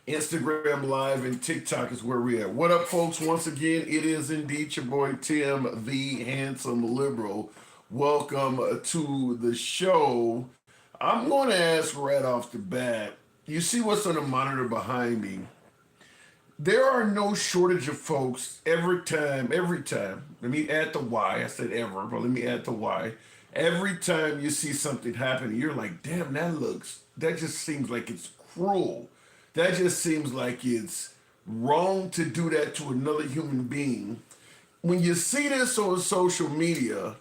Instagram Live, and TikTok is where we're at. What up, folks? Once again, it is indeed your boy Tim, the handsome liberal. Welcome to the show. I'm going to ask right off the bat. You see what's on the monitor behind me? There are no shortage of folks every time. Let me add the Y. I said ever, but let me add the Y. Every time you see something happening, you're like, damn, that just seems like it's cruel. That just seems like it's wrong to do that to another human being. When you see this on social media,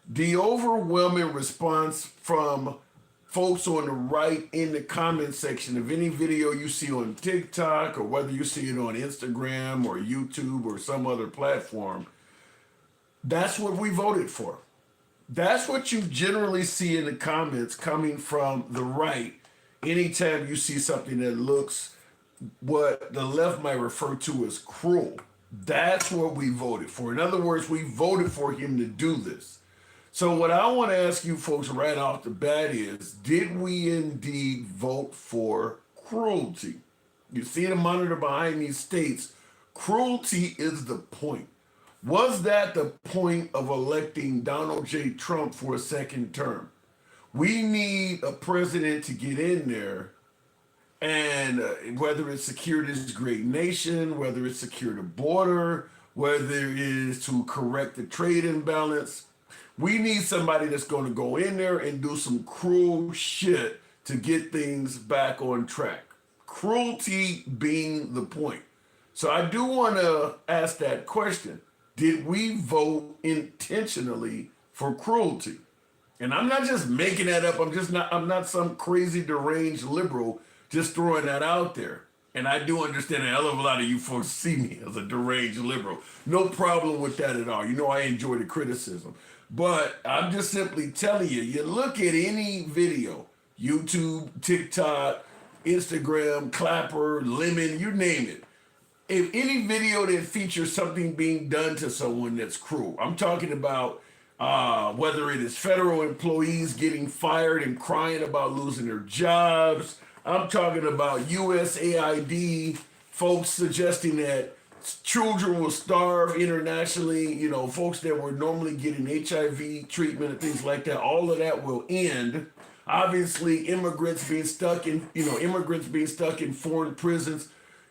the overwhelming response from folks on the right in the comment section of any video you see on TikTok, or whether you see it on Instagram or YouTube or some other platform, that's what we voted for. That's what you generally see in the comments coming from the right anytime you see something that looks what the left might refer to as cruel. That's what we voted for. In other words, we voted for him to do this. So what I want to ask you folks right off the bat is, did we indeed vote for cruelty? You see the monitor behind me states, cruelty is the point. Was that the point of electing Donald J. Trump for a second term? We need a president to get in there, and whether it's secure this great nation, whether it's secure the border, whether it is to correct the trade imbalance, we need somebody that's going to go in there and do some cruel shit to get things back on track. Cruelty being the point. So I do want to ask that question. Did we vote intentionally for cruelty? And I'm not just making that up. I'm not some crazy deranged liberal just throwing that out there. And I do understand a hell of a lot of you folks see me as a deranged liberal. No problem with that at all. You know I enjoy the criticism. But I'm just simply telling you, you look at any video, YouTube, TikTok, Instagram, Clapper, Lemon, you name it. If any video that features something being done to someone that's cruel, I'm talking about whether it is federal employees getting fired and crying about losing their jobs. I'm talking about USAID folks suggesting that children will starve internationally, folks that were normally getting HIV treatment and things like that. All of that will end. Obviously, immigrants being stuck in foreign prisons.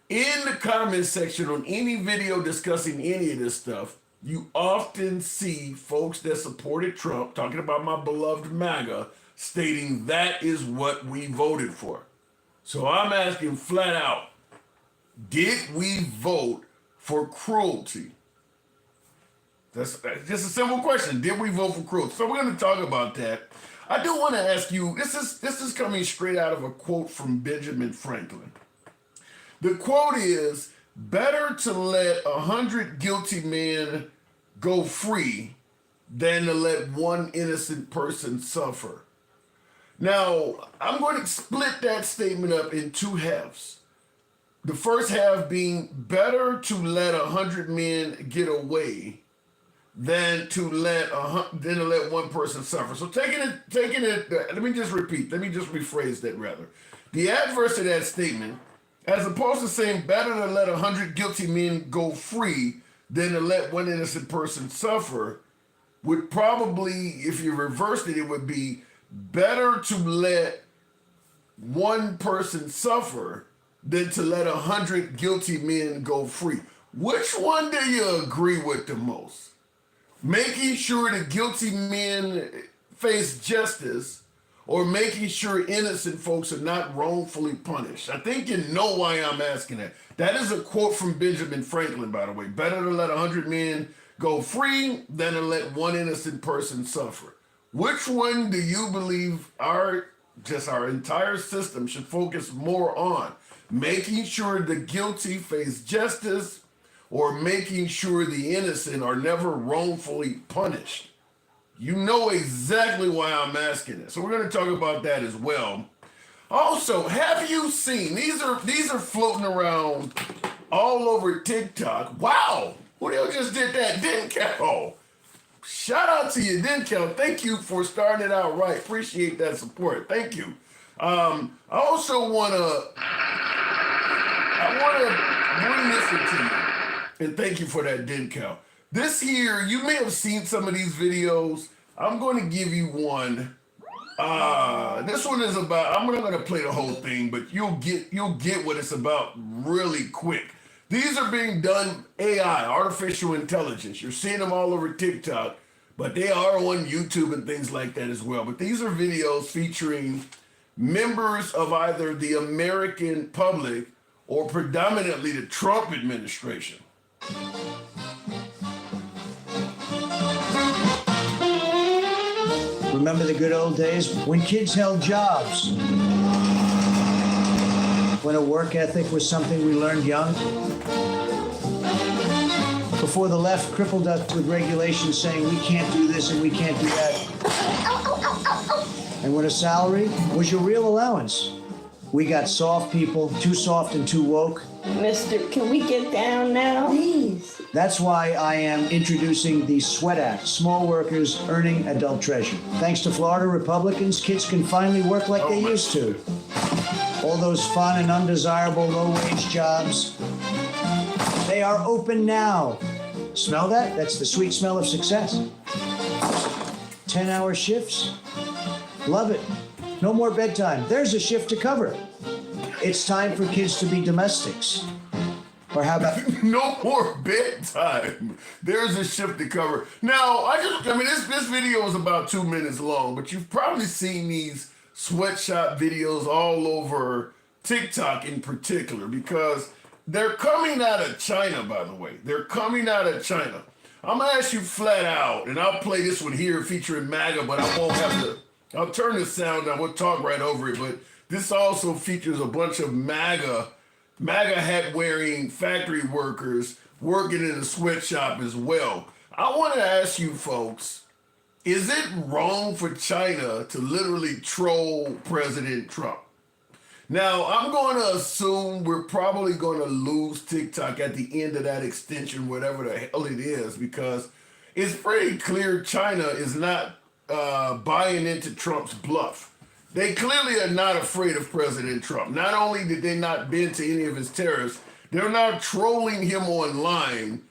In the comment section on any video discussing any of this stuff, you often see folks that supported Trump, talking about my beloved MAGA, stating that is what we voted for. So I'm asking flat out, did we vote for cruelty? That's just a simple question. Did we vote for cruelty? So we're going to talk about that. I do want to ask you, this is coming straight out of a quote from Benjamin Franklin. The quote is, better to let 100 guilty men go free than to let one innocent person suffer. Now, I'm going to split that statement up in two halves. The first half being better to let 100 men get away than to let one person suffer. So taking it. Let me just rephrase that rather. The adverse of that statement, as opposed to saying better to let 100 guilty men go free than to let one innocent person suffer, would probably, if you reversed it, it would be better to let one person suffer than to let 100 guilty men go free. Which one do you agree with the most? Making sure the guilty men face justice, or making sure innocent folks are not wrongfully punished? I think you know why I'm asking that. That is a quote from Benjamin Franklin, by the way. Better to let 100 men go free than to let one innocent person suffer. Which one do you believe our entire system should focus more on? Making sure the guilty face justice, or making sure the innocent are never wrongfully punished? You know exactly why I'm asking this. So we're going to talk about that as well. Also, have you seen, these are floating around all over TikTok. Wow, who the hell just did that? Denkel. Shout out to you, Denkel. Thank you for starting it out right. Appreciate that support. Thank you. I also wanna bring this into you, and thank you for that, Dencal. This here, you may have seen some of these videos. I'm going to give you one. This one is about. I'm not going to play the whole thing, but you'll get what it's about really quick. These are being done AI, artificial intelligence. You're seeing them all over TikTok, but they are on YouTube and things like that as well. But these are videos featuring members of either the American public or predominantly the Trump administration. Remember the good old days when kids held jobs? When a work ethic was something we learned young? Before the left crippled us with regulations saying we can't do this and we can't do that. And when a salary was your real allowance. We got soft people, too soft and too woke. Mister, can we get down now? Please. That's why I am introducing the SWEAT Act, Small Workers Earning Adult Treasure. Thanks to Florida Republicans, kids can finally work like they used to. All those fun and undesirable low-wage jobs, they are open now. Smell that? That's the sweet smell of success. 10-hour shifts. Love it. No more bedtime. There's a shift to cover. It's time for kids to be domestics. Or how about No more bedtime. There's a shift to cover. Now, this video is about 2 minutes long, but you've probably seen these sweatshop videos all over TikTok in particular, because they're coming out of China, by the way. They're coming out of China. I'm gonna ask you flat out, and I'll play this one here featuring MAGA, but I won't have to. I'll turn the sound down. We'll talk right over it, but this also features a bunch of MAGA hat-wearing factory workers working in a sweatshop as well. I want to ask you folks, is it wrong for China to literally troll President Trump? Now, I'm going to assume we're probably going to lose TikTok at the end of that extension, whatever the hell it is, because it's pretty clear China is not buying into Trump's bluff. They clearly are not afraid of President Trump. Not only did they not bend to any of his tariffs, they're now trolling him online,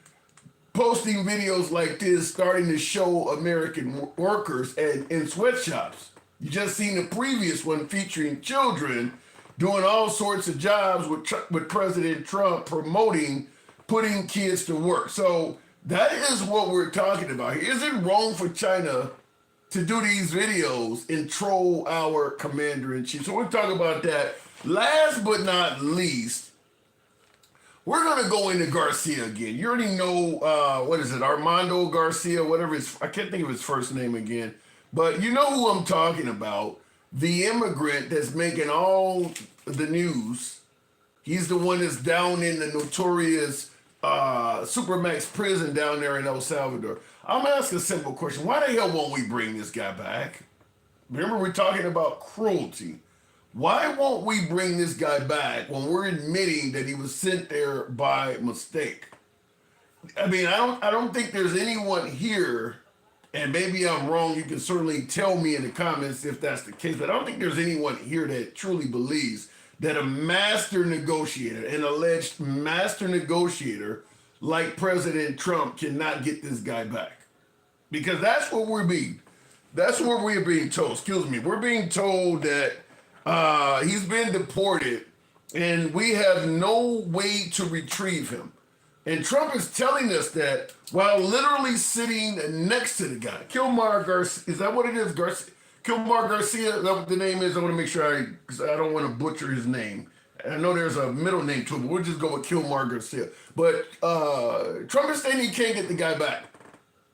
posting videos like this, starting to show American workers in sweatshops. You just seen the previous one featuring children doing all sorts of jobs with President Trump promoting putting kids to work. So that is what we're talking about here. Is it wrong for China to do these videos and troll our commander-in-chief? So we'll talk about that. Last but not least, we're going to go into Garcia again. You already know, what is it, Armando Garcia, whatever I can't think of his first name again. But you know who I'm talking about. The immigrant that's making all the news. He's the one that's down in the notorious Supermax prison down there in El Salvador. I'm asking a simple question. Why the hell won't we bring this guy back? Remember, we're talking about cruelty. Why won't we bring this guy back when we're admitting that he was sent there by mistake? I mean, I don't think there's anyone here, and maybe I'm wrong, you can certainly tell me in the comments if that's the case, but I don't think there's anyone here that truly believes that a master negotiator, an alleged master negotiator like President Trump cannot get this guy back. Because that's what we're being told. Excuse me. We're being told that he's been deported and we have no way to retrieve him. And Trump is telling us that while literally sitting next to the guy. Kilmar Garcia, is that what it is? Kilmar Garcia, is that what the name is? I want to make sure because I don't want to butcher his name. I know there's a middle name to it, but we'll just go with Kilmar Garcia. But Trump is saying he can't get the guy back.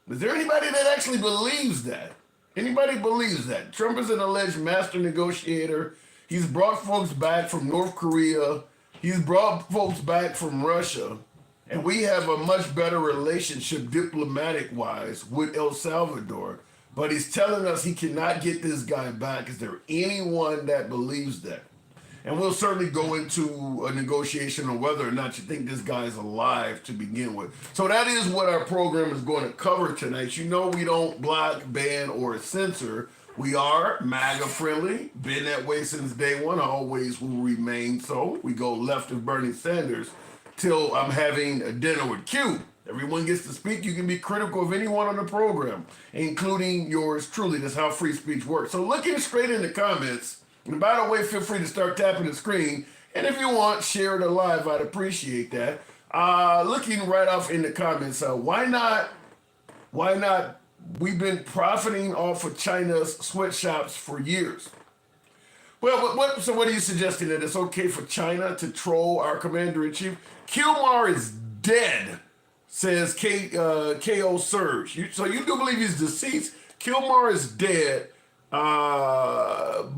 Is there anybody that actually believes that? Anybody believes that? Trump is an alleged master negotiator. He's brought folks back from North Korea. He's brought folks back from Russia. And we have a much better relationship diplomatic-wise with El Salvador. But he's telling us he cannot get this guy back. Is there anyone that believes that? And we'll certainly go into a negotiation on whether or not you think this guy is alive to begin with. So that is what our program is going to cover tonight. You know we don't block, ban, or censor. We are MAGA friendly, been that way since day one, always will remain so. We go left of Bernie Sanders till I'm having a dinner with Q. Everyone gets to speak. You can be critical of anyone on the program, including yours truly. That's how free speech works. So looking straight in the comments, and by the way, feel free to start tapping the screen. And if you want, share it live. I'd appreciate that. Looking right off in the comments, why not? We've been profiting off of China's sweatshops for years. Well, so what are you suggesting, that it's okay for China to troll our commander-in-chief? Kilmar is dead, says K.O. Surge. So you do believe he's deceased? Kilmar is dead. Bukele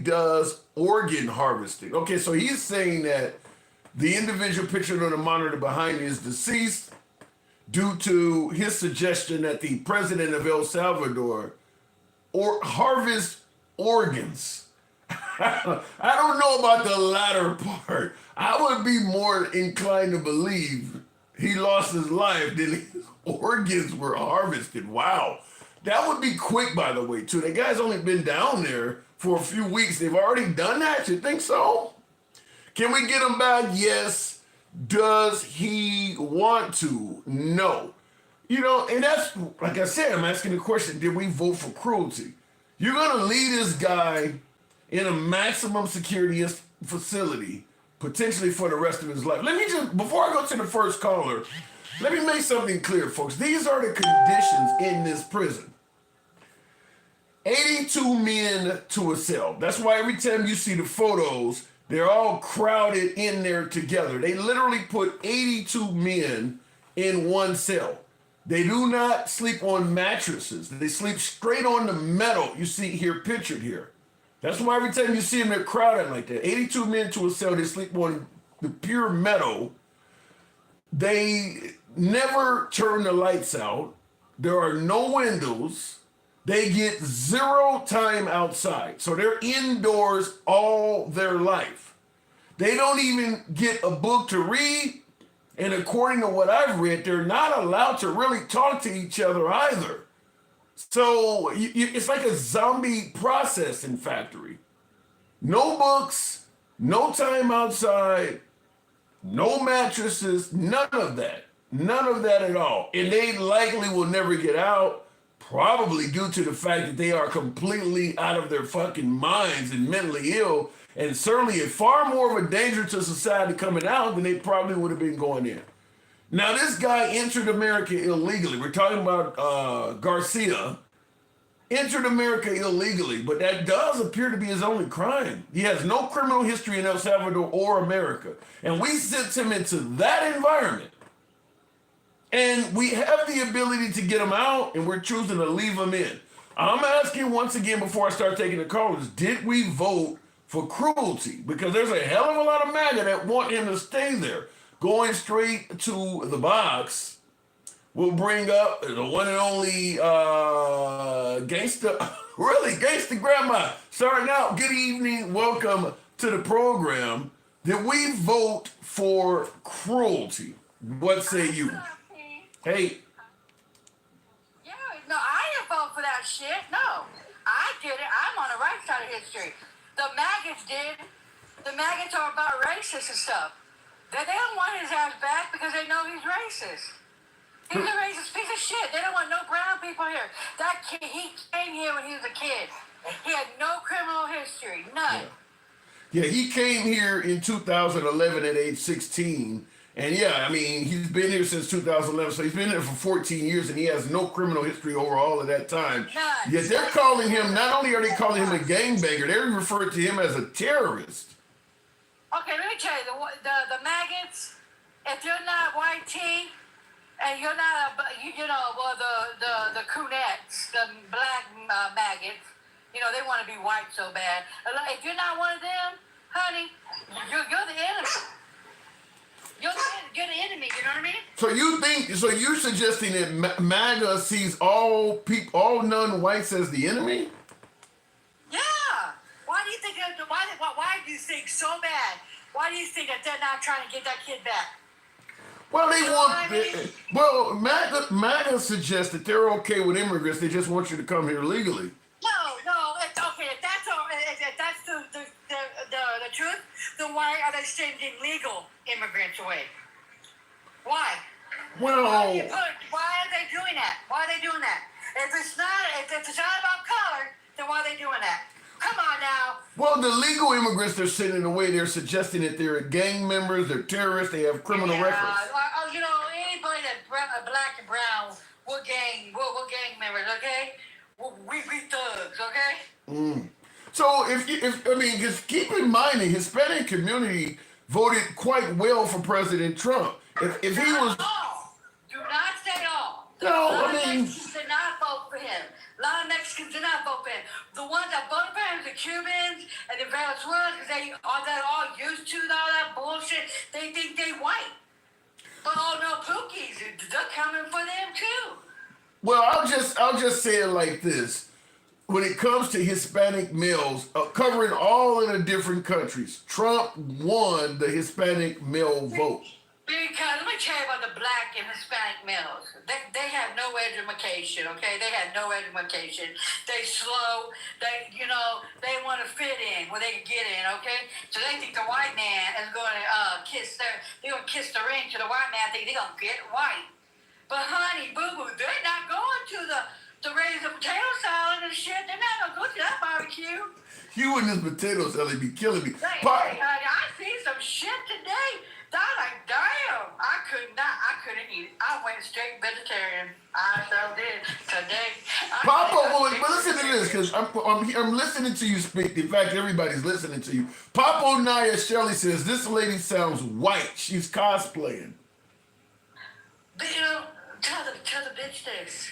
does organ harvesting. Okay, so he's saying that the individual pictured on the monitor behind me is deceased due to his suggestion that the president of El Salvador harvest organs. I don't know about the latter part. I would be more inclined to believe he lost his life than his organs were harvested. Wow. That would be quick, by the way, too. The guy's only been down there for a few weeks. They've already done that? You think so? Can we get him back? Yes. Does he want to? No. You know, and that's, like I said, I'm asking the question, did we vote for cruelty? You're going to leave this guy in a maximum security facility, potentially for the rest of his life. Let me just, before I go to the first caller, let me make something clear, folks. These are the conditions in this prison. 82 men to a cell. That's why every time you see the photos, they're all crowded in there together. They literally put 82 men in one cell. They do not sleep on mattresses. They sleep straight on the metal you see here, pictured here. That's why every time you see them, they're crowded like that. 82 men to a cell, they sleep on the pure metal. They never turn the lights out. There are no windows. They get zero time outside. So they're indoors all their life. They don't even get a book to read. And according to what I've read, they're not allowed to really talk to each other either. So it's like a zombie processing factory. No books, no time outside, no mattresses, none of that. None of that at all. And they likely will never get out, probably due to the fact that they are completely out of their fucking minds and mentally ill, and certainly far more of a danger to society coming out than they probably would have been going in. Now, this guy entered America illegally. We're talking about Garcia. Entered America illegally, but that does appear to be his only crime. He has no criminal history in El Salvador or America. And we sent him into that environment. And we have the ability to get him out, and we're choosing to leave him in. I'm asking once again before I start taking the callers, did we vote for cruelty? Because there's a hell of a lot of MAGA that want him to stay there. Going straight to the box will bring up the one and only gangster, really gangster grandma. Starting out, good evening, welcome to the program. Did we vote for cruelty? What say you? Hey. Yeah, no, I didn't vote for that shit. No, I did it. I'm on the right side of history. The maggots did. The maggots are about racist and stuff. They don't want his ass back because they know he's racist. He's a racist piece of shit. They don't want no brown people here. That kid, he came here when he was a kid. He had no criminal history, none. Yeah, he came here in 2011 at age 16. And yeah, I mean, he's been here since 2011, so he's been here for 14 years, and he has no criminal history over all of that time. None. Yet they're calling him, not only are they calling him a gangbanger, they're referring to him as a terrorist. Okay, let me tell you, the maggots, if you're not white tea, and you're not, the coonettes, the black maggots, they want to be white so bad. If you're not one of them, honey, you're the enemy. You're the enemy, you know what I mean? So you're suggesting that MAGA sees all non-whites as the enemy? Yeah. Why do you think why do you think so bad? Why do you think that they're not trying to get that kid back? Well, MAGA suggests that they're okay with immigrants. They just want you to come here legally. then why are they sending legal immigrants away? Why? Well, Why are they doing that? Why are they doing that? If it's not about color, then why are they doing that? Come on now. well, the legal immigrants they're sending away, they're suggesting that they're gang members, they're terrorists, they have criminal records. You know, anybody that's black and brown, we're gang members, okay? We thugs, okay? So because keep in mind the Hispanic community voted quite well for President Trump. If he was, all. Do not say all. No, a lot I mean- of Mexicans did not vote for him. A lot of Mexicans did not vote for him. The ones that voted for him, the Cubans and the Venezuelans, because they're all used to all that bullshit. They think they white. But no Pookies, they're coming for them too. well, I'll just say it like this: when it comes to Hispanic males, covering all of the different countries, Trump won the Hispanic male vote. Because let me tell you about the black and Hispanic males. They have no education, okay? They have no education. They slow. They want to fit in where they can get in, okay? So they think the white man is going to they're going to kiss the ring to the white man. Think they're going to get white. But honey, boo-boo, they're not going to the raise the potato salad and shit. They're not going to go to that barbecue. You and this potato salad be killing me. Hey, honey, I see some shit today. I like, damn, I couldn't eat it. I went straight vegetarian. I so did today. Papa, well, but listen to this, because I'm listening to you speak. In fact, everybody's listening to you. Papa Naya Shelley says this lady sounds white. She's cosplaying. But, tell the bitch this.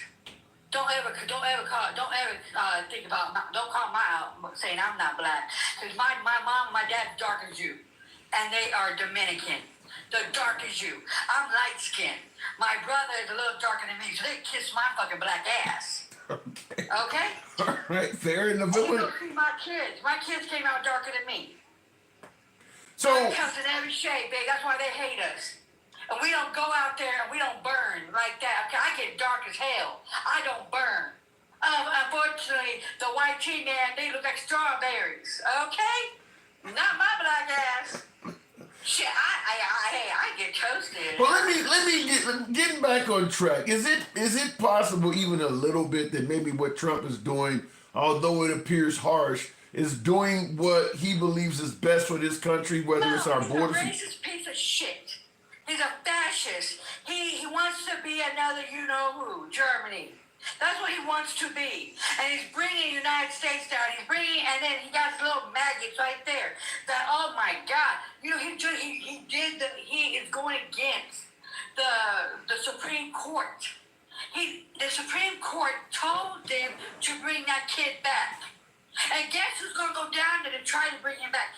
Don't ever think about, don't call my out saying I'm not black. Because my mom and my dad dark as you. And they are Dominican. They're dark as you. I'm light skinned. My brother is a little darker than me, so they kiss my fucking black ass. Okay? All right, fair enough. You go see my kids. My kids came out darker than me. So, It comes in every shade, babe. That's why they hate us. And we don't go out there and we don't burn like that. Okay? I get dark as hell. I don't burn. Unfortunately, the white tea man, they look like strawberries. Okay? Not my black ass. Shit, I get toasted. well, let me getting back on track. Is it possible, even a little bit, that maybe what Trump is doing, although it appears harsh, is doing what he believes is best for this country, whether it's our borders? He's a racist piece of shit. He's a fascist. He wants to be another you-know-who, Germany. That's what he wants to be. And he's bringing the United States down. And then he got his little maggots right there. That, oh my God. He is going against the Supreme Court. The Supreme Court told them to bring that kid back. And guess who's going to go down there to try to bring him back?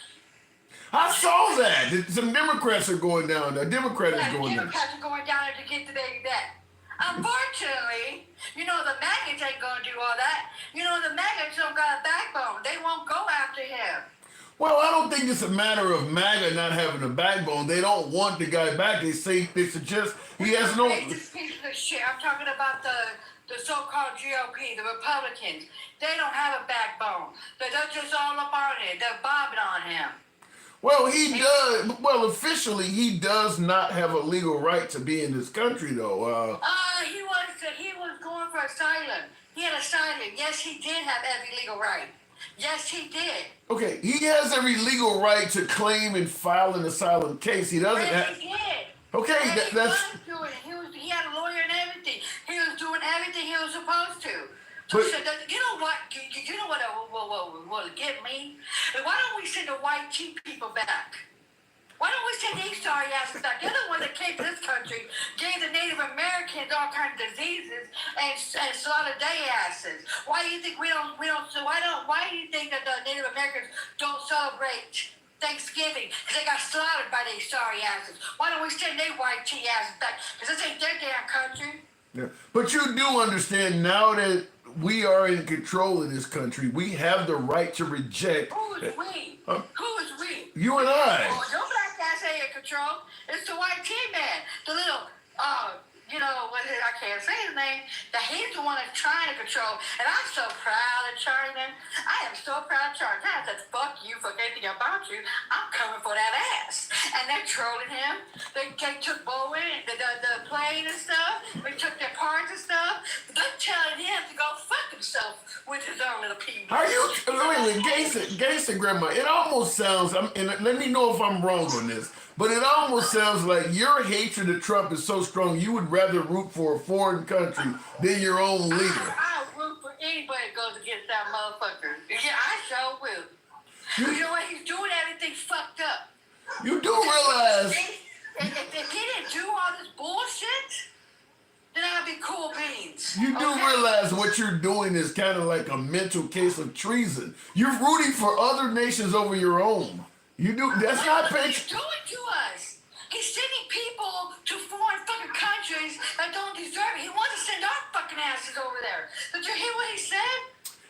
I saw that. Some Democrats are going down there. Democrats are going down. Democrats are going down there to get the baby back. Unfortunately, the maggots ain't gonna do all that. The maggots don't got a backbone. They won't go after him. Well, I don't think it's a matter of MAGA not having a backbone. They don't want the guy back. They suggest he has no. This piece of shit. I'm talking about the so-called GOP, the Republicans. They don't have a backbone. They're just all up on it. They're bobbing on him. Well, he does. Well, officially, he does not have a legal right to be in this country, though. He was going for asylum. He had asylum. Yes, he did have every legal right. Yes, he did. Okay, he has every legal right to claim and file an asylum case. He doesn't Yes, have. he did. Okay, And that's. he was doing it. He had a lawyer and everything. He was doing everything he was supposed to. So you know what? You know what will get me? Why don't we send the white tea people back? Why don't we send these sorry asses back? They're the ones that came to this country, gave the Native Americans all kinds of diseases, and slaughtered their asses. Why do you think why do you think that the Native Americans don't celebrate Thanksgiving? Because they got slaughtered by these sorry asses. Why don't we send their white tea asses back? Because this ain't their damn country. Yeah. But you do understand now that we are in control of this country, we have the right to reject. Who is we? Who is we? You and I. Oh, your black ass ain't in control. It's the white tea man. The little, you know, I can't say his name, that he's the one that's trying to control. And I'm so proud of Charlie, man. I am so proud of Charlie. I said, fuck you, fuck anything about you. I'm coming for that ass. And they're trolling him. They took Bowen, the plane and stuff. They took their parts and stuff. They're telling him to go fuck himself with his own little people. Are you, wait, gangster grandma, it almost sounds, and let me know if I'm wrong on this, but it almost sounds like your hatred of Trump is so strong you would rather root for a foreign country than your own leader. I root for anybody that goes against that motherfucker. Yeah, I sure will. You know what? He's doing everything fucked up. You do realize... If he didn't do all this bullshit, then I'd be cool beans. You do realize what you're doing is kind of like a mental case of treason. You're rooting for other nations over your own. You do. That's not what he's doing to us. He's sending people to foreign fucking countries that don't deserve it. He wants to send our fucking asses over there. Did you hear what he said?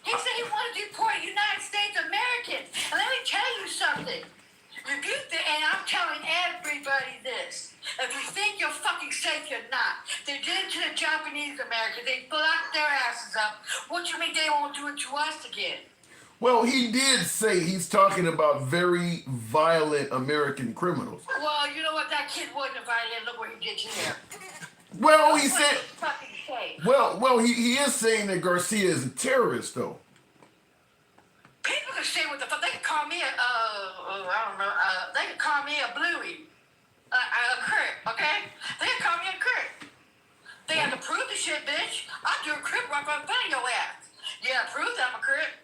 He said he wanted to deport United States Americans. And let me tell you something. And I'm telling everybody this. If you think you're fucking safe, you're not. They did it to the Japanese Americans. They blocked their asses up. What you mean they won't do it to us again? Well, he did say he's talking about very violent American criminals. Well, you know what? That kid wasn't violent. Look what he did to him. Well, he said... Fucking say. Well, he is saying that Garcia is a terrorist, though. People can say what the fuck. They can call me I don't know. They can call me a bluey. A crip, okay? They can call me a crip. They have to prove the shit, bitch. I'll do a crip walk on front of your ass. Yeah, prove that I'm a crip.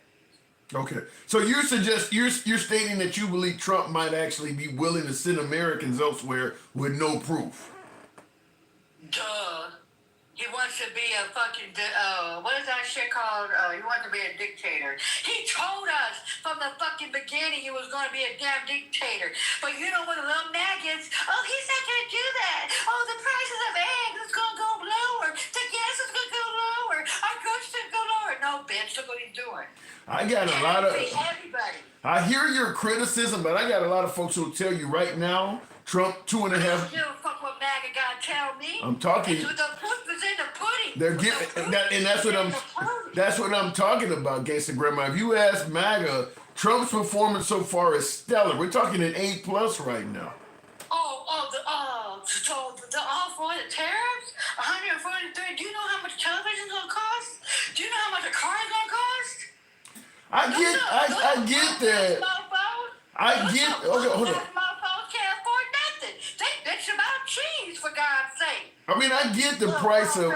Okay, so you're stating that you believe Trump might actually be willing to send Americans elsewhere with no proof. Duh. He wants to be a fucking, what is that shit called? He wants to be a dictator. He told us from the fucking beginning he was going to be a damn dictator. But you know what, the little maggots, oh, he's not going to do that. Oh, the prices of eggs is going to go lower. The gas is going to go lower. Our groceries going to go lower. No, bitch, look what he's doing. I got a lot of... Everybody. I hear your criticism, but I got a lot of folks who'll tell you right now, Trump 2.5... You don't fuck what MAGA gotta tell me. I'm talking... The proof is in the pudding. They're giving... And that's what I'm talking about, Gangsta Grandma. If you ask MAGA, Trump's performance so far is stellar. We're talking an A+ right now. So the all for the tariffs, 143. Do you know how much television's gonna cost? Do you know how much a car's gonna cost? I get that. Okay, hold on. Motherfuckers can't afford nothing. They bitch about cheese, for God's sake. I mean, I get the price of...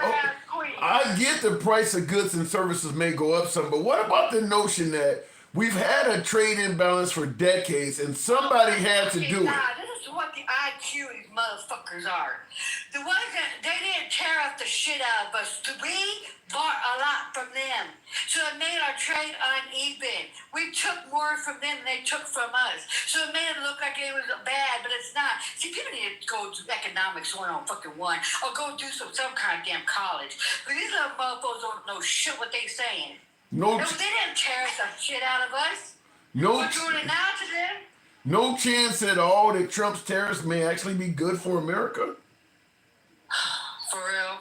I get the price of goods and services may go up some, but what about the notion that we've had a trade imbalance for decades and somebody had to do it? This is what the IQ of these motherfuckers are. The ones that they didn't tear up the shit out of us. We bought a lot from them. So it made our trade uneven. We took more from them than they took from us. So it made it look like it was bad, but it's not. See, people need to go do economics 101 or go do some kind of damn college. But these little motherfuckers don't know shit what they saying. No, they didn't tear some shit out of us. We're doing it now to them. No chance at all that Trump's tariffs may actually be good for America? For real?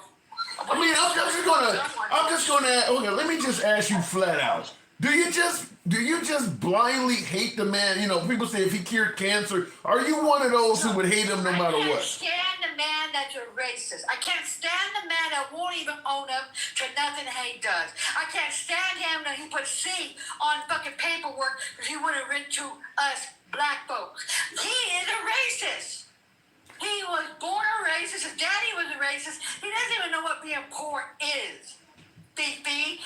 I mean, I'm just gonna, okay, let me just ask you flat out. Do you just blindly hate the man? You know, people say if he cured cancer, are you one of those who would hate him no matter what? I can't stand the man that's a racist. I can't stand the man that won't even own up to nothing he does. I can't stand him that he put C on fucking paperwork because he would have written to us black folks. He is a racist. He was born a racist. His daddy was a racist. He doesn't even know what being poor is. Fifi.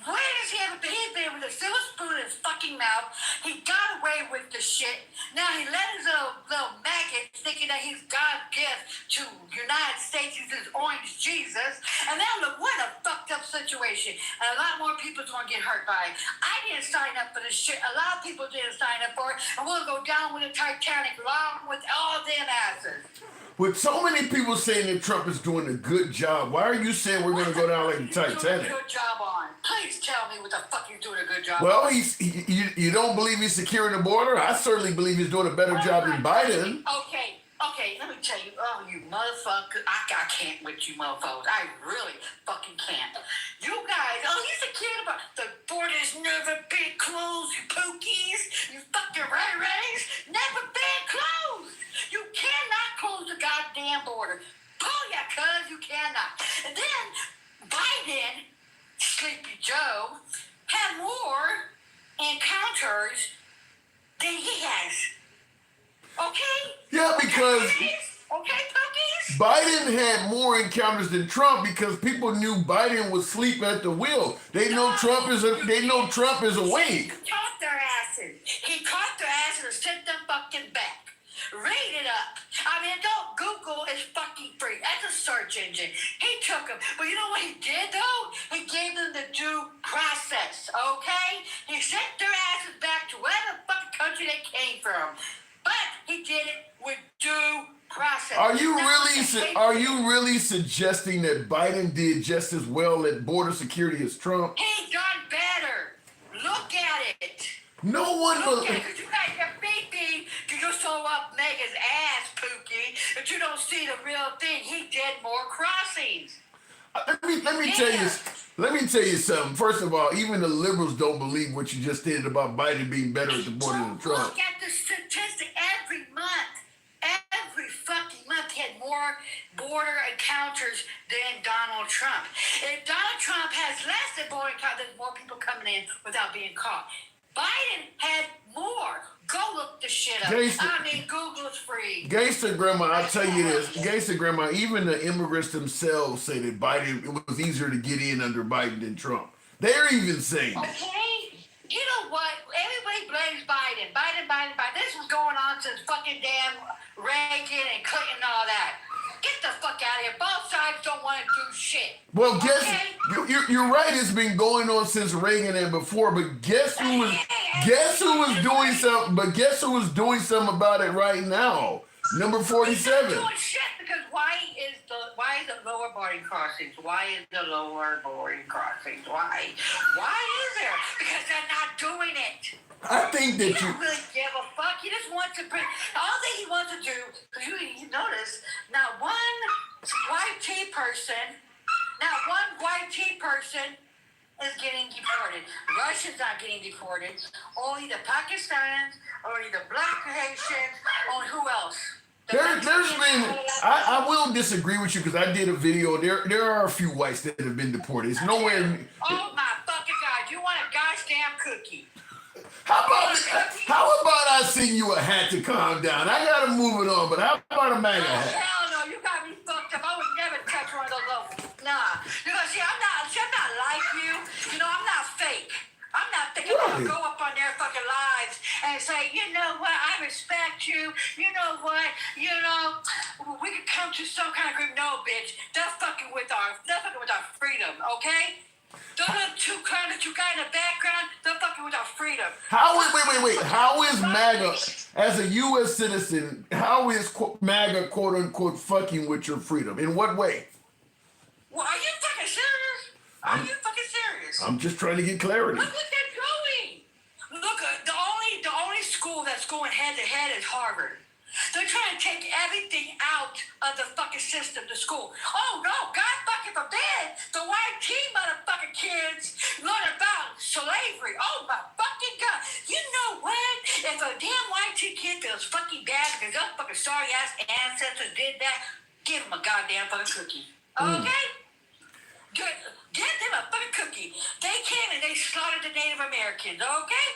Where does he have a been with a silver spoon in his fucking mouth? He got away with the shit. Now he let his little maggot thinking that he's God's gift to United States. He's his orange Jesus. And now look, what a fucked up situation. And a lot more people's gonna get hurt by it. I didn't sign up for this shit. A lot of people didn't sign up for it. And we'll go down with the Titanic along with all them asses. With so many people saying that Trump is doing a good job, why are you saying we're going to go down like the Titanic? Doing a good job on. Please tell me what the fuck he's doing a good job well, on. You don't believe he's securing the border? I certainly believe he's doing a better job than Biden. Okay, Okay, let me tell you, you motherfucker, I can't with you motherfuckers. I really fucking can't. You guys, he's a kid about the border's never been closed, you pookies, you fucking ray-rays, never been closed. You cannot close the goddamn border. Pull ya, cuz, you cannot. And then Biden, Sleepy Joe, had more encounters than he has. Okay? Yeah, because Okay, pookies? Biden had more encounters than Trump because people knew Biden was asleep at the wheel. They know Trump is awake. He caught their asses. He caught their asses and sent them fucking back. Read it up. I mean, don't Google is fucking free. That's a search engine. He took them. But you know what he did, though? He gave them the due process, okay? He sent their asses back to whatever fucking country they came from. But he did it with due process. Are you really suggesting that Biden did just as well at border security as Trump? He done better. Look at it. No one will. Because you guys are beefy to just show up Megan's ass, Pookie, but you don't see the real thing. He did more crossings. Let me tell you something. First of all, even the liberals don't believe what you just stated about Biden being better at the border than Trump. Look at the statistic every month. Every fucking month he had more border encounters than Donald Trump. If Donald Trump has less than border encounters, there's more people coming in without being caught. Biden had more. Go look the shit up. Google is free. Gangsta Grandma, I'll tell you this. Gangsta Grandma, even the immigrants themselves say that it was easier to get in under Biden than Trump. They're even saying that. Okay? You know what? Everybody blames Biden. Biden. This was going on since fucking damn Reagan and Clinton and all that. Get the fuck out of here. Both sides don't want to do shit. Well, you're right. It's been going on since Reagan and before. But guess who was doing something? But guess who was doing something about it right now? Number 47. Doing shit because why is the lower boarding crossings? Why is the lower boarding crossings? Why? Why is there? Because they're not doing it. I think that he don't really give a fuck. He just wants to bring all that he wants to do. Because you notice not one white tea person is getting deported. Russia's not getting deported. Only the Pakistanis, only the black Haitians, only who else? I will disagree with you because I did a video. There are a few whites that have been deported. It's nowhere. Oh my fucking God! You want a goddamn cookie? How about I send you a hat to calm down? I gotta move it on, but how about a MAGA hat? Hell no, you got me fucked up. I would never touch one of those little. Nah, you know, see, I'm not like you. You know, I'm not fake. I'm not thinking I'm gonna go up on their fucking lives and say, you know what, I respect you. You know what, we could come to some kind of agreement. No, bitch, they're fucking with our freedom, okay? Those little two clowns that you got in the background, they're fucking with our freedom. Wait. How is MAGA, as a U.S. citizen, how is MAGA, quote unquote, fucking with your freedom? In what way? Well, are you fucking serious? Are you fucking serious? I'm just trying to get clarity. Look what they're doing. Look, the only school that's going head to head is Harvard. They're trying to take everything out of the fucking system, the school. Oh no, God fucking forbid the white tea motherfucking kids learn about slavery. Oh my fucking God. You know what? If a damn white tea kid feels fucking bad because those fucking sorry ass ancestors did that, give them a goddamn fucking cookie. Okay? Give them a fucking cookie. They came and they slaughtered the Native Americans, okay?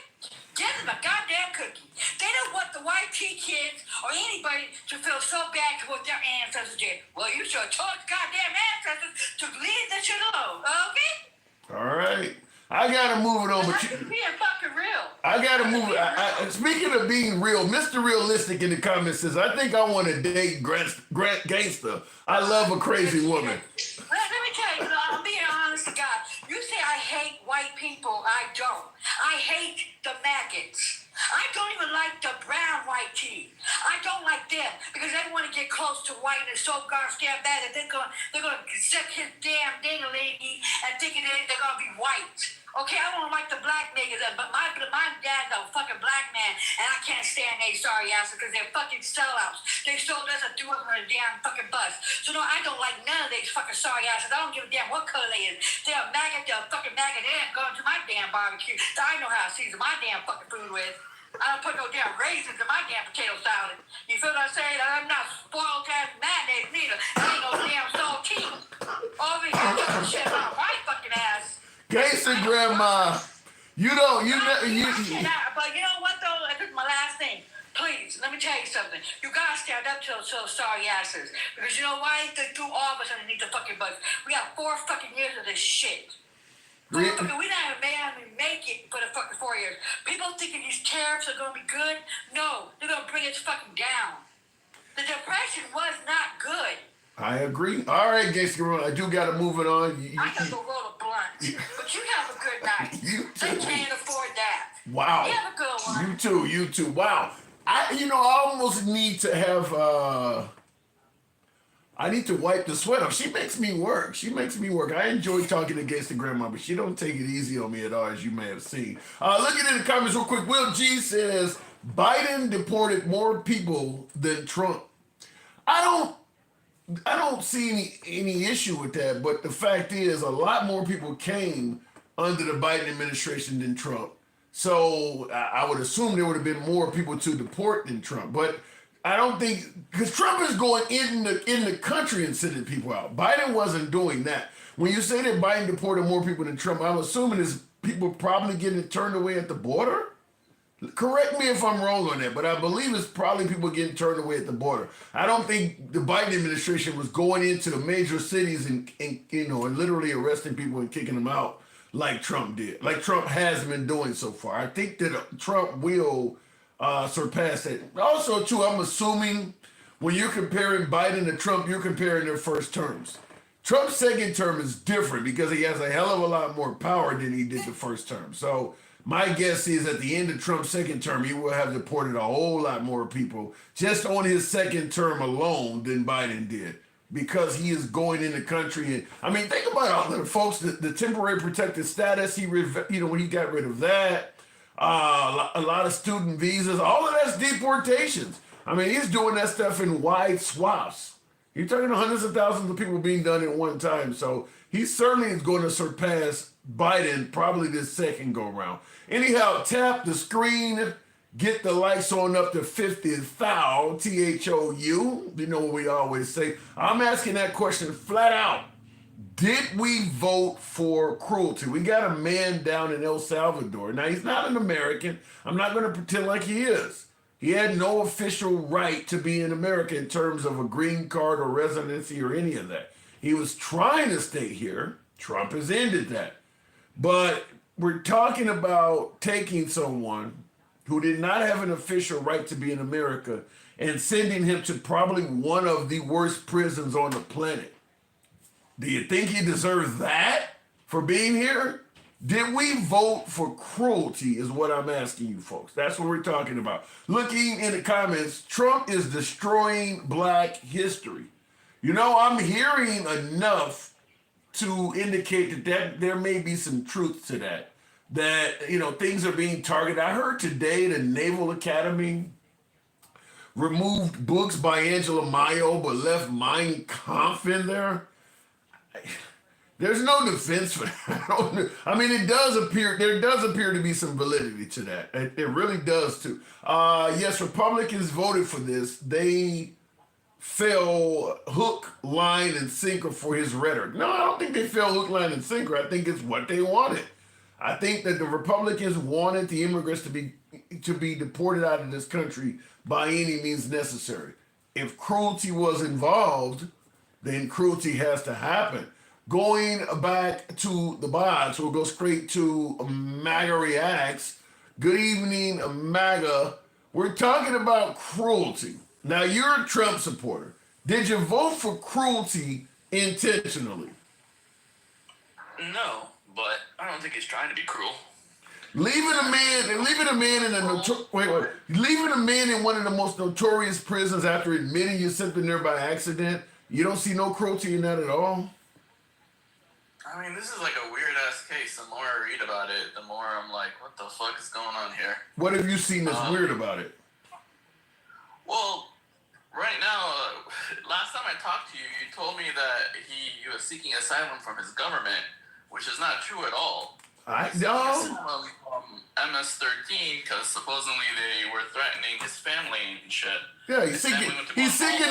Give them a goddamn cookie. They don't want the white tea kids or anybody to feel so bad to what their ancestors did. Well, you should have told the goddamn ancestors to leave that shit alone, okay? All right. I gotta move it on, but you being fucking real. I gotta move it. Speaking of being real, Mr. Realistic in the comments says, I think I want to date Grant Gangsta. I love a crazy woman. Let me tell you, I'm being honest to God. You say I hate white people. I don't. I hate the maggots. I don't even like the brown white tea. I don't like them because they want to get close to white and so goddamn bad that they're gonna suck his damn ding-a-lingy and thinking they're gonna be white. Okay, I don't like the black niggas, but my dad's a fucking black man, and I can't stand they sorry asses because they're fucking sellouts. They sold us and threw us on a damn fucking bus. So no, I don't like none of these fucking sorry asses. I don't give a damn what color they is. They're a maggot, they're a fucking maggot. They ain't going to my damn barbecue. So I know how to season my damn fucking food with. I don't put no damn raisins in my damn potato salad. You feel what I'm saying? I'm not spoiled ass mayonnaise neither. I ain't no damn saltine. Over here, talking shit about my fucking ass. Gangsta grandma, you don't, you never, But you know what though? This is my last thing. Please, let me tell you something. You gotta stand up to those sorry asses. Because you know why? They threw all of us underneath the fucking bus. We got 4 fucking years of this shit. We not even make it for the fucking 4 years. People thinking these tariffs are gonna be good. No, they're gonna bring us fucking down. The Depression was not good. I agree. All right, Gangsta grandma, I do gotta move it on. I got to roll a blunt. But you have a good night. You They too. can't afford that. Wow. You have a good one. You too. Wow. I almost need to have, I need to wipe the sweat off. She makes me work. I enjoy talking to Gangsta grandma, but she don't take it easy on me at all, as you may have seen. Looking in the comments real quick, Will G says, Biden deported more people than Trump. I don't see any issue with that, but the fact is a lot more people came under the Biden administration than Trump. So I would assume there would have been more people to deport than Trump. But I don't think, because Trump is going in the country and sending people out. Biden wasn't doing that. When you say that Biden deported more people than Trump, I'm assuming it's people probably getting turned away at the border. Correct me if I'm wrong on that, but I believe it's probably people getting turned away at the border. I don't think the Biden administration was going into the major cities and literally arresting people and kicking them out like Trump did, like Trump has been doing so far. I think that Trump will surpass that. Also, too, I'm assuming when you're comparing Biden to Trump, you're comparing their first terms. Trump's second term is different because he has a hell of a lot more power than he did the first term. So my guess is at the end of Trump's second term, he will have deported a whole lot more people just on his second term alone than Biden did, because he is going in the country. And I mean, think about all the folks, the temporary protected status, when he got rid of that, a lot of student visas, all of that's deportations. I mean, he's doing that stuff in wide swaths. You're talking hundreds of thousands of people being done at one time. So he certainly is going to surpass Biden probably this second go round. Anyhow, tap the screen, get the likes on up to 50,000, THOU. You know what we always say. I'm asking that question flat out. Did we vote for cruelty? We got a man down in El Salvador. Now, he's not an American. I'm not going to pretend like he is. He had no official right to be in America in terms of a green card or residency or any of that. He was trying to stay here. Trump has ended that. But we're talking about taking someone who did not have an official right to be in America and sending him to probably one of the worst prisons on the planet. Do you think he deserves that for being here? Did we vote for cruelty is what I'm asking you folks. That's what we're talking about. Looking in the comments, Trump is destroying black history. I'm hearing enough to indicate that there may be some truth to that. That, things are being targeted. I heard today the Naval Academy removed books by Angela Mayo but left Mein Kampf in there. There's no defense for that. I mean, there does appear to be some validity to that. It really does too. Yes, Republicans voted for this. They fell hook, line, and sinker for his rhetoric. No, I don't think they fell hook, line, and sinker. I think it's what they wanted. I think that the Republicans wanted the immigrants to be deported out of this country by any means necessary. If cruelty was involved, then cruelty has to happen. Going back to the box, we'll go straight to MAGA Reacts. Good evening, MAGA. We're talking about cruelty. Now, you're a Trump supporter. Did you vote for cruelty intentionally? No, but I don't think he's trying to be cruel. Leaving a man in one of the most notorious prisons after admitting you sent him there by accident. You don't see no cruelty in that at all? I mean, this is like a weird ass case. The more I read about it, the more I'm like, what the fuck is going on here? What have you seen that's weird about it? Well, right now, last time I talked to you, you told me that he was seeking asylum from his government, which is not true at all. I He's know. seeking asylum from MS-13 because supposedly they were threatening his family and shit. Yeah, he's seeking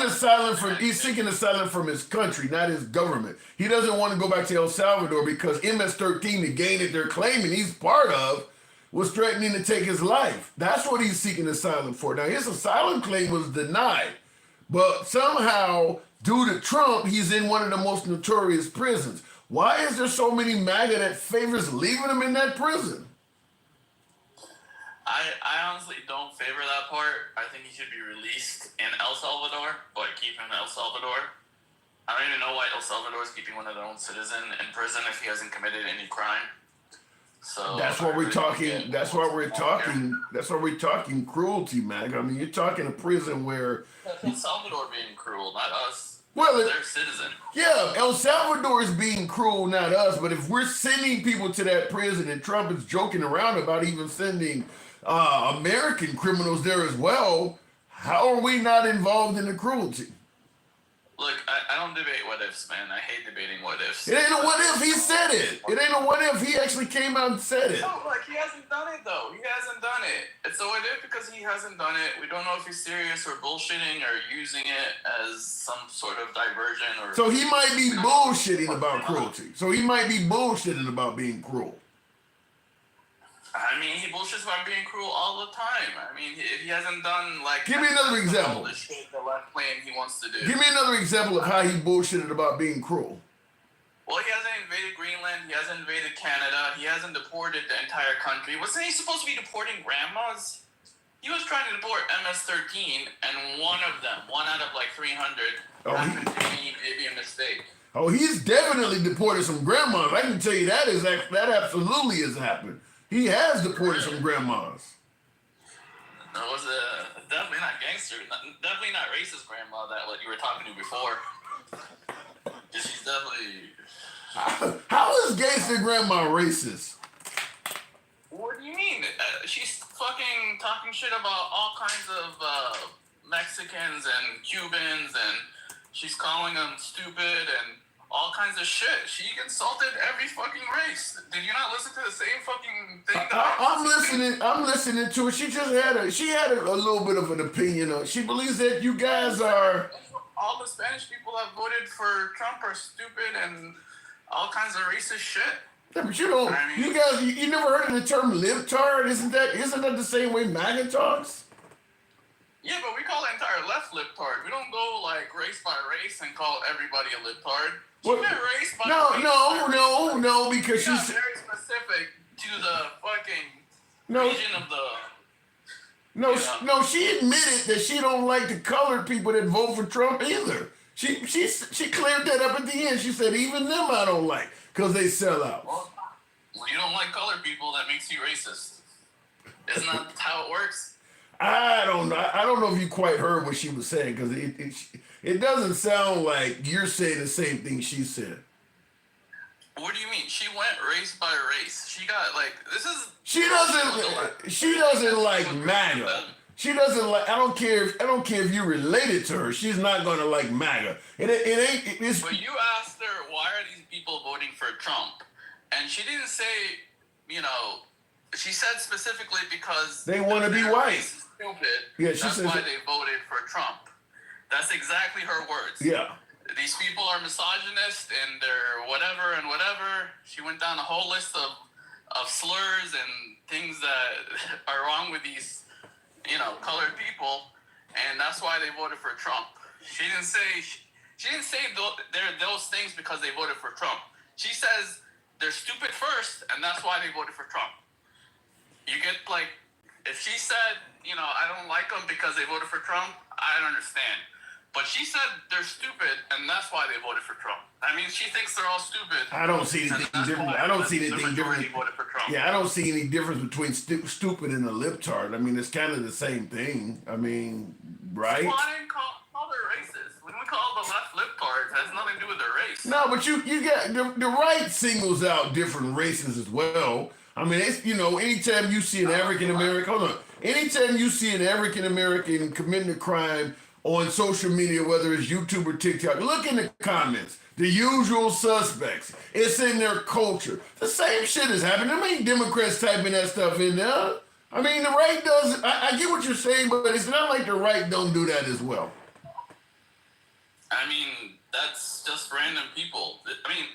asylum from his country, not his government. He doesn't want to go back to El Salvador because MS-13, the gang that they're claiming he's part of, was threatening to take his life. That's what he's seeking asylum for. Now, his asylum claim was denied, but somehow, due to Trump, he's in one of the most notorious prisons. Why is there so many MAGA that favors leaving him in that prison? I honestly don't favor that part. I think he should be released in El Salvador, but keep him in El Salvador. I don't even know why El Salvador is keeping one of their own citizens in prison if he hasn't committed any crime. So That's what we're talking. That's why we're talking. That's why we're talking cruelty, MAGA. I mean, you're talking a prison where El Salvador being cruel, not us. Well, they're citizen. Yeah, El Salvador is being cruel, not us. But if we're sending people to that prison, and Trump is joking around about even sending American criminals there as well, how are we not involved in the cruelty? Look, I don't debate what ifs, man. I hate debating what ifs. It ain't a what if, he said it. It ain't a what if, he actually came out and said it. No, like, he hasn't done it, though. He hasn't done it. It's a what if because he hasn't done it. We don't know if he's serious or bullshitting or using it as some sort of diversion or... So he might be bullshitting about cruelty. So he might be bullshitting about being cruel. I mean, he bullshits about being cruel all the time. I mean, if he hasn't done, like... Give me another example. The shit the left claim he wants to do. Give me another example of how he bullshitted about being cruel. Well, he hasn't invaded Greenland. He hasn't invaded Canada. He hasn't deported the entire country. Wasn't he supposed to be deporting grandmas? He was trying to deport MS-13, and one of them, one out of like 300, happened to be maybe a mistake. Oh, he's definitely deported some grandmas. I can tell you that absolutely has happened. He has deported some grandmas. It was definitely not gangster, definitely not racist grandma that what you were talking to before. She's definitely... How is gangster grandma racist? What do you mean? She's fucking talking shit about all kinds of Mexicans and Cubans, and she's calling them stupid and all kinds of shit. She insulted every fucking race. Did you not listen to the same fucking thing? I'm listening to it. She had a little bit of an opinion on. She believes that you guys are. All the Spanish people that voted for Trump are stupid and all kinds of racist shit. Yeah, but you don't. I mean, you guys, you never heard of the term libtard? Isn't that the same way MAGA talks? Yeah, but we call the entire left libtard. We don't go like race by race and call everybody a libtard. She meant race by race. No, because she's very specific to the fucking region of the. No, she admitted that she don't like the colored people that vote for Trump either. She cleared that up at the end. She said even them I don't like because they sell out. Well, you don't like colored people. That makes you racist. Isn't that how it works? I don't know. I don't know if you quite heard what she was saying because it doesn't sound like you're saying the same thing she said. What do you mean? She went race by race. She got like this is. She doesn't like MAGA. She doesn't like. I don't care if you related to her. She's not gonna like MAGA. It ain't. But you asked her why are these people voting for Trump, and she didn't say. She said specifically because they want to be white. Stupid. Yeah, that's why they voted for Trump. That's exactly her words. Yeah. These people are misogynist and they're whatever and whatever. She went down a whole list of slurs and things that are wrong with these, colored people, and that's why they voted for Trump. She didn't say those things because they voted for Trump. She says they're stupid first, and that's why they voted for Trump. You get if she said, I don't like them because they voted for Trump, I don't understand. But she said they're stupid, and that's why they voted for Trump. I mean, she thinks they're all stupid. I don't see anything different. I don't see anything different. Voted for Trump. Yeah, I don't see any difference between stupid and a libtard. I mean, it's kind of the same thing. I mean, right? Well, I didn't call her racist. When we call the left libtards, it has nothing to do do with their race. No, but you got the right singles out different races as well. I mean, it's, anytime you see an African American, hold on, anytime you see an African American committing a crime on social media, whether it's YouTube or TikTok, look in the comments. The usual suspects. It's in their culture. The same shit is happening. There ain't Democrats typing that stuff in there. I mean, the right does. I get what you're saying, but it's not like the right don't do that as well. I mean, that's just random people. I mean,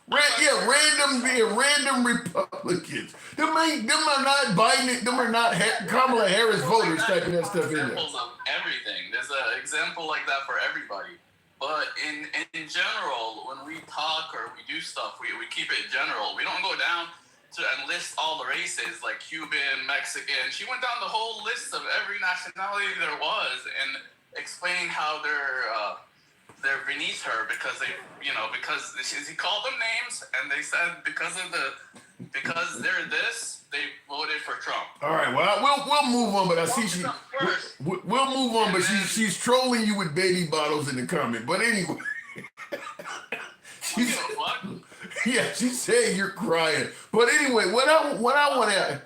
random Republicans. Them are not Biden. Them are not Kamala Harris voters typing that stuff in there. Examples of everything. There's an example like that for everybody. But in general, when we talk or we do stuff, we keep it general. We don't go down to and list all the races like Cuban, Mexican. She went down the whole list of every nationality there was and explained how they're beneath her because because he called them names and they said because they're this, they voted for Trump. All right, well we'll move on, but I see we'll move on, but she's trolling you with baby bottles in the comment. But anyway, yeah, she said you're crying. But anyway, what I want to.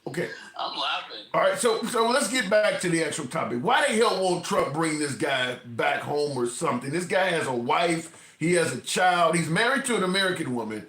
Okay. I'm laughing. All right, so let's get back to the actual topic. Why the hell won't Trump bring this guy back home or something? This guy has a wife. He has a child. He's married to an American woman.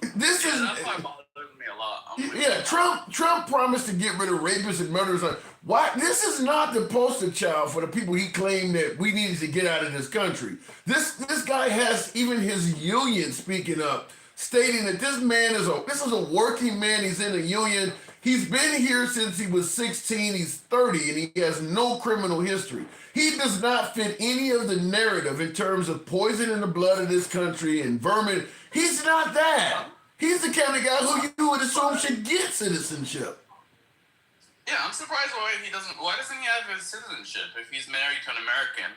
That's why it bothers me a lot. Trump promised to get rid of rapists and murderers. Why? This is not the poster child for the people he claimed that we needed to get out of this country. This guy has even his union speaking up, stating that this is a working man. He's in a union. He's been here since he was 16, he's 30, and he has no criminal history. He does not fit any of the narrative in terms of poison in the blood of this country and vermin. He's not that. He's the kind of guy who you would assume should get citizenship. Yeah, I'm surprised why doesn't he have his citizenship if he's married to an American?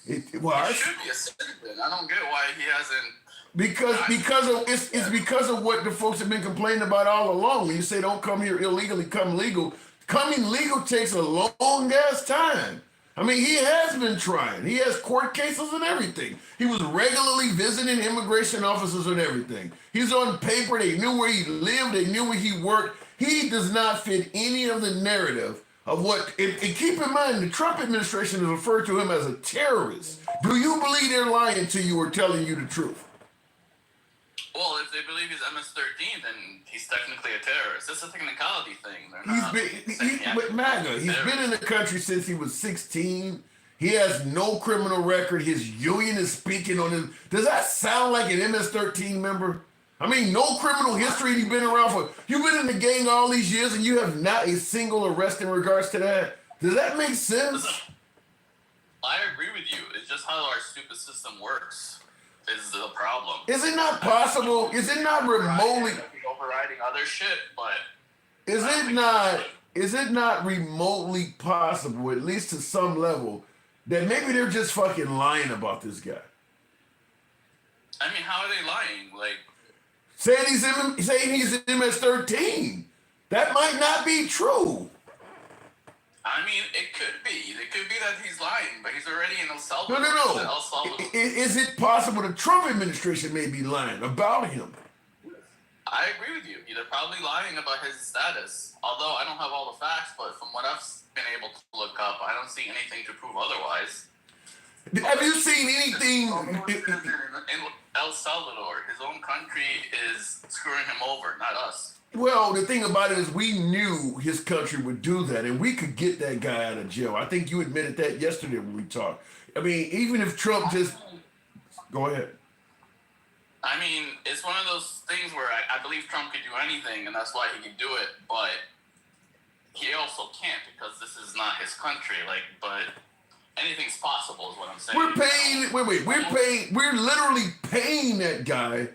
He should be a citizen. I don't get why he hasn't. It's because of what the folks have been complaining about all along. When you say don't come here illegally, come legal. Coming legal takes a long ass time. I mean, he has been trying. He has court cases and everything. He was regularly visiting immigration officers and everything. He's on paper. They knew where he lived. They knew where he worked. He does not fit any of the narrative of what. And keep in mind, the Trump administration has referred to him as a terrorist. Do you believe they're lying to you or telling you the truth? Well, if they believe he's MS-13, then he's technically a terrorist. It's a technicality thing. He's been in the country since he was 16. He has no criminal record. His union is speaking on him. Does that sound like an MS-13 member? I mean, no criminal history. He's been around for. You've been in the gang all these years, and you have not a single arrest in regards to that. Does that make sense? I agree with you. It's just how our stupid system works. Is the problem. Is it not possible? Is it not remotely overriding other shit? But is it not remotely possible, at least to some level, that maybe they're just fucking lying about this guy? I mean, how are they lying? Like saying he's MS-13. That might not be true. I mean, it could be. It could be that he's lying, but he's already in El Salvador. No. Is it possible the Trump administration may be lying about him? I agree with you. They're probably lying about his status. Although I don't have all the facts, but from what I've been able to look up, I don't see anything to prove otherwise. Have you seen anything? In El Salvador, his own country is screwing him over, not us. Well, the thing about it is we knew his country would do that, and we could get that guy out of jail. I think you admitted that yesterday when we talked. I mean, even if Trump just... Go ahead. I mean, it's one of those things where I believe Trump could do anything, and that's why he can do it, but he also can't because this is not his country. But anything's possible is what I'm saying. We're literally paying that guy...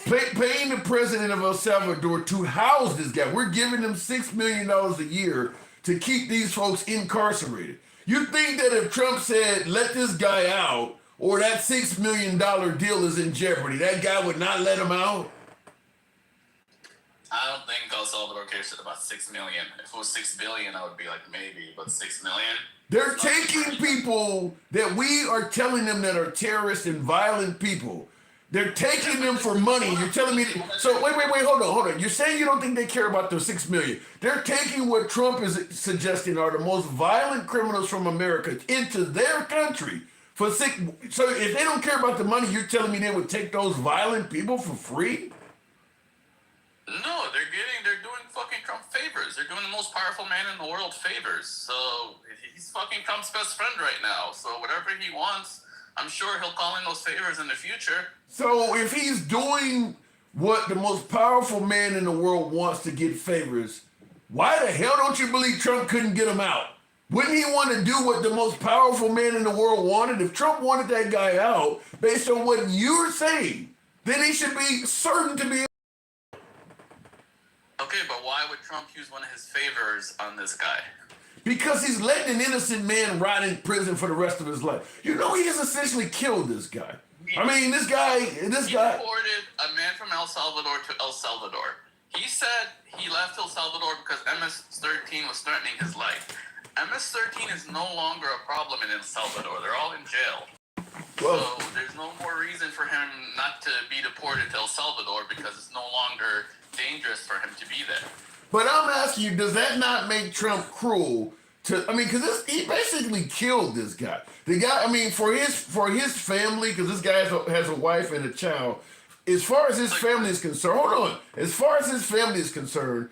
Paying the president of El Salvador to house this guy. We're giving them $6 million a year to keep these folks incarcerated. You think that if Trump said, let this guy out, or that $6 million deal is in jeopardy, that guy would not let him out? I don't think El Salvador cares about $6 million. If it was $6 billion, I would be like, maybe, but $6 million? They're taking people that we are telling them that are terrorists and violent people. They're taking them for money. You're telling me. So wait, hold on. You're saying you don't think they care about the 6 million. They're taking what Trump is suggesting are the most violent criminals from America into their country for 6. So if they don't care about the money, you're telling me they would take those violent people for free? No, they're doing fucking Trump favors. They're doing the most powerful man in the world favors. So he's fucking Trump's best friend right now. So whatever he wants, I'm sure he'll call in those favors in the future. So if he's doing what the most powerful man in the world wants to get favors, why the hell don't you believe Trump couldn't get him out? Wouldn't he want to do what the most powerful man in the world wanted? If Trump wanted that guy out, based on what you're saying, then he should be certain to be. Okay, but why would Trump use one of his favors on this guy? Because he's letting an innocent man rot in prison for the rest of his life. You know, he has essentially killed this guy. I mean, this guy. He deported a man from El Salvador to El Salvador. He said he left El Salvador because MS-13 was threatening his life. MS-13 is no longer a problem in El Salvador. They're all in jail. Well, so there's no more reason for him not to be deported to El Salvador because it's no longer dangerous for him to be there. but I'm asking you, does that not make Trump cruel? Because he basically killed this guy. The guy, I mean, for his family, because this guy has a wife and a child. As far as his family is concerned, hold on. As far as his family is concerned,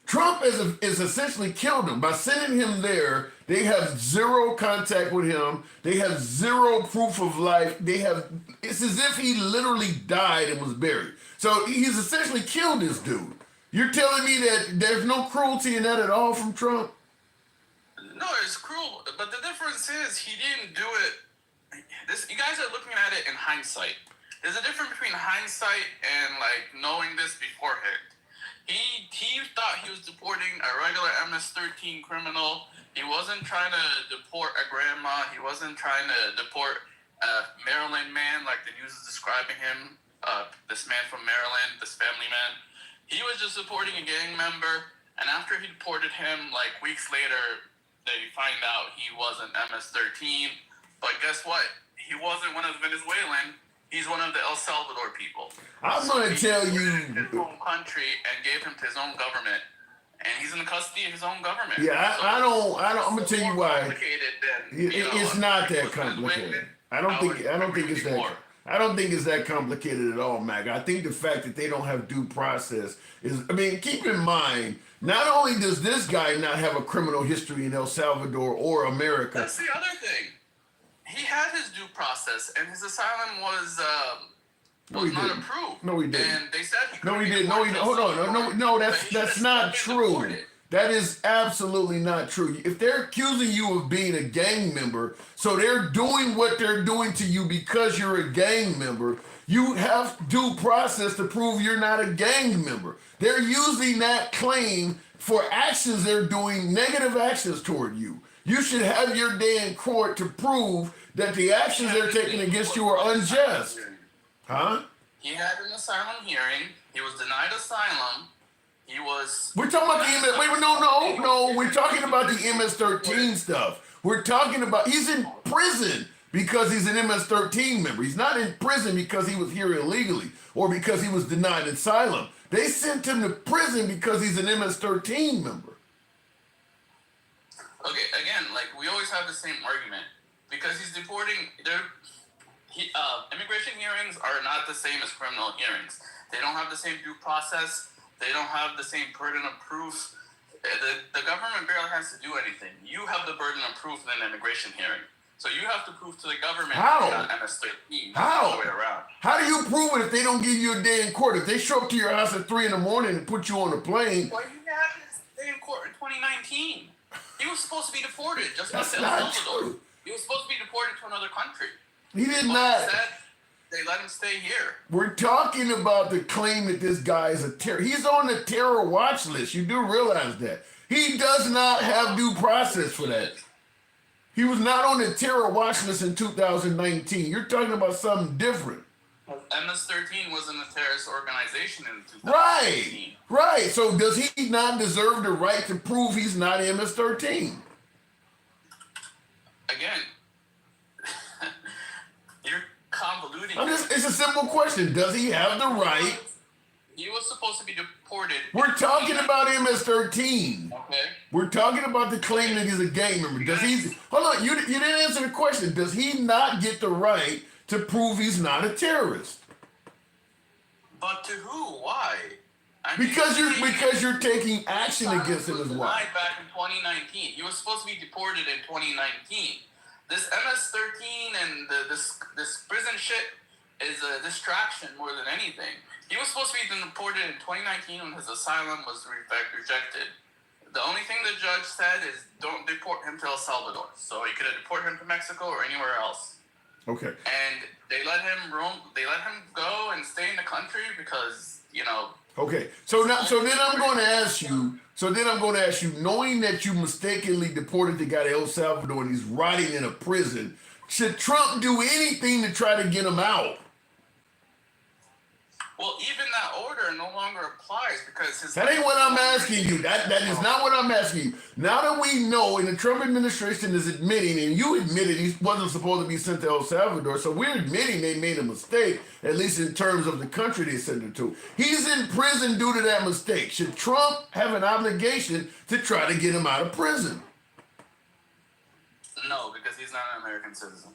Trump is essentially killed him by sending him there. They have zero contact with him. They have zero proof of life. It's as if he literally died and was buried. So he's essentially killed this dude. You're telling me that there's no cruelty in that at all from Trump? No, it's cruel, but the difference is he didn't do it. You guys are looking at it in hindsight. There's a difference between hindsight and like knowing this beforehand. He thought he was deporting a regular MS-13 criminal. He wasn't trying to deport a grandma. He wasn't trying to deport a Maryland man like the news is describing him. This man from Maryland, this family man. He was just supporting a gang member, and after he deported him, like weeks later, they find out he wasn't MS-13. But guess what? He wasn't one of the Venezuelan. He's one of the El Salvador people. I'm going to tell you. His own country and gave him to his own government, and he's in the custody of his own government. Yeah, So I don't. I'm going to tell you why. It's not that complicated. I don't think it's that. I don't think it's that complicated at all, Mac. I think the fact that they don't have due process is. I mean, keep in mind. Not only does this guy not have a criminal history in El Salvador or America. That's the other thing. He had his due process, and his asylum was not approved. No, he didn't. And they said he couldn't. No, he didn't. No, he hold on. No, that's not true. That is absolutely not true. If they're accusing you of being a gang member, so they're doing what they're doing to you because you're a gang member, you have due process to prove you're not a gang member. They're using that claim for actions they're doing, negative actions toward you. You should have your day in court to prove that the actions they're taking against you are unjust. Huh? He had an asylum hearing. He was denied asylum. He was... We're talking about the MS... Wait, no. We're talking about the MS-13 stuff. We're talking about... He's in prison because he's an MS-13 member. He's not in prison because he was here illegally or because he was denied asylum. They sent him to prison because he's an MS-13 member. Okay, again, like, we always have the same argument. Because he's deporting... immigration hearings are not the same as criminal hearings. They don't have the same due process. They don't have the same burden of proof. The government barely has to do anything. You have the burden of proof in an immigration hearing. So you have to prove to the government How? you're not MS-13. How? All the way around. How do you prove it if they don't give you a day in court? If they show up to your house at 3 a.m. and put you on a plane... Well, you had his day in court in 2019. He was supposed to be deported just like That's El not Salvador. true. He was supposed to be deported to another country. He did But not. instead, they let him stay here. We're talking about the claim that this guy is a terror. He's on the terror watch list. You do realize that. He does not have due process for that. He was not on the terror watch list in 2019. You're talking about something different. MS-13 wasn't a terrorist organization in 2019. Right. So does he not deserve the right to prove he's not MS-13? again, you're convoluting. It's a simple question. Does he have the right? He was supposed to be deported. We're talking about him as 13. Okay. We're talking about the claim that he's a gang member. Does he? Hold on, you didn't answer the question. Does he not get the right to prove he's not a terrorist? But to who? Why? Because you're taking action against him as well. Back in 2019, he was supposed to be deported in 2019. This MS-13 and this prison shit is a distraction more than anything. He was supposed to be deported in 2019 when his asylum was rejected. The only thing the judge said is don't deport him to El Salvador. So you could have deported him to Mexico or anywhere else. Okay. And they let him roam. They let him go and stay in the country because, you know. Okay. So then I'm going to ask you, knowing that you mistakenly deported the guy to El Salvador and he's rotting in a prison, should Trump do anything to try to get him out? Well, even that order no longer applies because his... That ain't what I'm asking you. That is not what I'm asking you. Now that we know, and the Trump administration is admitting, and you admitted he wasn't supposed to be sent to El Salvador, so we're admitting they made a mistake, at least in terms of the country they sent him to. He's in prison due to that mistake. Should Trump have an obligation to try to get him out of prison? No, because he's not an American citizen.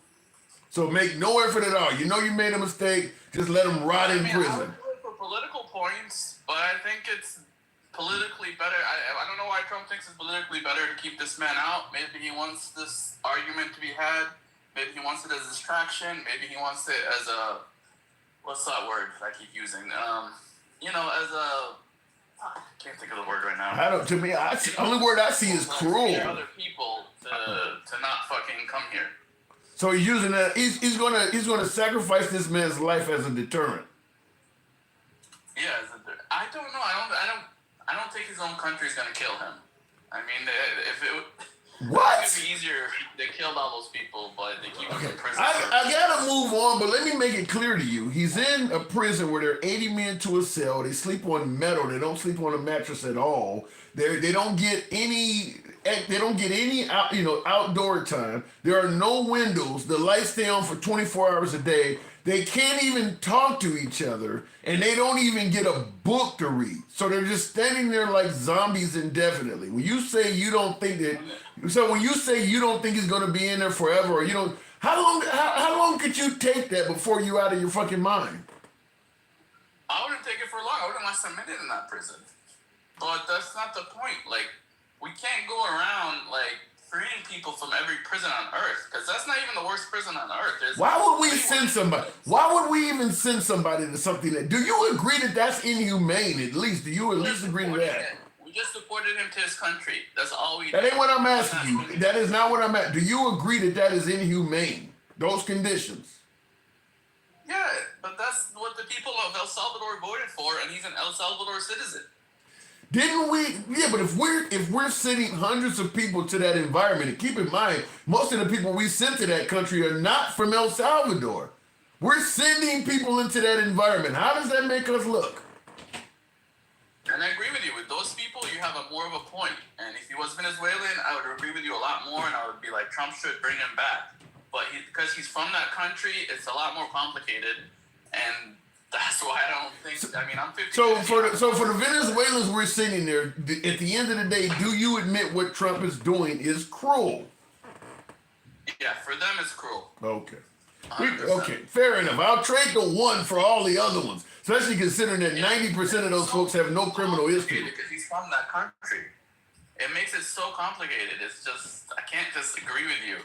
So make no effort at all. You know you made a mistake, just let him rot in prison. I would do it for political points, but I think it's politically better. I don't know why Trump thinks it's politically better to keep this man out. Maybe he wants this argument to be had. Maybe he wants it as a distraction. Maybe he wants it as a, what's that word I keep using? You know, as a, I can't think of the word right now. The only word I see is cruel. Other people to not fucking come here. So he's using that. He's gonna sacrifice this man's life as a deterrent. Yeah, I don't know. I don't think his own country is gonna kill him. I mean, if it would be easier if they killed all those people, but they keep him in prison. I gotta move on, but let me make it clear to you. He's in a prison where there are 80 men to a cell. They sleep on metal. They don't sleep on a mattress at all. They don't get any. They don't get any outdoor time. There are no windows. The lights stay on for 24 hours a day. They can't even talk to each other, and they don't even get a book to read. So they're just standing there like zombies indefinitely. When you say you don't think he's going to be in there forever, or you don't, how long could you take that before you out of your fucking mind? I wouldn't take it for long. I wouldn't last a minute in that prison. But that's not the point. Like, we can't go around, like, freeing people from every prison on earth, because that's not even the worst prison on earth. Why would we send somebody? Why would we even send somebody to something that... Do you agree that that's inhumane, at least? Do you at least agree to that? We just deported him to his country. That's all we did. That ain't what I'm asking you. That is not what I'm asking. Do you agree that that is inhumane? Those conditions? Yeah, but that's what the people of El Salvador voted for, and he's an El Salvador citizen. Didn't we? Yeah, but if we're sending hundreds of people to that environment, and keep in mind, most of the people we sent to that country are not from El Salvador. We're sending people into that environment. How does that make us look? And I agree with you. With those people, you have more of a point. And if he was Venezuelan, I would agree with you a lot more, and I would be like, Trump should bring him back. But because he's from that country, it's a lot more complicated, and that's why I don't think. I mean, I'm 50. So for the Venezuelans we're sitting there, at the end of the day, do you admit what Trump is doing is cruel? Yeah, for them it's cruel. Okay. Okay, fair enough. I'll trade the one for all the other ones, especially considering that 90% of those folks have no criminal history. Because he's from that country. It makes it so complicated. It's just, I can't just agree with you.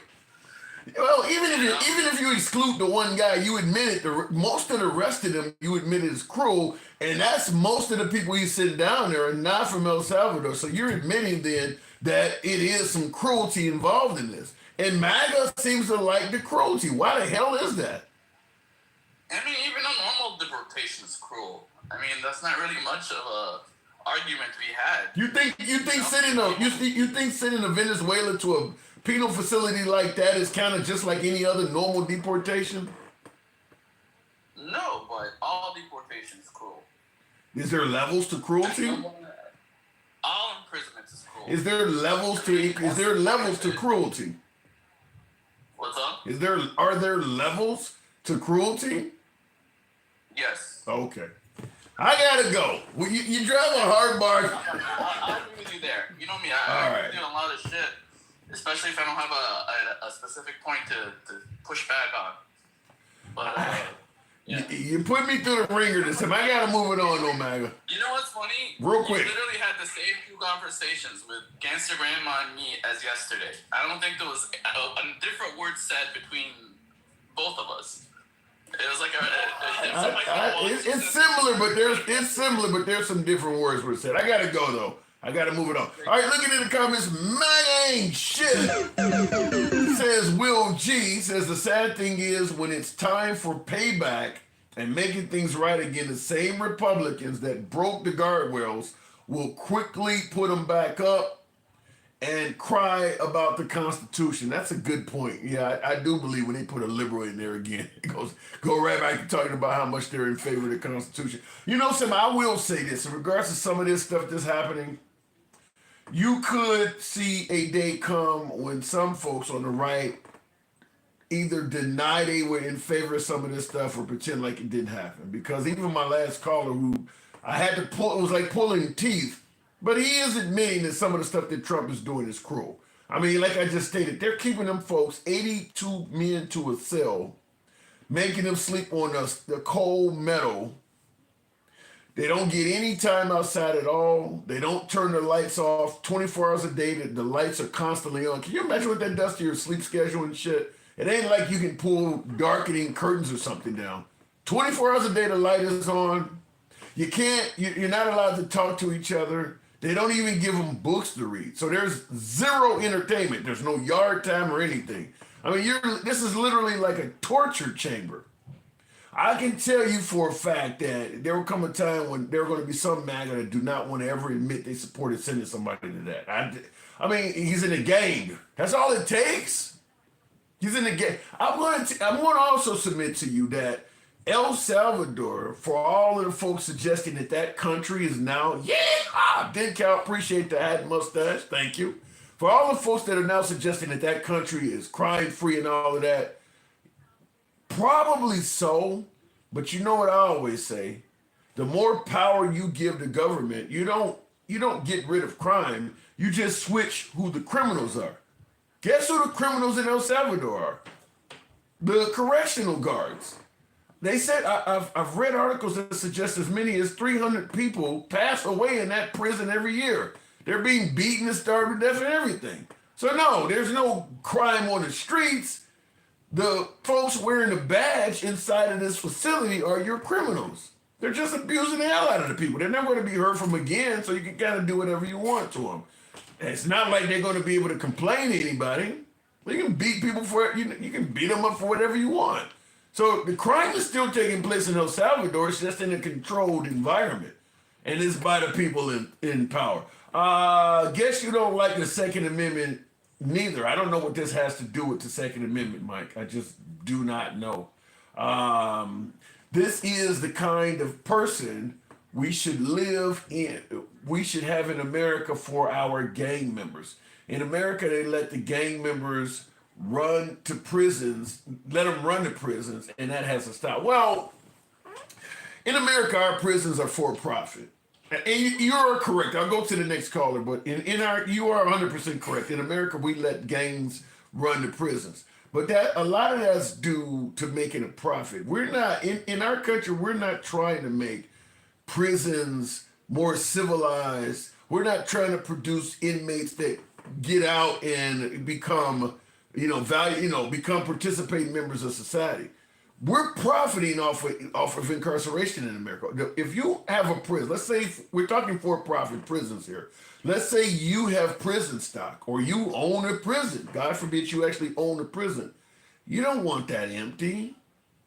Well, even if you exclude the one guy, you admit it. Most of the rest of them, you admit it is cruel, and that's most of the people you sit down there are not from El Salvador. So you're admitting then that it is some cruelty involved in this, and MAGA seems to like the cruelty. Why the hell is that? I mean, even a normal deportation is cruel. I mean, that's not really much of a argument to be had. You think sending a Venezuela to a penal facility like that is kind of just like any other normal deportation? No, but all deportation is cruel. Is there levels to cruelty? All imprisonment is cruel. Is there levels to cruelty? What's up? Are there levels to cruelty? Yes. Okay. I gotta go. Well, you drive a hard bargain. I'll agree with you there. You know me, All I right. agree with a lot of shit, especially if I don't have a specific point to push back on. But, yeah. You put me through the ringer this time. I gotta move it on, though, MAGA. You know what's funny? Real quick. You literally had the same two conversations with Gangster Grandma and me as yesterday. I don't think there was a different word said between both of us. It was like it's similar, but there's some different words were said. I gotta go though. I gotta move it on. All right, looking in the comments, MAGA ain't shit. Says Will G. Says the sad thing is when it's time for payback and making things right again, the same Republicans that broke the guardrails will quickly put them back up and cry about the Constitution. That's a good point. Yeah, I do believe when they put a liberal in there again, it go right back to talking about how much they're in favor of the Constitution. You know, Sam, I will say this, in regards to some of this stuff that's happening, you could see a day come when some folks on the right either deny they were in favor of some of this stuff or pretend like it didn't happen. Because even my last caller, who I had to pull, it was like pulling teeth, but he is admitting that some of the stuff that Trump is doing is cruel. I mean, like I just stated, they're keeping them folks 82 men to a cell, making them sleep on the cold metal. They don't get any time outside at all. They don't turn the lights off 24 hours a day. The lights are constantly on. Can you imagine what that does to your sleep schedule and shit? It ain't like you can pull darkening curtains or something down. 24 hours a day, the light is on. You're not allowed to talk to each other. They don't even give them books to read. So there's zero entertainment. There's no yard time or anything. I mean, this is literally like a torture chamber. I can tell you for a fact that there will come a time when there are going to be some MAGA that do not want to ever admit they supported sending somebody to that. I mean, he's in a gang. That's all it takes. He's in a gang. I want to also submit to you that El Salvador, for all of the folks suggesting that country is now, Dencal, appreciate the hat and mustache, thank you. For all the folks that are now suggesting that country is crime free and all of that, probably so, but you know what I always say, the more power you give the government, you don't get rid of crime, you just switch who the criminals are. Guess who the criminals in El Salvador are? The correctional guards. They said, I've read articles that suggest as many as 300 people pass away in that prison every year. They're being beaten and starved to death and everything. So no, there's no crime on the streets. The folks wearing the badge inside of this facility are your criminals. They're just abusing the hell out of the people. They're never going to be heard from again, so you can kind of do whatever you want to them. It's not like they're going to be able to complain to anybody. You can beat people for it. You can beat them up for whatever you want. So the crime is still taking place in El Salvador. It's just in a controlled environment. And it's by the people in power. Guess you don't like the Second Amendment neither. I don't know what this has to do with the Second Amendment, Mike. I just do not know. This is the kind of person we should live in. We should have in America for our gang members. In America, they let the gang members run to prisons, let them run to prisons, and that has to stop. Well, in America, our prisons are for profit. And you are correct. I'll go to the next caller, but you are 100% correct. In America, we let gangs run to prisons. But a lot of that's due to making a profit. We're not, in our country, we're not trying to make prisons more civilized. We're not trying to produce inmates that get out and become become participating members of society. We're profiting off of incarceration in America. If you have a prison, let's say we're talking for-profit prisons here. Let's say you have prison stock or you own a prison. God forbid you actually own a prison. You don't want that empty.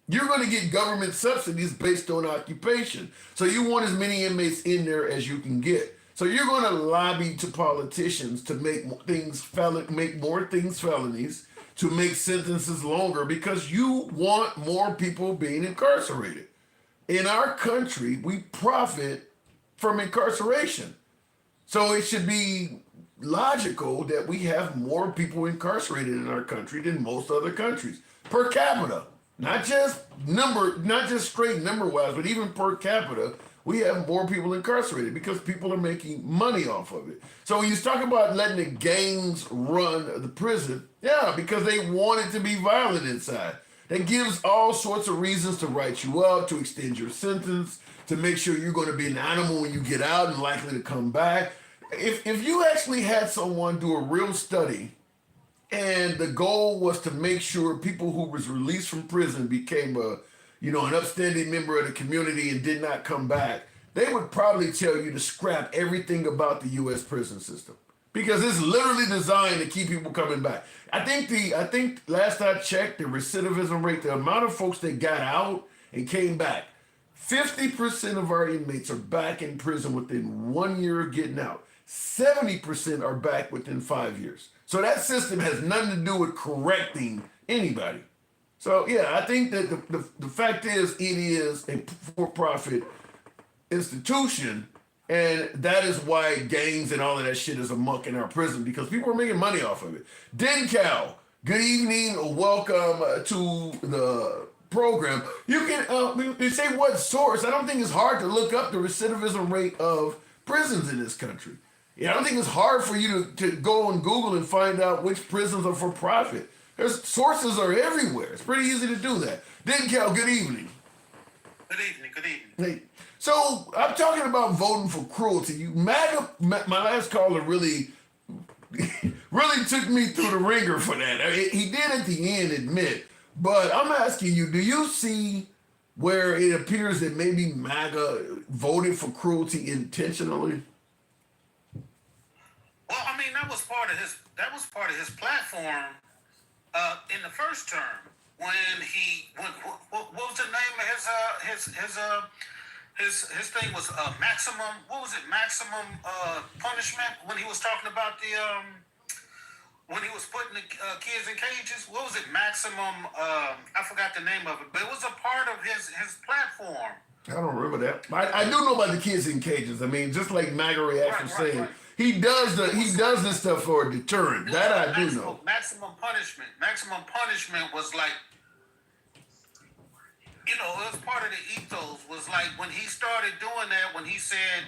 You're going to get government subsidies based on occupation. So you want as many inmates in there as you can get. So you're going to lobby to politicians to make more things felonies, to make sentences longer because you want more people being incarcerated. In our country, we profit from incarceration. So it should be logical that we have more people incarcerated in our country than most other countries per capita. Not just straight number wise, but even per capita, we have more people incarcerated because people are making money off of it. So when you talk about letting the gangs run the prison, yeah, because they want it to be violent inside. That gives all sorts of reasons to write you up, to extend your sentence, to make sure you're going to be an animal when you get out and likely to come back. If you actually had someone do a real study and the goal was to make sure people who was released from prison became an upstanding member of the community and did not come back, they would probably tell you to scrap everything about the U.S. prison system because it's literally designed to keep people coming back. I think last I checked, the recidivism rate, the amount of folks that got out and came back, 50% of our inmates are back in prison within 1 year of getting out. 70% are back within 5 years. So that system has nothing to do with correcting anybody. So yeah, I think that the fact is it is a for-profit institution, and that is why gangs and all of that shit is amok in our prison because people are making money off of it. Dencal, good evening, welcome to the program. You can say what source. I don't think it's hard to look up the recidivism rate of prisons in this country. Yeah, I don't think it's hard for you to go on Google and find out which prisons are for profit. There's sources are everywhere. It's pretty easy to do that. Dencal, good evening. Good evening. Good evening. Hey, so I'm talking about voting for cruelty. My last caller really took me through the ringer for that. I mean, he did at the end admit, but I'm asking you, do you see where it appears that maybe MAGA voted for cruelty intentionally? Well, I mean, that was part of his platform in the first term when what was the name of his thing was maximum. What was it? Maximum punishment when he was talking about the when he was putting the kids in cages. What was it? Maximum. I forgot the name of it, but it was a part of his platform. I don't remember that. I do know about the kids in cages. I mean, just like MAGA Reaction saying, right. He does this stuff for a deterrent. That I do know. Maximum punishment. Maximum punishment was like, it was part of the ethos. Was like when he started doing that, when he said,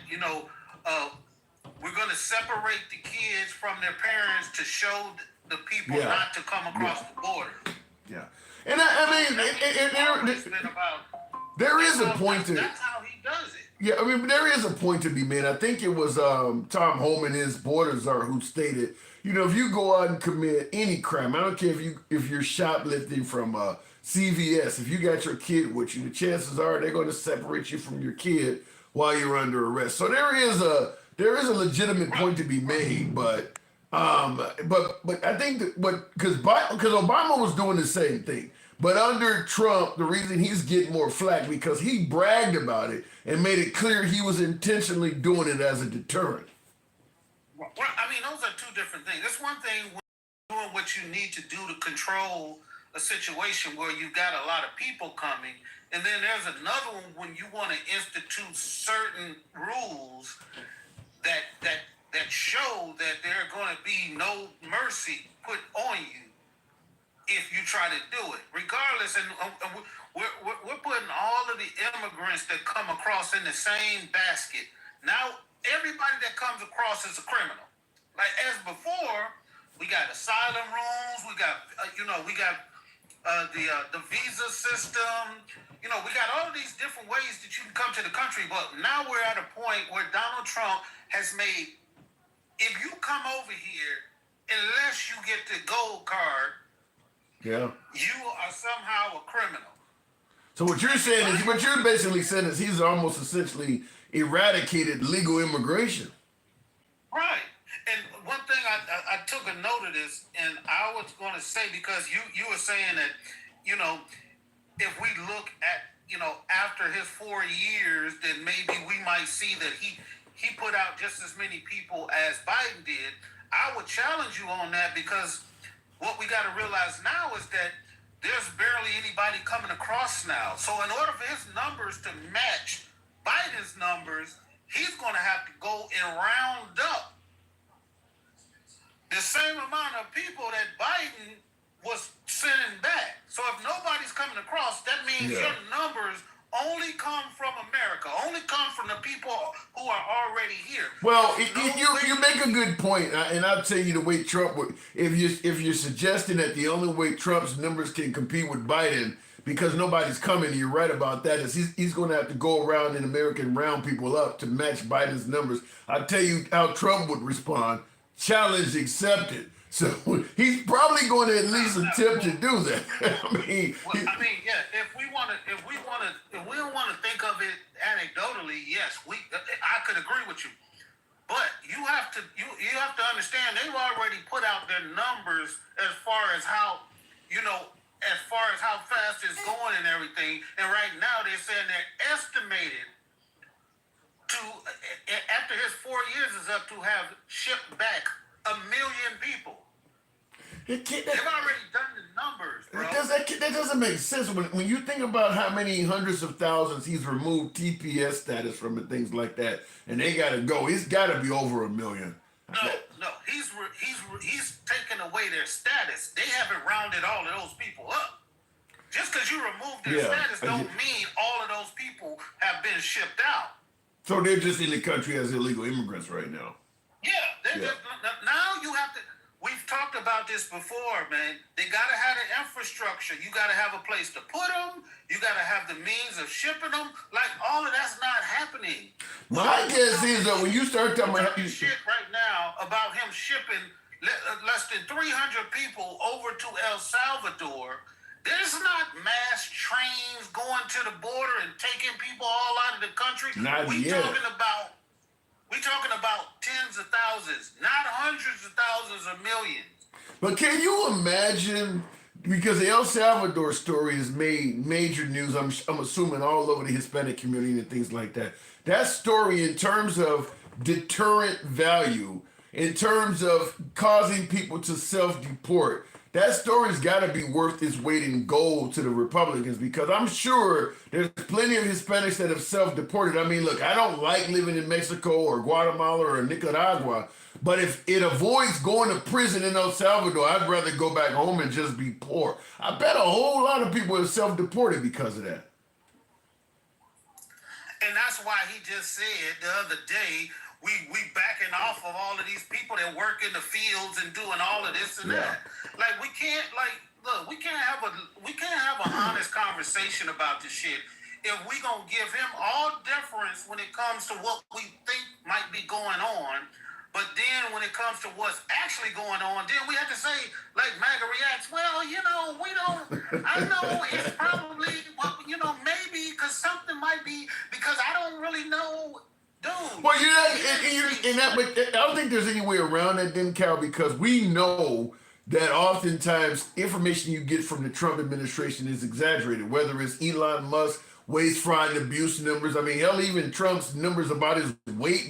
we're going to separate the kids from their parents to show the people not to come across the border. Yeah. And I mean, there is a point to it. That's how he does it. Yeah, I mean, there is a point to be made. I think it was Tom Homan, his borders are, who stated, if you go out and commit any crime, I don't care if you're shoplifting from CVS, if you got your kid with you, the chances are they're going to separate you from your kid while you're under arrest. So there is a legitimate point to be made, but I think that because Obama was doing the same thing. But under Trump, the reason he's getting more flack because he bragged about it and made it clear he was intentionally doing it as a deterrent. Well, I mean, those are two different things. It's one thing when you're doing what you need to do to control a situation where you've got a lot of people coming, and then there's another one when you want to institute certain rules that show that there are going to be no mercy put on you if you try to do it, regardless. And we're putting all of the immigrants that come across in the same basket. Now, everybody that comes across is a criminal. Like as before, we got asylum rules. We got, the visa system. We got all these different ways that you can come to the country. But now we're at a point where Donald Trump has made, if you come over here, unless you get the gold card, you are somehow a criminal. So what you're basically saying is he's almost essentially eradicated legal immigration. Right. And one thing I took a note of this, and I was going to say, because you were saying that, if we look at, after his 4 years, then maybe we might see that he put out just as many people as Biden did. I would challenge you on that because what we got to realize now is that there's barely anybody coming across now. So in order for his numbers to match Biden's numbers, he's going to have to go and round up the same amount of people that Biden was sending back. So if nobody's coming across, that means your numbers only come from America, only come from the people who are already here. Well, you make a good point, and I'll tell you the way Trump would. If you're suggesting that the only way Trump's numbers can compete with Biden because nobody's coming, you're right about that. Is he's going to have to go around in America and round people up to match Biden's numbers. I'll tell you how Trump would respond: challenge accepted. So he's probably going to at least attempt to do that. Yeah. If we don't want to think of it anecdotally, yes, I could agree with you. But you have to understand they've already put out their numbers as far as how fast it's going and everything. And right now they're saying they're estimated to, after his 4 years is up, to have shipped back 1 million people. They've already done the numbers, bro. That doesn't make sense. When you think about how many hundreds of thousands he's removed TPS status from and things like that, and they got to go, it's got to be over 1 million. No, he's taken away their status. They haven't rounded all of those people up. Just because you remove their status don't mean all of those people have been shipped out. So they're just in the country as illegal immigrants right now. Now you have to. We've talked about this before, man. They got to have the infrastructure. You got to have a place to put them. You got to have the means of shipping them. Like, all of that's not happening. My guess is that when you start talking about shit right now about him shipping less than 300 people over to El Salvador, there's not mass trains going to the border and taking people all out of the country. We're talking about tens of thousands, not hundreds of thousands or millions. But can you imagine, because the El Salvador story has made major news, I'm assuming all over the Hispanic community and things like that. That story, in terms of deterrent value, in terms of causing people to self-deport, that story's got to be worth its weight in gold to the Republicans, because I'm sure there's plenty of Hispanics that have self-deported. I mean, look, I don't like living in Mexico or Guatemala or Nicaragua, but if it avoids going to prison in El Salvador, I'd rather go back home and just be poor. I bet a whole lot of people have self-deported because of that. And that's why he just said the other day, we backing off of all of these people that work in the fields and doing all of this and that. Like, we can't have an honest conversation about this shit if we gonna give him all deference when it comes to what we think might be going on. But then when it comes to what's actually going on, then we have to say, like MAGA reacts, well, we don't, I know it's probably, maybe because something might be, because I don't really know. Dude. Well, I don't think there's any way around that, then, Cal, because we know that oftentimes information you get from the Trump administration is exaggerated, whether it's Elon Musk, waste, fraud, and abuse numbers. I mean, hell, even Trump's numbers about his weight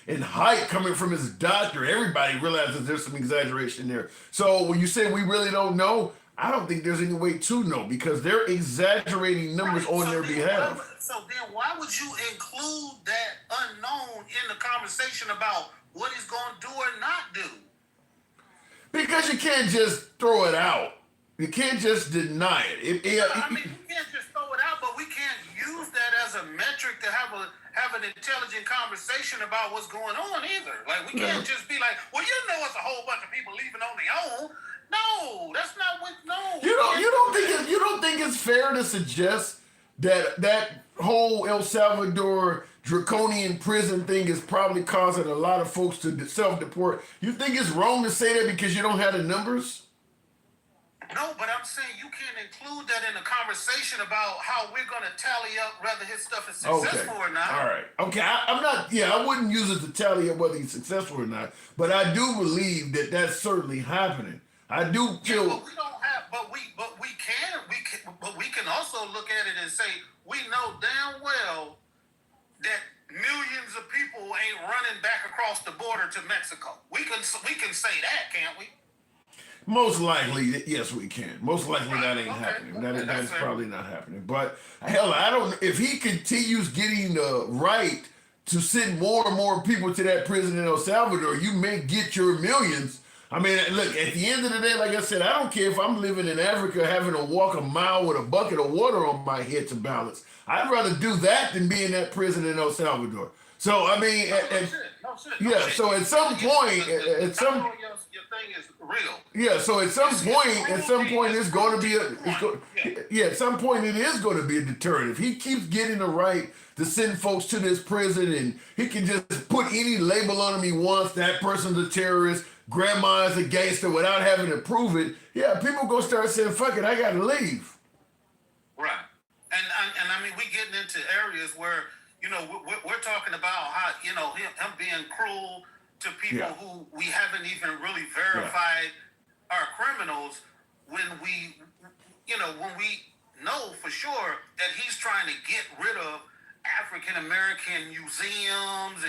and height coming from his doctor, everybody realizes there's some exaggeration there. So when you say we really don't know, I don't think there's any way to know, because they're exaggerating numbers on their behalf. So then why would you include that unknown in the conversation about what he's going to do or not do? Because you can't just throw it out. You can't just deny it. You can't just throw it out, but we can't use that as a metric to have an intelligent conversation about what's going on either. Like, we can't just be like, well, it's a whole bunch of people leaving on their own. No, that's not what. No, you don't think it's fair to suggest that whole El Salvador draconian prison thing is probably causing a lot of folks to self-deport? You think it's wrong to say that because you don't have the numbers? No, but I'm saying you can't include that in the conversation about how we're going to tally up whether his stuff is successful or not. All right. Okay. I wouldn't use it to tally up whether he's successful or not, but I do believe that that's certainly happening. I do feel. But we don't have. But we can also look at it and say we know damn well that millions of people ain't running back across the border to Mexico. We can say that, can't we? Most likely, yes, we can. Most likely that ain't happening. That is probably not happening. But hell, I don't. If he continues getting the right to send more and more people to that prison in El Salvador, you may get your millions. I mean, look, at the end of the day, like I said, I don't care if I'm living in Africa having to walk a mile with a bucket of water on my head to balance. I'd rather do that than be in that prison in El Salvador. So, I mean, yeah, so at some point, your thing is real. yeah, so at some point, it's going to be at some point, it is going to be a deterrent. If he keeps getting the right to send folks to this prison and he can just put any label on him he wants, that person's a terrorist, grandma's a gangster without having to prove it, yeah, people going to start saying, fuck it, I got to leave. Right. And I mean, we getting into areas where, you know, we're talking about how, you know, him being cruel to people who we haven't even really verified are criminals when we know for sure that he's trying to get rid of African American museums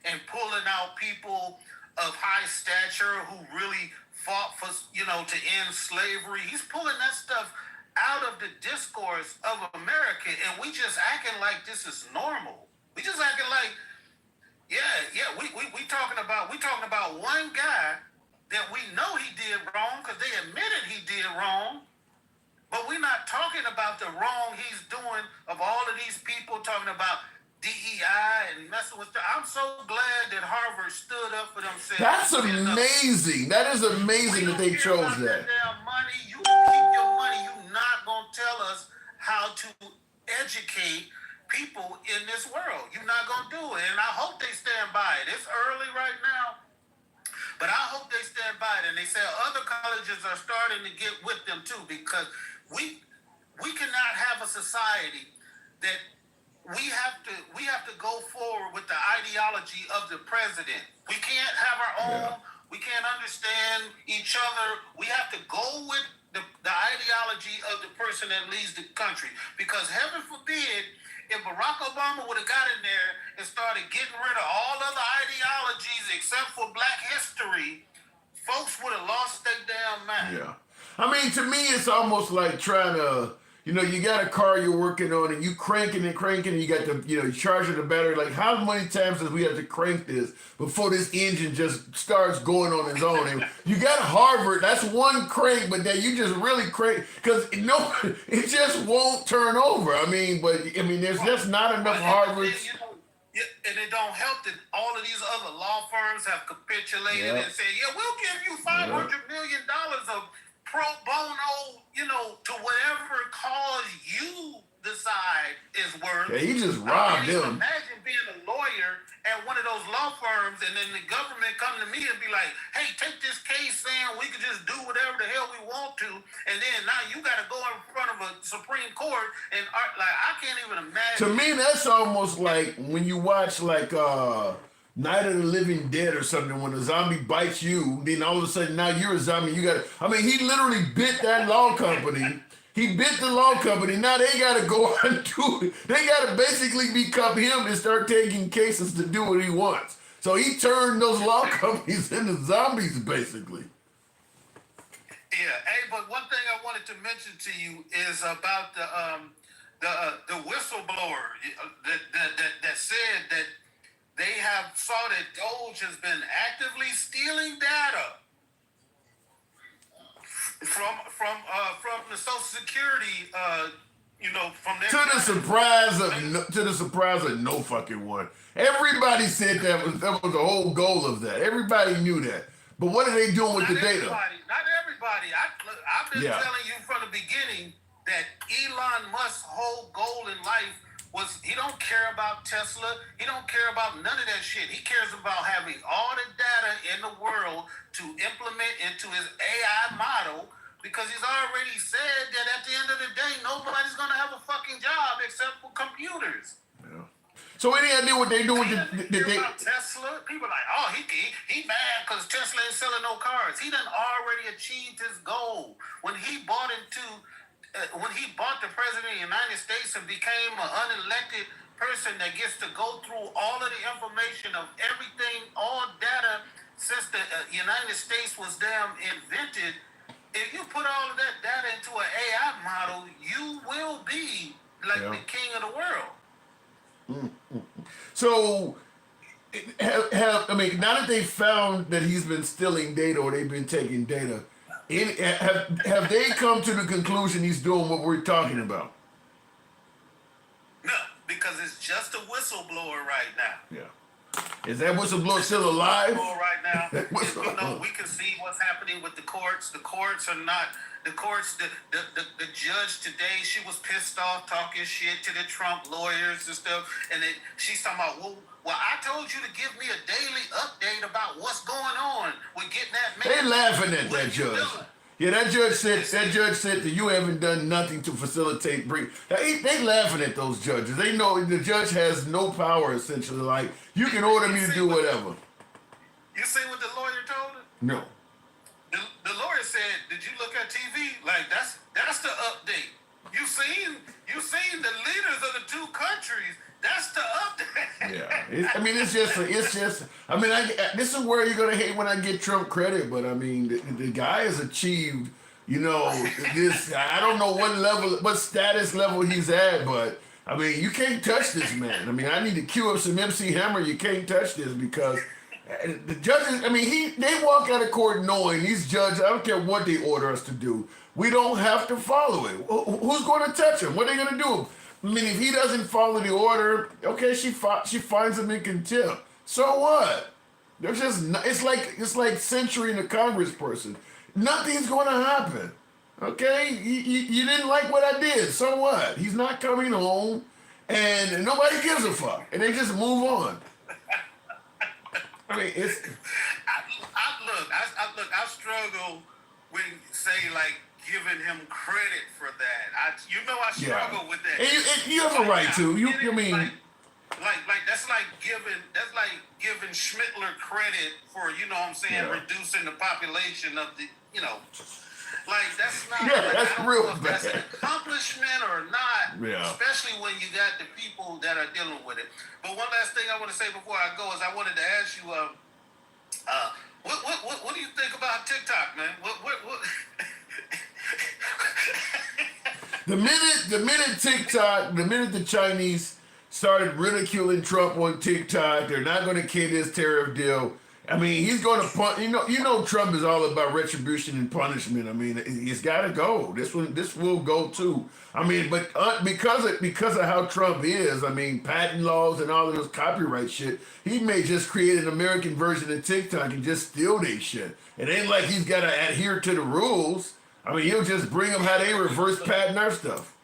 and pulling out people of high stature who really fought for, you know, to end slavery. He's pulling that stuff out of the discourse of America, and we just acting like this is normal. We just acting like, we talking about one guy that we know he did wrong because they admitted he did wrong, but we're not talking about the wrong he's doing of all of these people talking about DEI and messing with. I'm so glad that Harvard stood up for themselves. That's amazing. That is amazing that they chose that. Damn money, you keep your money. You're not gonna tell us how to educate people in this world. You're not gonna do it, and I hope they stand by it. It's early right now, but I hope they stand by it. And they say other colleges are starting to get with them too, because we cannot have a society that we have to go forward with the ideology of the president. We can't have our own. We can't understand each other. We have to go with the ideology of the person that leads the country. Because heaven forbid, if Barack Obama would have got in there and started getting rid of all other ideologies except for Black history, folks would have lost their damn mind. Yeah. I mean, to me, it's almost like trying to, you know, you got a car you're working on and you cranking and you got the, you know, you charging the battery. Like, how many times does we have to crank this before this engine just starts going on its own? And you got Harvard, that's one crank, but then you just really crank, because it just won't turn over. I mean, there's just not enough Harvards. And it don't help that all of these other law firms have capitulated and said, we'll give you $500 million of pro bono, you know, to whatever cause you decide is worth. Yeah, he just robbed them. Imagine being a lawyer at one of those law firms and then the government come to me and be like, hey, take this case saying we could just do whatever the hell we want to, and then now you got to go in front of a Supreme Court and like, I can't even imagine. To me, that's almost like when you watch like Night of the Living Dead or something, when a zombie bites you, then all of a sudden now you're a zombie. He literally bit that law company. He bit the law company. Now they got to go on and do it. They got to basically become him and start taking cases to do what he wants. So he turned those law companies into zombies, basically. Yeah. Hey, but one thing I wanted to mention to you is about the whistleblower that said that they have saw that Doge has been actively stealing data from the Social Security, from their to the surprise of no fucking one. Everybody said that was the whole goal of that. Everybody knew that. But what are they doing with the data? Not everybody. I've been telling you from the beginning that Elon Musk's whole goal in life was he don't care about Tesla. He don't care about none of that shit. He cares about having all the data in the world to implement into his AI model, because he's already said that at the end of the day, nobody's going to have a fucking job except for computers. Yeah. So any idea what they do with Tesla? People are like, oh, he mad because Tesla ain't selling no cars. He done already achieved his goal. When he bought the president of the United States and became an unelected person that gets to go through all of the information of everything, all data since the United States was damn invented, if you put all of that data into an AI model, you will be like the king of the world. So I mean, now that they found that he's been stealing data or they've been taking data, have they come to the conclusion he's doing what we're talking about? No, because it's just a whistleblower right now. Yeah. Is that whistleblower still alive? Right now, What's you know, we can see what's happening with the courts. The courts are not. The courts. The judge today, she was pissed off, talking shit to the Trump lawyers and stuff, and then she's talking about, well, I told you to give me a daily update about what's going on with getting that man. They laughing at that judge. Yeah, that judge said that you haven't done nothing to facilitate bring. They laughing at those judges. They know the judge has no power essentially. Like you can order me to do whatever. You see what the lawyer told him? No. The lawyer said, "Did you look at TV? Like that's the update. You seen the leaders of the two countries. That's the update." Yeah, I mean, it's just. I mean, this is where you're gonna hate when I get Trump credit, but I mean, the guy has achieved. You know, this. I don't know what status level he's at, but I mean, you can't touch this man. I mean, I need to cue up some MC Hammer. You can't touch this because the judges. I mean, they walk out of court knowing these judges. I don't care what they order us to do. We don't have to follow it. Who's going to touch him? What are they going to do? I mean, if he doesn't follow the order, okay, she finds him in contempt. So what? There's just it's like censuring a congressperson. Nothing's going to happen. Okay, you didn't like what I did. So what? He's not coming home, and nobody gives a fuck, and they just move on. I mean, it's. I struggle with say like giving him credit for that. I struggle with that. And you have a right to. You mean like that's like giving Schmittler credit for what I'm saying, reducing the population of the like that's not that's real bad. That's an accomplishment or not, especially when you got the people that are dealing with it. But one last thing I want to say before I go is I wanted to ask you what do you think about TikTok, man? What The minute the Chinese started ridiculing Trump on TikTok, they're not going to kid this tariff deal. I mean, he's going to you know, Trump is all about retribution and punishment. I mean, it's got to go. This will go too. I mean, but because of how Trump is, I mean, patent laws and all of this copyright shit, he may just create an American version of TikTok and just steal their shit. It ain't like he's got to adhere to the rules. I mean, he'll just bring them how they reverse patent our stuff.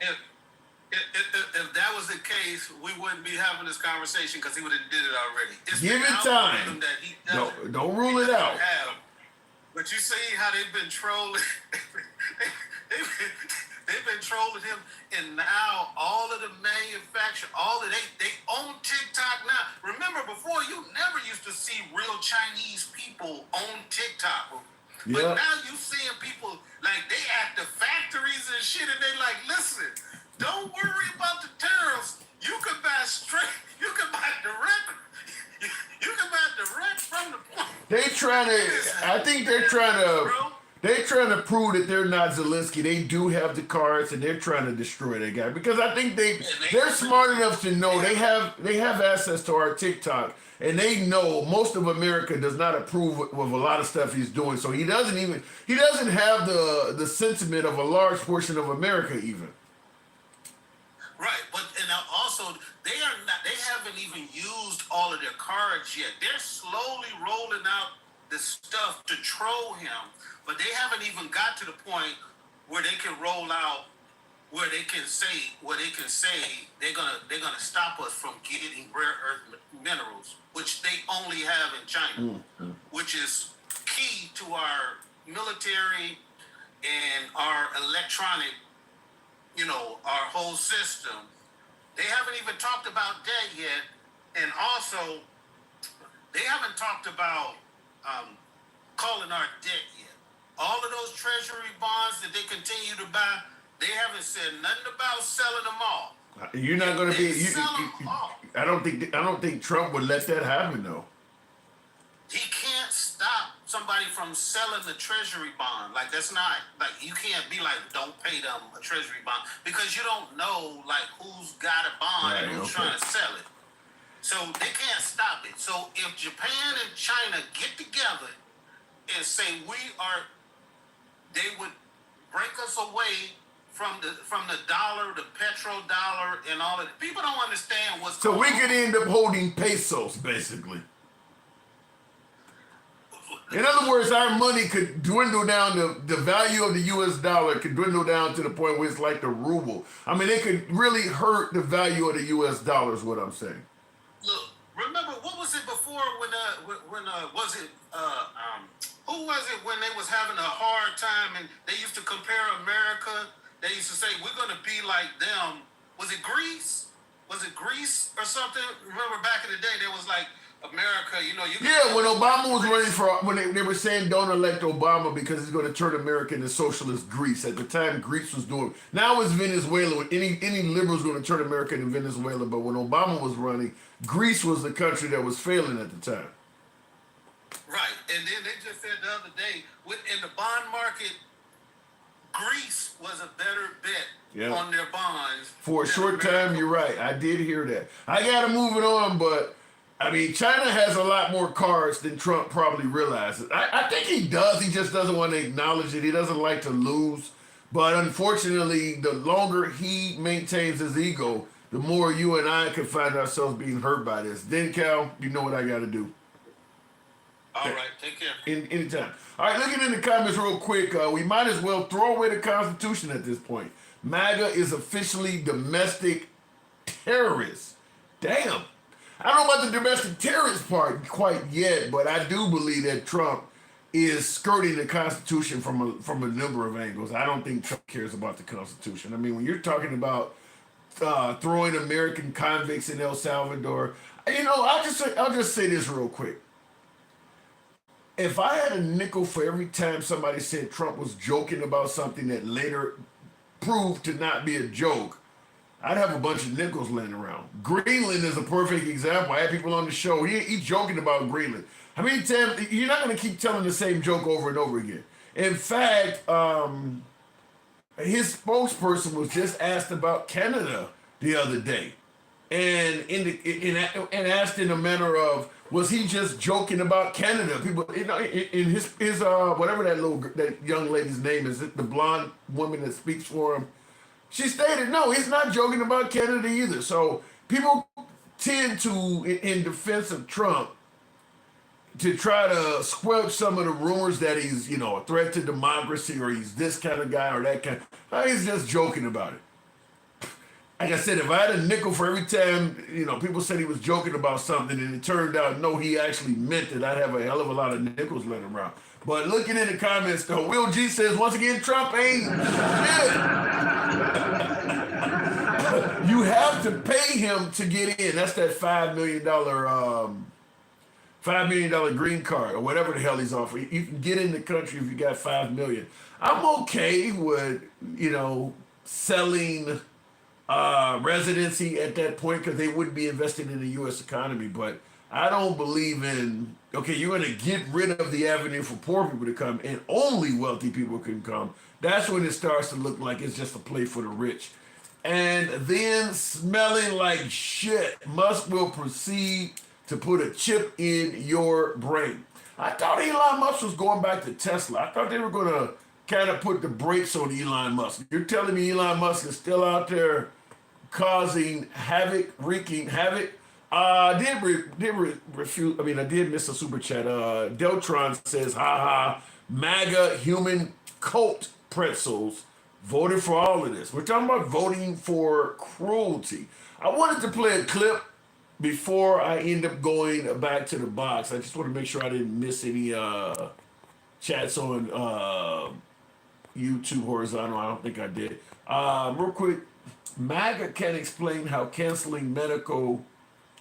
If that was the case, we wouldn't be having this conversation because he would have did it already. It's Give it time. Don't rule it out. But you see how they've been trolling. they've been trolling him, and now all of the manufacturers, they own TikTok now. Remember, before you never used to see real Chinese people on TikTok. But now you seeing people like they at the factories and shit, and they like, listen, don't worry about the tariffs. You can buy straight. You can buy direct. You can buy direct from the point. I think they're trying to prove that they're not Zelensky. They do have the cards, and they're trying to destroy that guy because I think they're smart enough to know they have access to our TikTok. And they know most of America does not approve of a lot of stuff he's doing. So he doesn't have the sentiment of a large portion of America even. Right, but also they haven't even used all of their cards yet. They're slowly rolling out the stuff to troll him, but they haven't even got to the point where they can roll out where they can say they're gonna stop us from getting rare earth minerals, which they only have in China, which is key to our military and our electronic, our whole system. They haven't even talked about that yet, and also they haven't talked about calling our debt yet. All of those treasury bonds that they continue to buy. They haven't said nothing about selling them all. You're not going to be. I don't think Trump would let that happen though. He can't stop somebody from selling the treasury bond. Like that's not like you can't be like don't pay them a treasury bond because you don't know like who's got a bond and who's trying to sell it. So they can't stop it. So if Japan and China get together and say they would break us away from the dollar, the petrodollar, and all of it. People don't understand what's So going we on. could end up holding pesos, basically. In other words, our money could dwindle down to the value of the U.S. dollar could dwindle down to the point where it's like the ruble. I mean, it could really hurt the value of the U.S. dollar is what I'm saying. Look, remember what was it before when was it who was it when they was having a hard time and they used to compare America? They used to say we're gonna be like them. Was it Greece? Was it Greece or something? Remember back in the day there was like America, you know, When Obama was running for, when they were saying don't elect Obama because he's going to turn America into socialist Greece. At the time, Greece was doing. Now it's Venezuela. Any liberals going to turn America into Venezuela. But when Obama was running, Greece was the country that was failing at the time. Right, and then they just said the other day, in the bond market, Greece was a better bet on their bonds. For a short time, you're right. I did hear that. I got to move it on, but I mean, China has a lot more cards than Trump probably realizes. I think he does. He just doesn't want to acknowledge it. He doesn't like to lose. But unfortunately, the longer he maintains his ego, the more you and I could find ourselves being hurt by this. Then, Cal, you know what I got to do. All right, take care. Anytime. All right, looking in the comments real quick, we might as well throw away the Constitution at this point. MAGA is officially domestic terrorists. Damn. I don't know about the domestic terrorist part quite yet, but I do believe that Trump is skirting the Constitution from a number of angles. I don't think Trump cares about the Constitution. I mean, when you're talking about throwing American convicts in El Salvador, you know, I'll just say this real quick. If I had a nickel for every time somebody said Trump was joking about something that later proved to not be a joke, I'd have a bunch of nickels laying around. Greenland is a perfect example. I had people on the show. He's joking about Greenland. How many times? You're not going to keep telling the same joke over and over again. In fact, his spokesperson was just asked about Canada the other day, and asked in a manner of, was he just joking about Canada? People, you know, in his whatever that young lady's name is, the blonde woman that speaks for him. She stated, no, he's not joking about Canada either. So people tend to, in defense of Trump, to try to squelch some of the rumors that he's, you know, a threat to democracy or he's this kind of guy or that kind. He's just joking about it. Like I said, if I had a nickel for every time, you know, people said he was joking about something and it turned out, no, he actually meant it, I'd have a hell of a lot of nickels laying around. But looking in the comments, though, Will G says, once again, Trump ain't shit. You have to pay him to get in. That's that $5 million green card or whatever the hell he's offering. You can get in the country if you got $5 million. I'm okay with, you know, selling residency at that point because they wouldn't be investing in the U.S. economy. But I don't believe in, okay, you're going to get rid of the avenue for poor people to come and only wealthy people can come. That's when it starts to look like it's just a play for the rich. And then smelling like shit, Musk will proceed to put a chip in your brain. I thought Elon Musk was going back to Tesla. I thought they were going to kind of put the brakes on Elon Musk. You're telling me Elon Musk is still out there causing havoc, wreaking havoc? I did miss a super chat. Deltron says, haha, MAGA human cult pretzels voted for all of this. We're talking about voting for cruelty. I wanted to play a clip before I end up going back to the box. I just want to make sure I didn't miss any chats on YouTube horizontal. I don't think I did. Real quick, MAGA can explain how canceling medical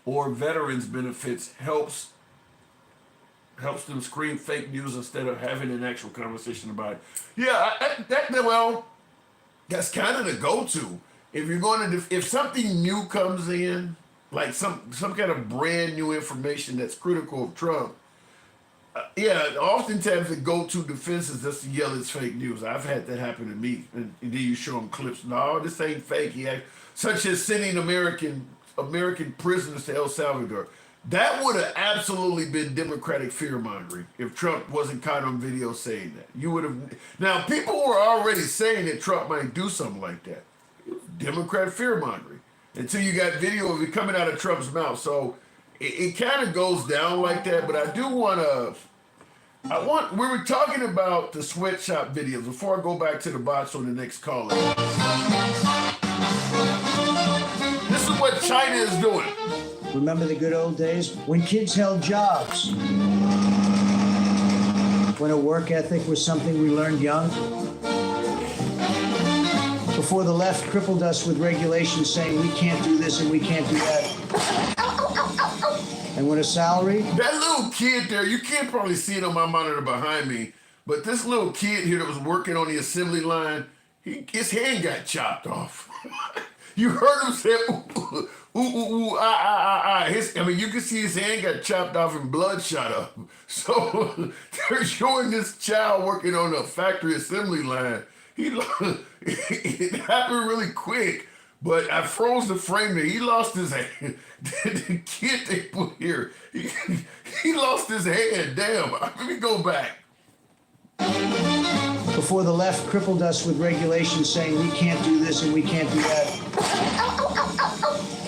or veterans benefits helps them scream fake news instead of having an actual conversation about it. Yeah, that's kind of the go-to. If you're going to, if something new comes in, like some kind of brand new information that's critical of Trump, Yeah, oftentimes the go-to defense is just to yell it's fake news. I've had that happen to me, and then you show them clips. No, this ain't fake. Such as sending American prisoners to El Salvador. That would have absolutely been Democratic fear mongering if Trump wasn't caught on video saying that. You would have. Now, people were already saying that Trump might do something like that. Democrat fear mongering until you got video of it coming out of Trump's mouth. So it kind of goes down like that. But I do want to. We were talking about the sweatshop videos before I go back to the box on the next caller. This is what China is doing. Remember the good old days when kids held jobs? When a work ethic was something we learned young? Before the left crippled us with regulations saying we can't do this and we can't do that. And when a salary? That little kid there, you can't probably see it on my monitor behind me, but this little kid here that was working on the assembly line, his hand got chopped off. You heard him say, ooh, ooh, ooh, ah. You can see his hand got chopped off and blood shot up. So they're showing this child working on a factory assembly line. It happened really quick, but I froze the frame there. He lost his hand. The kid they put here, he lost his hand. Damn, let me go back. Before the left crippled us with regulations saying we can't do this and we can't do that.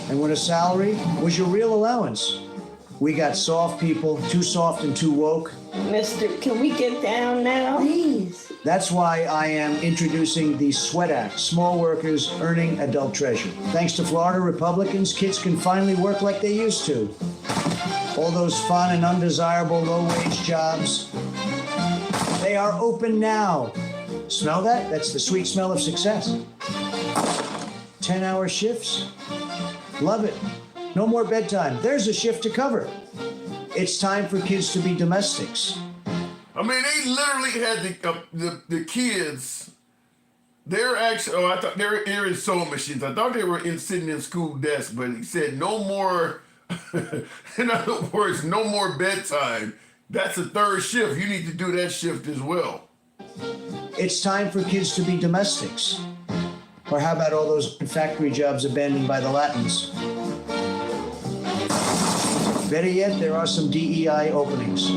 And when a salary was your real allowance. We got soft people, too soft and too woke. Mister, can we get down now? Please. That's why I am introducing the SWEAT Act, Small Workers Earning Adult Treasure. Thanks to Florida Republicans, kids can finally work like they used to. All those fun and undesirable low-wage jobs, they are open now. Smell that? That's the sweet smell of success. 10-hour shifts? Love it. No more bedtime. There's a shift to cover. It's time for kids to be domestics. I mean, they literally had the kids. They're actually. Oh, I thought they were in sewing machines. I thought they were sitting in school desks. But he said no more. In other words, no more bedtime. That's a third shift. You need to do that shift as well. It's time for kids to be domestics. Or how about all those factory jobs abandoned by the Latins? Better yet, there are some DEI openings.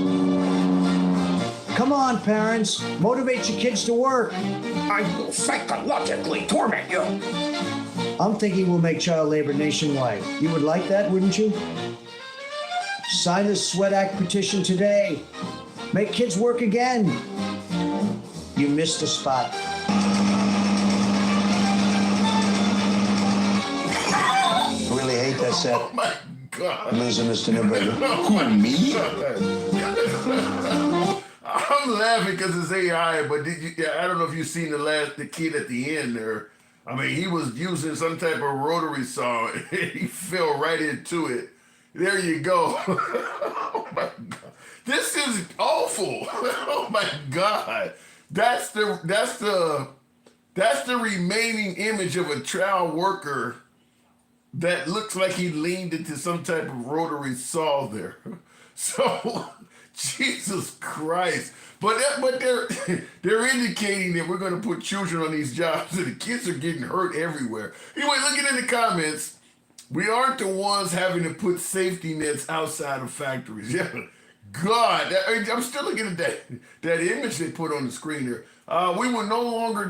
Come on, parents. Motivate your kids to work. I will psychologically torment you. I'm thinking we'll make child labor nationwide. You would like that, wouldn't you? Sign the SWEAT Act petition today. Make kids work again. You missed a spot. I really hate that set. Oh my God. I'm losing Mr. Newberger. Who, me? I'm laughing because it's AI, but I don't know if you've seen the kid at the end there. I mean, he was using some type of rotary saw and he fell right into it. There you go. Oh my God. This is awful. Oh my God. That's the remaining image of a child worker that looks like he leaned into some type of rotary saw there. So, Jesus Christ. But they're indicating that we're going to put children on these jobs and the kids are getting hurt everywhere. Anyway, looking in the comments, we aren't the ones having to put safety nets outside of factories. Yeah, God, I'm still looking at that image they put on the screen there. We would no longer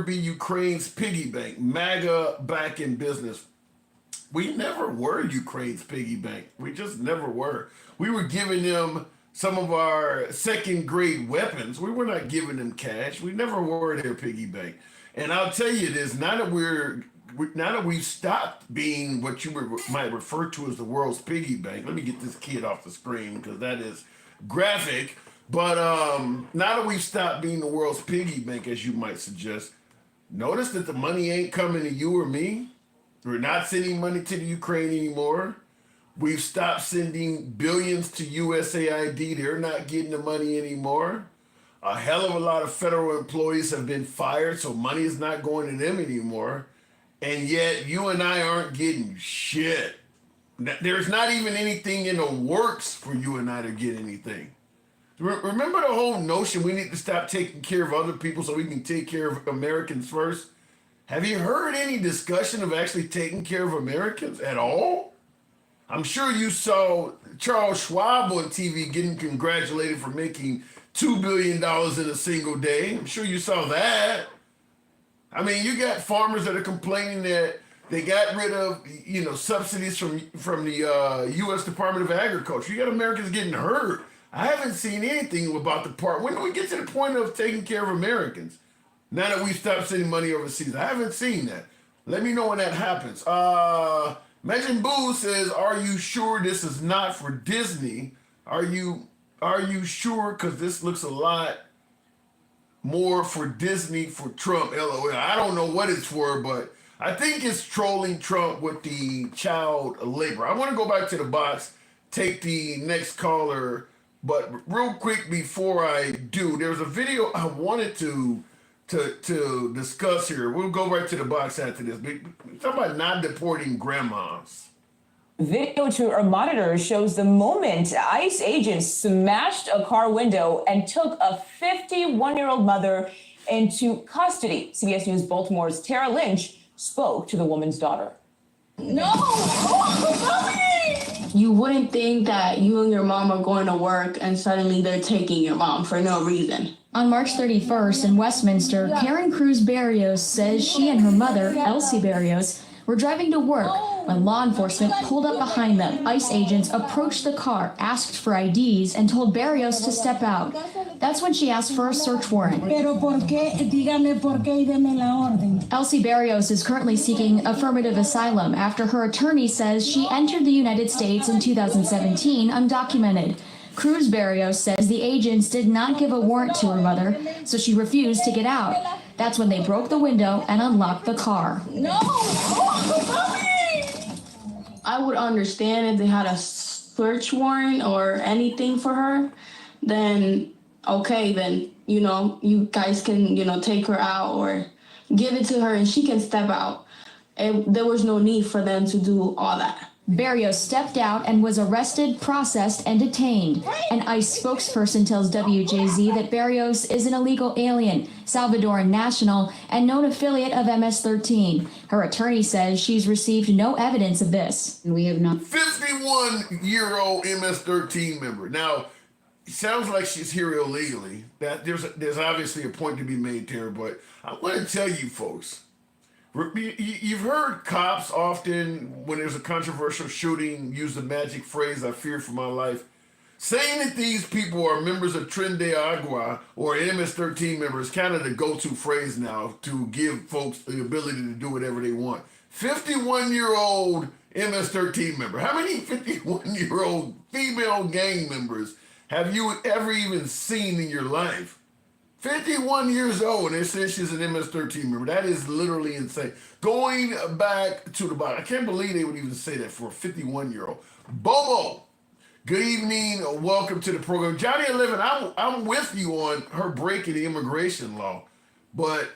be Ukraine's piggy bank. MAGA back in business. We never were Ukraine's piggy bank. We just never were. We were giving them some of our second-grade weapons. We were not giving them cash. We never were their piggy bank. And I'll tell you this: now that we've stopped being what you might refer to as the world's piggy bank. Let me get this kid off the screen because that is graphic. But now that we've stopped being the world's piggy bank, as you might suggest, notice that the money ain't coming to you or me. We're not sending money to the Ukraine anymore. We've stopped sending billions to USAID. They're not getting the money anymore. A hell of a lot of federal employees have been fired, so money is not going to them anymore. And yet you and I aren't getting shit. There's not even anything in the works for you and I to get anything. Remember the whole notion we need to stop taking care of other people so we can take care of Americans first? Have you heard any discussion of actually taking care of Americans at all? I'm sure you saw Charles Schwab on TV getting congratulated for making $2 billion in a single day. I'm sure you saw that. I mean, you got farmers that are complaining that they got rid of, subsidies from the U.S. Department of Agriculture. You got Americans getting hurt. I haven't seen anything about the part. When do we get to the point of taking care of Americans? Now that we've stopped sending money overseas, I haven't seen that. Let me know when that happens. Megan Boo says, "Are you sure this is not for Disney? Are you sure? Because this looks a lot more for Disney for Trump." LOL. I don't know what it's for, but I think it's trolling Trump with the child labor. I want to go back to the box, take the next caller, but real quick before I do, there's a video I wanted to discuss here. We'll go right to the box after this. Talk about not deporting grandmas. Video to our monitors shows the moment ICE agents smashed a car window and took a 51-year-old mother into custody. CBS News Baltimore's Tara Lynch spoke to the woman's daughter. No! Oh, You wouldn't think that you and your mom are going to work and suddenly they're taking your mom for no reason. On March 31st in Westminster, Karen Cruz Barrios says she and her mother, Elsie Barrios, were driving to work when law enforcement pulled up behind them. ICE agents approached the car, asked for IDs, and told Barrios to step out. That's when she asked for a search warrant. Elsie Barrios is currently seeking affirmative asylum after her attorney says she entered the United States in 2017 undocumented. Cruz Barrios says the agents did not give a warrant to her mother, so she refused to get out. That's when they broke the window and unlocked the car. no! I would understand if they had a search warrant or anything for her, then okay, then, you guys can, take her out or give it to her and she can step out. There was no need for them to do all that. Barrios stepped out and was arrested, processed, and detained. An ICE spokesperson tells WJZ that Barrios is an illegal alien, Salvadoran national, and known affiliate of MS-13. Her attorney says she's received no evidence of this. We have not. 51-year-old MS-13 member. Now, it sounds like she's here illegally. That there's obviously a point to be made there, but I want to tell you folks, you've heard cops often, when there's a controversial shooting, use the magic phrase, "I fear for my life." Saying that these people are members of Tren de Agua or MS-13 members is kind of the go-to phrase now to give folks the ability to do whatever they want. 51-year-old MS-13 member. How many 51-year-old female gang members have you ever even seen in your life? 51 years old, and they say she's an MS-13 member. That is literally insane. Going back to the bottom, I can't believe they would even say that for a 51-year-old. Bobo, good evening. Welcome to the program. Johnny 11, I'm with you on her breaking the immigration law, but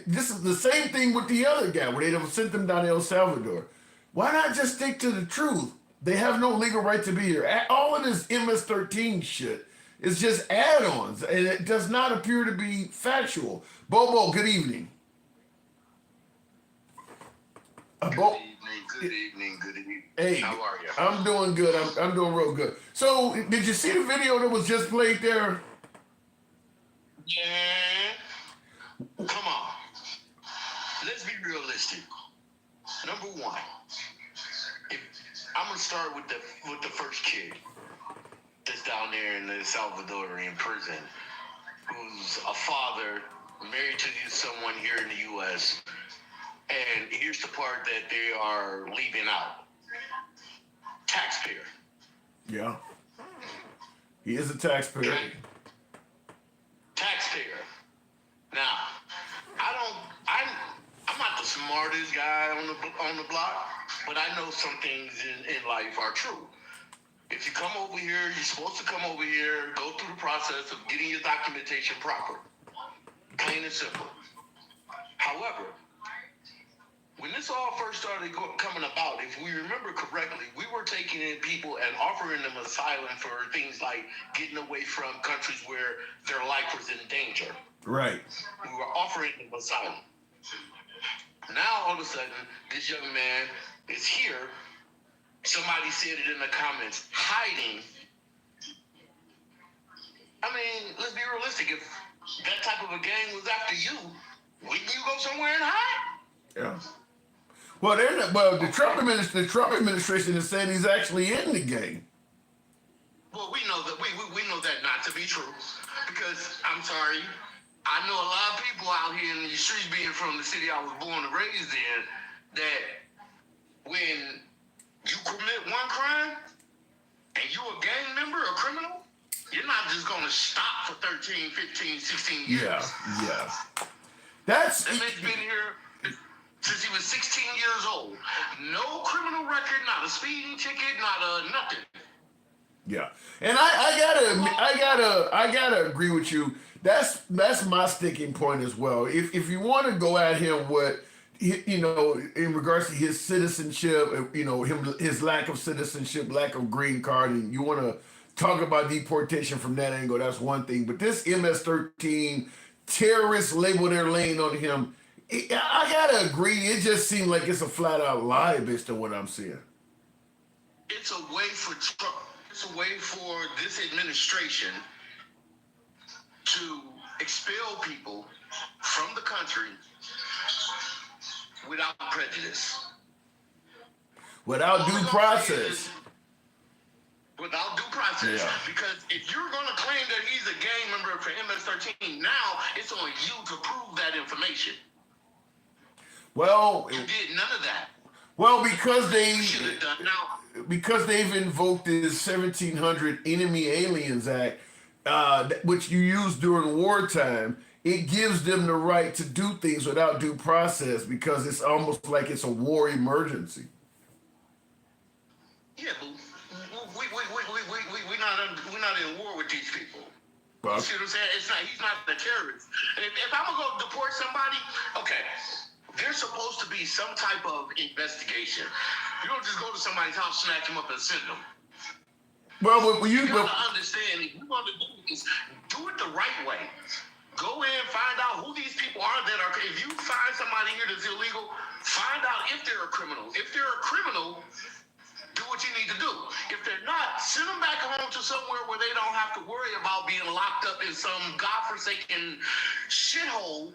this is the same thing with the other guy where they sent them down to El Salvador. Why not just stick to the truth? They have no legal right to be here. All of this MS-13 shit is just add-ons, and it does not appear to be factual. Bobo, good evening. Good evening. Hey, how are you? I'm doing good. I'm doing real good. So, did you see the video that was just played there? Yeah. Come on. Let's be realistic. Number one, I'm gonna start with the first kid that's down there in the Salvadorian prison, who's a father married to someone here in the U.S. And here's the part that they are leaving out. Taxpayer. Yeah. He is a taxpayer. Okay. Taxpayer. Now, I'm not the smartest guy on the block, but I know some things in life are true. If you come over here, you're supposed to come over here, go through the process of getting your documentation proper. Plain and simple. However, when this all first started coming about, if we remember correctly, we were taking in people and offering them asylum for things like getting away from countries where their life was in danger. Right. We were offering them asylum. Now, all of a sudden, this young man is here. Somebody said it in the comments, hiding. I mean, let's be realistic. If that type of a gang was after you, wouldn't you go somewhere and hide? Yeah. Well, they're not, well, the Trump administration is saying he's actually in the gang. Well, we know that we know that not to be true, because I'm sorry, I know a lot of people out here in the streets, being from the city I was born and raised in, that when you commit one crime and you a gang member, a criminal, you're not just gonna stop for 13, 15, 16 years. Yeah. That man's been here since he was 16 years old. No criminal record, not a speeding ticket, not a nothing. Yeah, and I gotta agree with you. That's my sticking point as well. If you want to go at him, in regards to his citizenship, his lack of citizenship, lack of green card, and you want to talk about deportation from that angle, that's one thing. But this MS-13 terrorist label they're laying on him, I gotta agree. It just seems like it's a flat out lie based on what I'm seeing. It's a way for Trump. It's a way for this administration to expel people from the country without prejudice. Without due process. Without due process. Yeah. Because if you're going to claim that he's a gang member for MS-13, now it's on you to prove that information. Well, you did none of that. Well, because they've invoked this 1700 Enemy Aliens Act, which you use during wartime, it gives them the right to do things without due process because it's almost like it's a war emergency. Yeah, but we're not in war with these people. Well, you see what I'm saying? He's not the terrorist. If I'm gonna go deport somebody, okay. There's supposed to be some type of investigation. You don't just go to somebody's house, snatch them up, and send them. Well, you gotta understand, if you want to do this, do it the right way. Go in, find out who these people are that are. If you find somebody here that's illegal, find out if they're a criminal. If they're a criminal, do what you need to do. If they're not, send them back home to somewhere where they don't have to worry about being locked up in some godforsaken shithole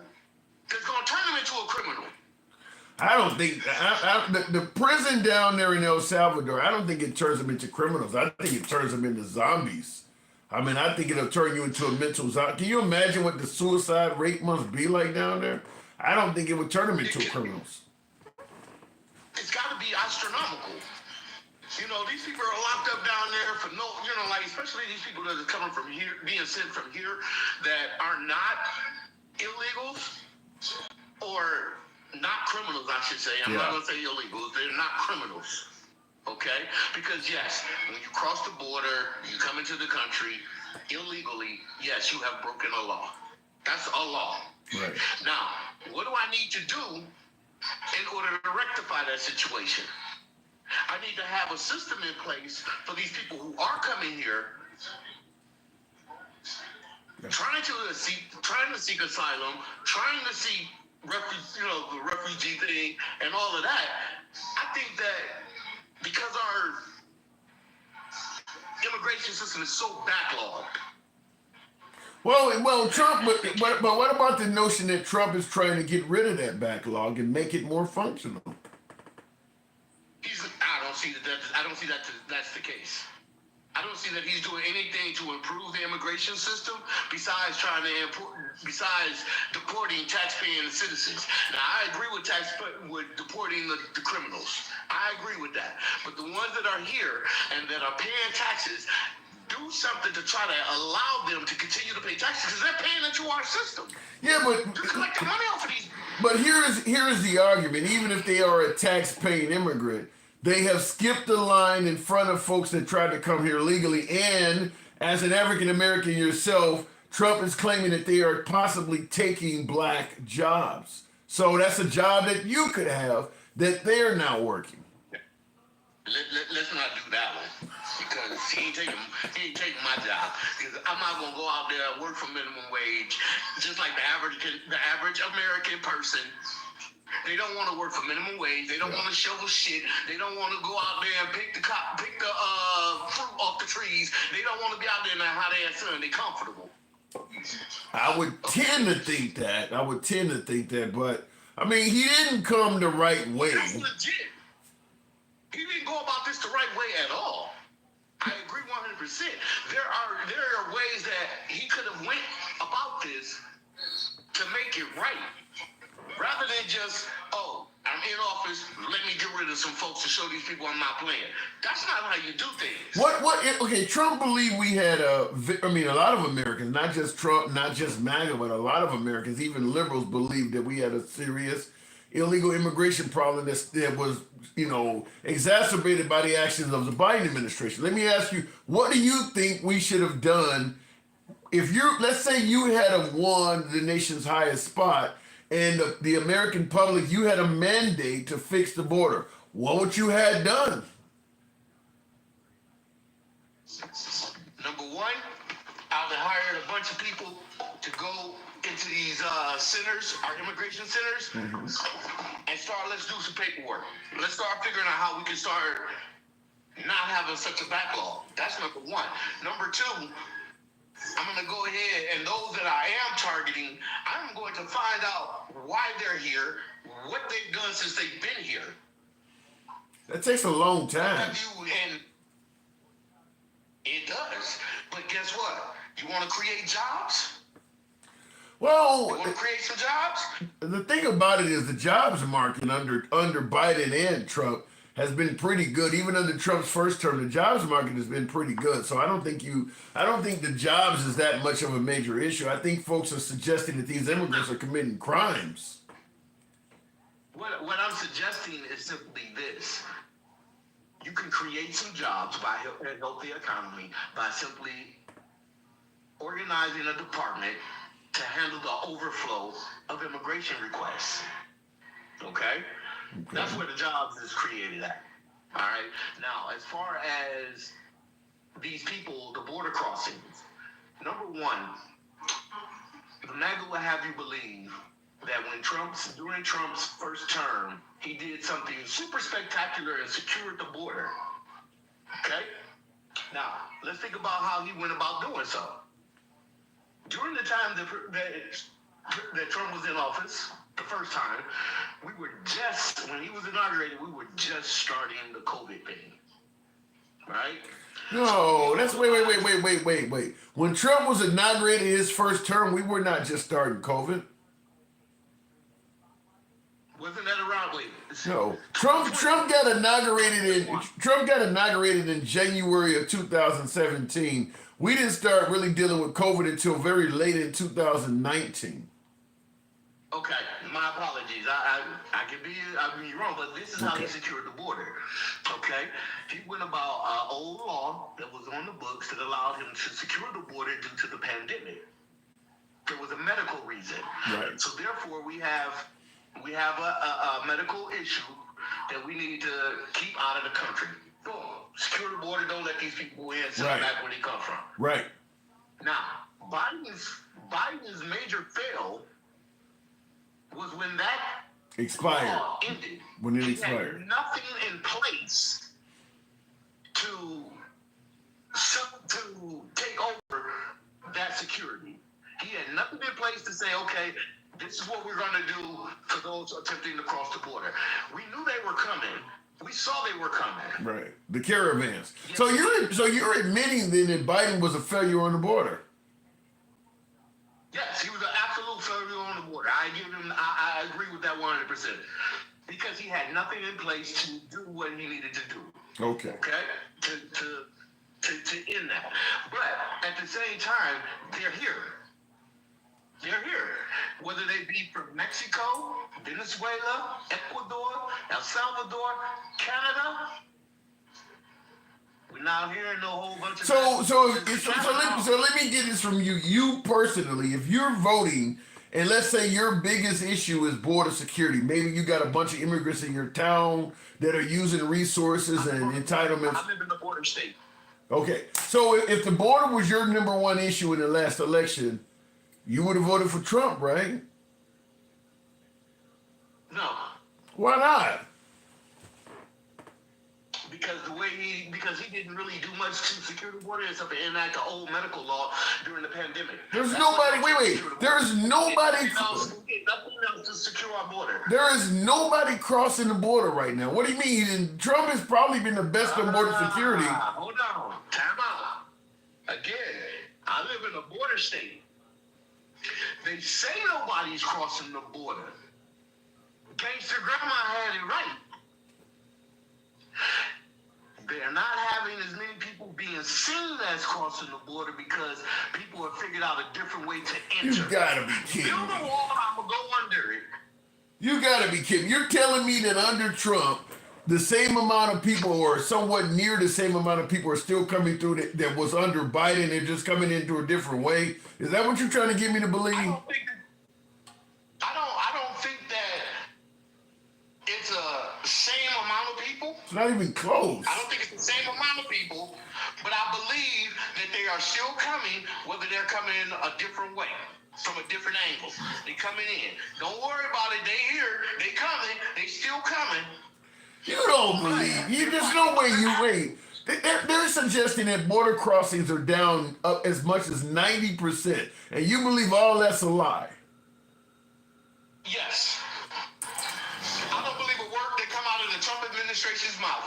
that's going to turn them into a criminal. I don't think the prison down there in El Salvador, I don't think it turns them into criminals. I think it turns them into zombies. I mean, I think it'll turn you into a mental zombie. Can you imagine what the suicide rate must be like down there? I don't think it would turn them into criminals. It's got to be astronomical. These people are locked up down there for especially these people that are coming from here, being sent from here, that are not illegals or not criminals, I should say. I'm not going to say illegals. They're not criminals, okay? Because, yes, when you cross the border, you come into the country illegally, yes, you have broken a law. That's a law. Right. Now, what do I need to do in order to rectify that situation? I need to have a system in place for these people who are coming here trying to seek asylum, trying to seek the refugee thing and all of that. I think that because our immigration system is so backlogged. Well, Trump, but what about the notion that Trump is trying to get rid of that backlog and make it more functional? I don't see that that's the case. I don't see that he's doing anything to improve the immigration system besides deporting taxpaying citizens. Now, I agree with deporting the criminals. I agree with that. But the ones that are here and that are paying taxes, do something to try to allow them to continue to pay taxes because they're paying into our system. Yeah, but to collect the money off of these. But here is the argument. Even if they are a tax-paying immigrant, they have skipped the line in front of folks that tried to come here legally. And as an African-American yourself, Trump is claiming that they are possibly taking black jobs. So that's a job that you could have that they're now working. Let's not do that one because he ain't taking my job. Because I'm not gonna go out there and work for minimum wage, just like the average American person. They don't want to work for minimum wage. They don't want to shovel shit. They don't want to go out there and pick the fruit off the trees. They don't want to be out there in that hot ass sun. They comfortable. I would tend to think that. But I mean, he didn't come the right way. That's legit. He didn't go about this the right way at all. I agree 100%. There are ways that he could have went about this to make it right. Rather than just, oh, I'm in office, let me get rid of some folks to show these people I'm not playing. That's not how you do things. Okay, Trump believed we had a lot of Americans, not just Trump, not just MAGA, but a lot of Americans, even liberals, believed that we had a serious illegal immigration problem that was, exacerbated by the actions of the Biden administration. Let me ask you, what do you think we should have done if let's say you had won the nation's highest spot and the American public, you had a mandate to fix the border? What would you have done? Number one, I would have hired a bunch of people to go into these centers, our immigration centers, and let's do some paperwork. Let's start figuring out how we can start not having such a backlog. That's number one. Number two, I'm going to go ahead, and those that I am targeting, I'm going to find out why they're here, what they've done since they've been here. That takes a long time. And it does. But guess what? You want to create jobs? Well, you want to create some jobs? The thing about it is the jobs market under Biden and Trump has been pretty good. Even under Trump's first term, the jobs market has been pretty good. So I don't think the jobs is that much of a major issue. I think folks are suggesting that these immigrants are committing crimes. What I'm suggesting is simply this. You can create some jobs and help the economy by simply organizing a department to handle the overflow of immigration requests. Okay? That's where the jobs is created at. All right? Now, as far as these people, the border crossings, number one, the MAGA will have you believe that during Trump's first term, he did something super spectacular and secured the border. Okay? Now, let's think about how he went about doing so. During the time that Trump was in office, the first time, when he was inaugurated, we were just starting the COVID thing, right? No, that's wait. When Trump was inaugurated his first term, we were not just starting COVID. Wasn't that around? Wait. No, Trump got inaugurated in January of 2017. We didn't start really dealing with COVID until very late in 2019. Okay, my apologies. I can be wrong, but this is how he secured the border. Okay, he went about an old law that was on the books that allowed him to secure the border due to the pandemic. There was a medical reason, right? So therefore, we have a medical issue that we need to keep out of the country. Boom, secure the border. Don't let these people in. Send them back where they come from. Right. Now, Biden's major fail was when that expired. law ended. When it he expired. Had nothing in place to take over that security. He had nothing in place to say, okay, this is what we're going to do for those attempting to cross the border. We knew they were coming. We saw they were coming. Right. The caravans. Yes. So you're admitting then that Biden was a failure on the border. Yes, he was an absolute failure on the border. I agree with that 100%. Because he had nothing in place to do what he needed to do. Okay. Okay? To end that. But at the same time, they're here. They're here. Whether they be from Mexico, Venezuela, Ecuador, El Salvador, Canada. We're not hearing no whole bunch of so let me get this from you. You personally, if you're voting and let's say your biggest issue is border security. Maybe you got a bunch of immigrants in your town that are using resources and entitlements. I live in the border state. Okay, so if the border was your number one issue in the last election, you would have voted for Trump, right? No, Why not? because he didn't really do much to secure the border except for enact the old medical law during the pandemic. There's nobody. Wait. There's nobody. Nothing else to secure our border. There is nobody crossing the border right now. What do you mean? Trump has probably been the best on border security. Hold on, time out. Again, I live in a border state. They say nobody's crossing the border. Gangster grandma had it right. They're not having as many people being seen as crossing the border because people have figured out a different way to enter. You gotta be kidding Build me. a wall, I'm gonna go under it. You gotta be kidding. You're telling me that under Trump, the same amount of people, or somewhat near the same amount of people, are still coming through that was under Biden. They're just coming into a different way. Is that what you're trying to get me to believe? I don't think that it's a same amount of people. It's not even close. I don't think it's the same amount of people, but I believe that they are still coming, whether they're coming in a different way, from a different angle. They coming in. Don't worry about it. They here. They coming. They still coming. You don't believe. There's no way you wait. They're suggesting that border crossings are down up as much as 90%, and you believe all that's a lie. Yes. I don't believe a word that come out of the Trump administration's mouth.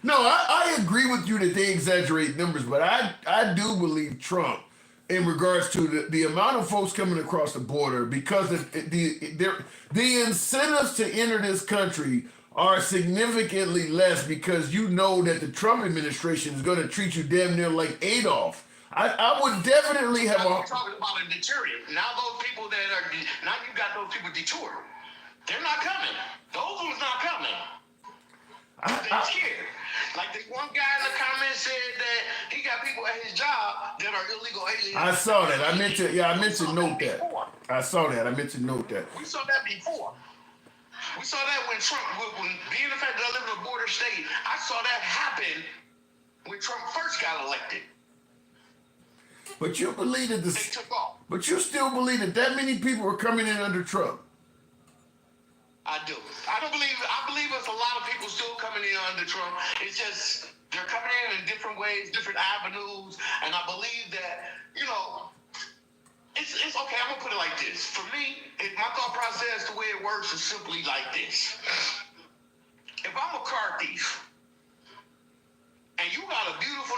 No, I agree with you that they exaggerate numbers, but I do believe Trump in regards to the amount of folks coming across the border, because the incentives to enter this country are significantly less, because you know that the Trump administration is going to treat you damn near like Adolf. I would definitely have We're talking about a deterrent. Now those people now you got those people detoured. They're not coming. Those ones not coming. They're scared. Like the one guy in the comments said that he got people at his job that are illegal aliens. I saw that. I meant to note that. I saw that. I meant to note that. We saw that before. We saw that when Trump, when being the fact that I live in a border state, I saw that happen when Trump first got elected. But you believe that They took off. But you still believe that many people are coming in under Trump. I do. I believe it's a lot of people still coming in under Trump. It's just they're coming in different ways, different avenues, and I believe that, it's okay. I'm gonna put it like this. For me, my thought process, the way it works, is simply like this. If I'm a car thief, and you got a beautiful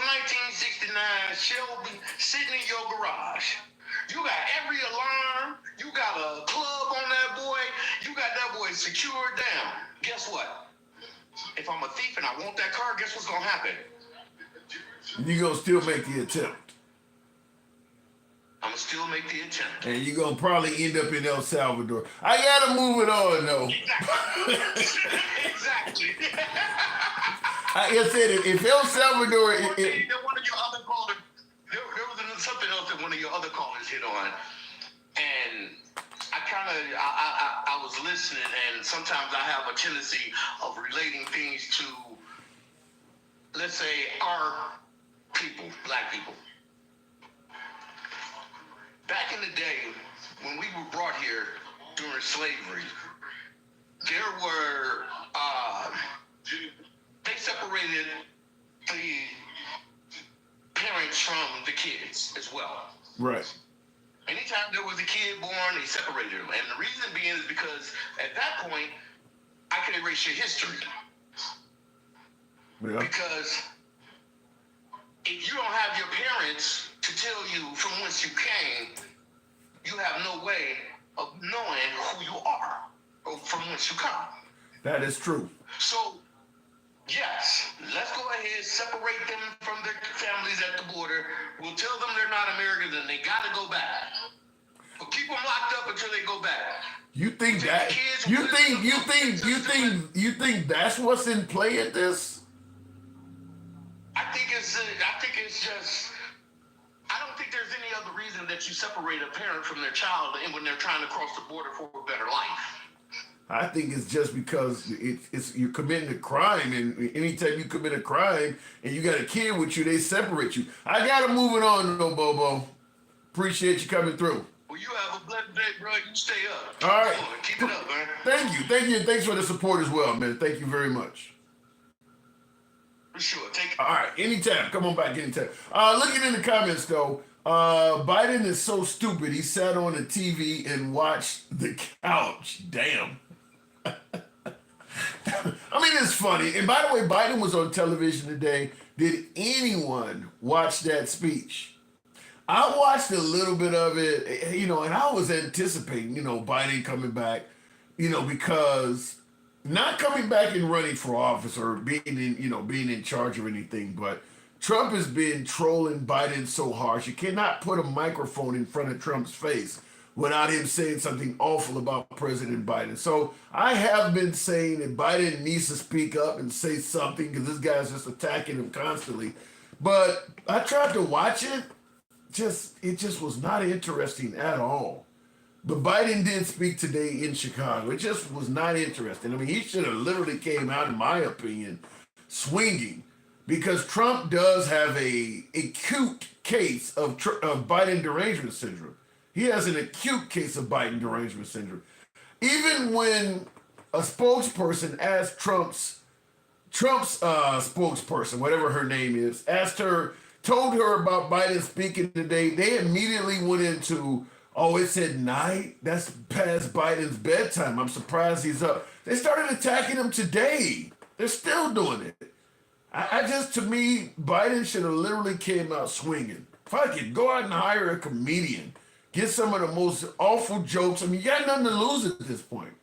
1969 Shelby sitting in your garage, you got every alarm, you got a club on that boy, you got that boy secured down. Guess what? If I'm a thief and I want that car, guess what's gonna happen? You're going to still make the attempt. I'm gonna still make the attempt. And you're going to probably end up in El Salvador. I got to move it on, though. Exactly. Like I said, if El Salvador... One of your other callers, there was something else that one of your other callers hit on. And I was listening, and sometimes I have a tendency of relating things to, let's say, our people, black people. Back in the day, when we were brought here during slavery, there were, they separated the parents from the kids as well. Right. Anytime there was a kid born, they separated them. And the reason being is because at that point, I could erase your history. Yeah. Because if you don't have your parents to tell you from whence you came, you have no way of knowing who you are or from whence you come. That is true. So, yes, let's go ahead, separate them from their families at the border. We'll tell them they're not Americans and they got to go back. But keep them locked up until they go back. You think that? You think that's what's in play at this? I think it's just. I don't think there's any other reason recommend that you separate a parent from their child and when they're trying to cross the border for a better life? I think it's just because it's you're committing a crime, and anytime you commit a crime and you got a kid with you, they separate you. I got to move it on, though, Bobo. Appreciate you coming through. Well, you have a blessed day, bro. You stay up. All right. Keep it up, man. Thank you, and thanks for the support as well, man. Thank you very much. For sure. Take it. All right, anytime. Come on back anytime. Looking in the comments, though, Biden is so stupid, he sat on the TV and watched the couch. Damn. I mean, it's funny. And by the way, Biden was on television today. Did anyone watch that speech? I watched a little bit of it, and I was anticipating, Biden coming back, because not coming back and running for office or being in charge or anything, but Trump has been trolling Biden so harsh. You cannot put a microphone in front of Trump's face without him saying something awful about President Biden. So I have been saying that Biden needs to speak up and say something because this guy's just attacking him constantly. But I tried to watch it. It just was not interesting at all. But Biden did speak today in Chicago. It just was not interesting. I mean, he should have literally came out, in my opinion, swinging, because Trump does have a acute case of Biden derangement syndrome. He has an acute case of Biden derangement syndrome. Even when a spokesperson asked Trump's spokesperson, whatever her name is, told her about Biden speaking today, they immediately went into, oh, it's at night? That's past Biden's bedtime. I'm surprised he's up. They started attacking him today. They're still doing it. To me, Biden should have literally came out swinging. Fuck it, go out and hire a comedian. Get some of the most awful jokes. I mean, you got nothing to lose at this point.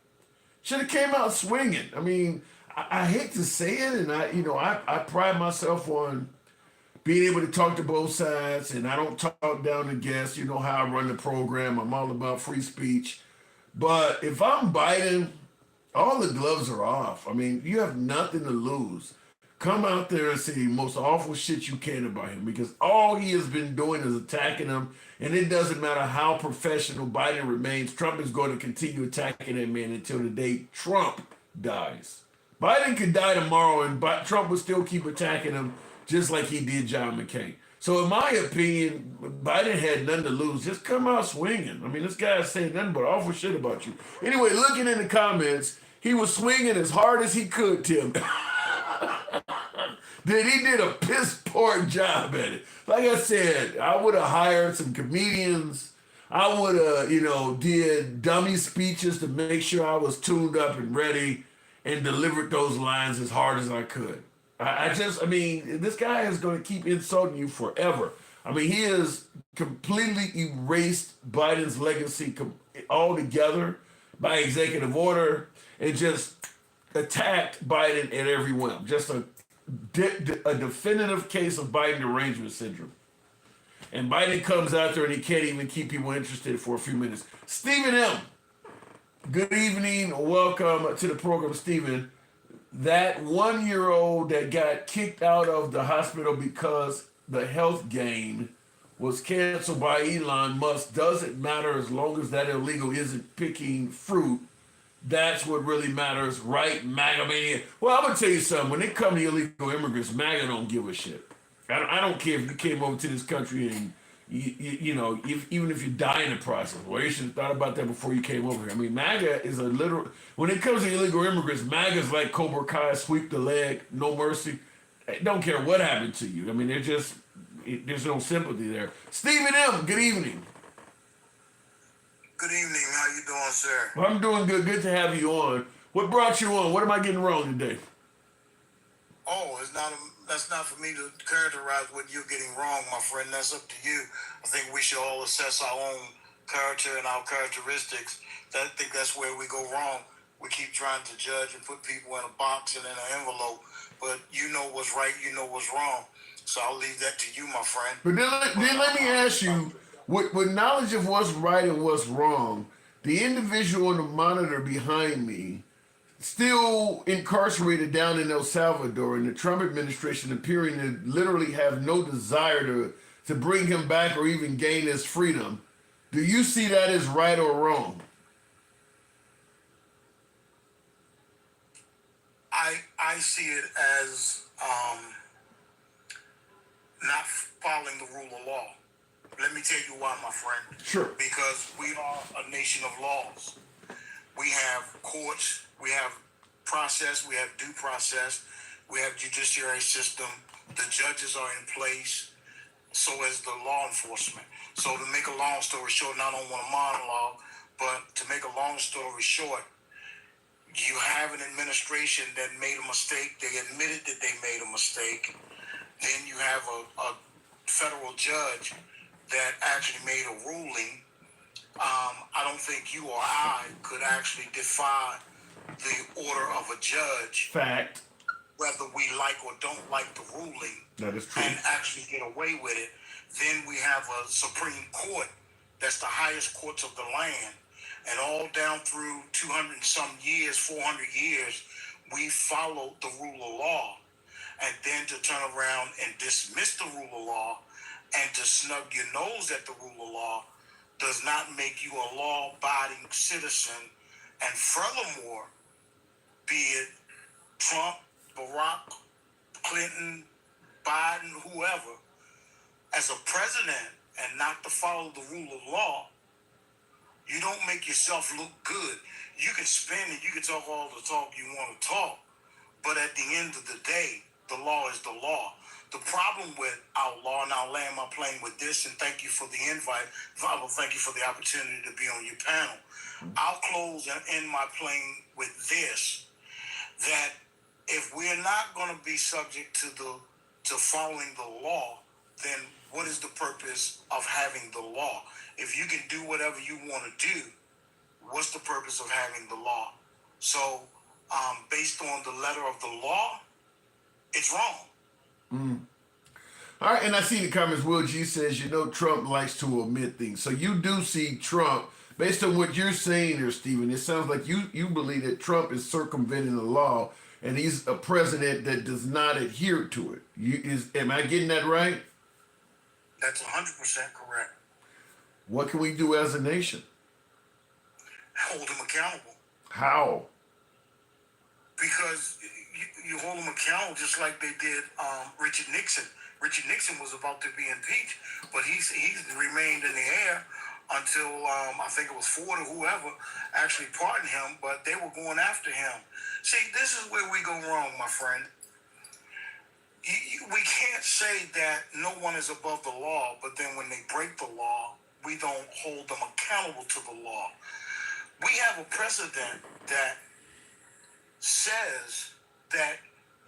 Should have came out swinging. I mean, I hate to say it, and I pride myself on being able to talk to both sides, and I don't talk down to guests. You know how I run the program. I'm all about free speech. But if I'm Biden, all the gloves are off. I mean, you have nothing to lose. Come out there and say the most awful shit you can about him, because all he has been doing is attacking him, and it doesn't matter how professional Biden remains. Trump is going to continue attacking that man until the day Trump dies. Biden could die tomorrow, and Trump will still keep attacking him just like he did John McCain. So in my opinion, Biden had nothing to lose. Just come out swinging. I mean, this guy is saying nothing but awful shit about you. Anyway, looking in the comments, he was swinging as hard as he could, Tim. He did a piss poor job at it. Like I said, I would have hired some comedians. I would have, did dummy speeches to make sure I was tuned up and ready and delivered those lines as hard as I could. This guy is going to keep insulting you forever. I mean, he has completely erased Biden's legacy altogether by executive order and just attacked Biden at every whim. Just a definitive case of Biden derangement syndrome. And Biden comes out there and he can't even keep people interested for a few minutes. Stephen M., good evening. Welcome to the program, Stephen. That 1-year-old that got kicked out of the hospital because the health gain was canceled by Elon Musk doesn't matter as long as that illegal isn't picking fruit. That's what really matters, right, MAGA mania? Well, I'm going to tell you something. When it comes to illegal immigrants, MAGA don't give a shit. I don't care if you came over to this country and, even if you die in the process. Well, you should have thought about that before you came over here. I mean, MAGA is when it comes to illegal immigrants, MAGA is like Cobra Kai, sweep the leg, no mercy. Don't care what happened to you. I mean, there's no sympathy there. Stephen M., good evening. Good evening. How you doing, sir? I'm doing good. Good to have you on. What brought you on? What am I getting wrong today? Oh, that's not for me to characterize what you're getting wrong, my friend. That's up to you. I think we should all assess our own character and our characteristics. I think that's where we go wrong. We keep trying to judge and put people in a box and in an envelope, but you know what's right, you know what's wrong. So I'll leave that to you, my friend. But then let me ask you, with knowledge of what's right and what's wrong, the individual on the monitor behind me, still incarcerated down in El Salvador, and the Trump administration appearing to literally have no desire to bring him back or even gain his freedom. Do you see that as right or wrong? I see it as not following the rule of law. Let me tell you why, my friend. Sure. Because we are a nation of laws. We have courts, we have process, we have due process, we have judiciary system, the judges are in place, so is the law enforcement. So to make a long story short, and I don't want a monologue, but to make a long story short, you have an administration that made a mistake. They admitted that they made a mistake. Then you have a federal judge that actually made a ruling. I don't think you or I could actually defy the order of a judge. Fact. Whether we like or don't like the ruling. That is true. And actually get away with it. Then we have a Supreme Court that's the highest courts of the land. And all down through 200 and some years, 400 years, we followed the rule of law. And then to turn around and dismiss the rule of law and to snub your nose at the rule of law does not make you a law-abiding citizen. And furthermore, be it Trump, Barack, Clinton, Biden, whoever, as a president and not to follow the rule of law, you don't make yourself look good. You can spin it, you can talk all the talk you want to talk, but at the end of the day, the law is the law. The problem with our law, and I'll land my plane with this, and thank you for the invite. Valo, thank you for the opportunity to be on your panel. I'll close and end my plane with this, that if we're not going to be subject to following the law, then what is the purpose of having the law? If you can do whatever you want to do, what's the purpose of having the law? So, based on the letter of the law, it's wrong. All right, and I see the comments. Will G says, Trump likes to omit things. So you do see Trump, based on what you're saying there, Stephen, it sounds like you believe that Trump is circumventing the law and he's a president that does not adhere to it. Am I getting that right? That's 100% correct. What can we do as a nation? Hold him accountable. How? Because you hold him accountable just like they did Richard Nixon. Richard Nixon was about to be impeached, but he's remained in the air until I think it was Ford or whoever actually pardoned him, but they were going after him. See, this is where we go wrong, my friend. We can't say that no one is above the law, but then when they break the law, we don't hold them accountable to the law. We have a precedent that says that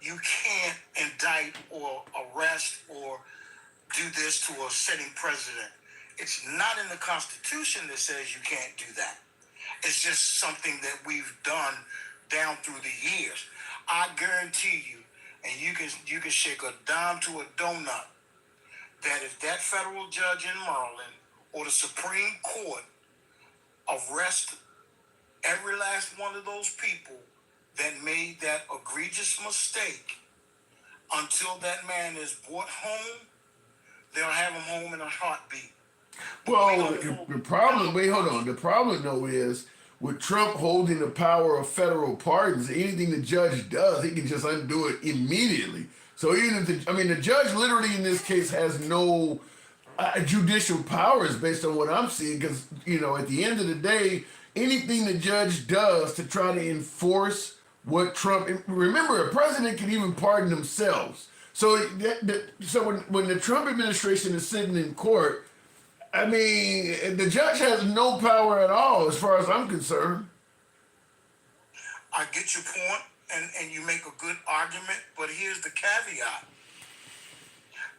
you can't indict or arrest or do this to a sitting president. It's not in the Constitution that says you can't do that. It's just something that we've done down through the years. I guarantee you, and you can shake a dime to a donut, that if that federal judge in Maryland or the Supreme Court arrest every last one of those people that made that egregious mistake, until that man is brought home, they'll have him home in a heartbeat. Well, the problem, the problem though is with Trump holding the power of federal pardons, anything the judge does, he can just undo it immediately. So even if the judge literally in this case has no judicial powers based on what I'm seeing, because, at the end of the day, anything the judge does to try to enforce what Trump, remember, a president can even pardon themselves. So when the Trump administration is sitting in court, the judge has no power at all as far as I'm concerned. I get your point, and you make a good argument, but here's the caveat.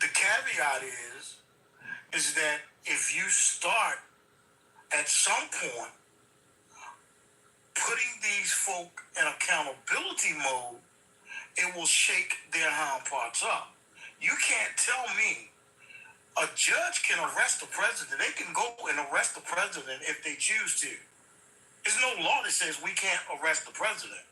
The caveat is that if you start at some point putting these folk in accountability mode, it will shake their hind parts up. You can't tell me a judge can arrest the president. They can go and arrest the president if they choose to. There's no law that says we can't arrest the president.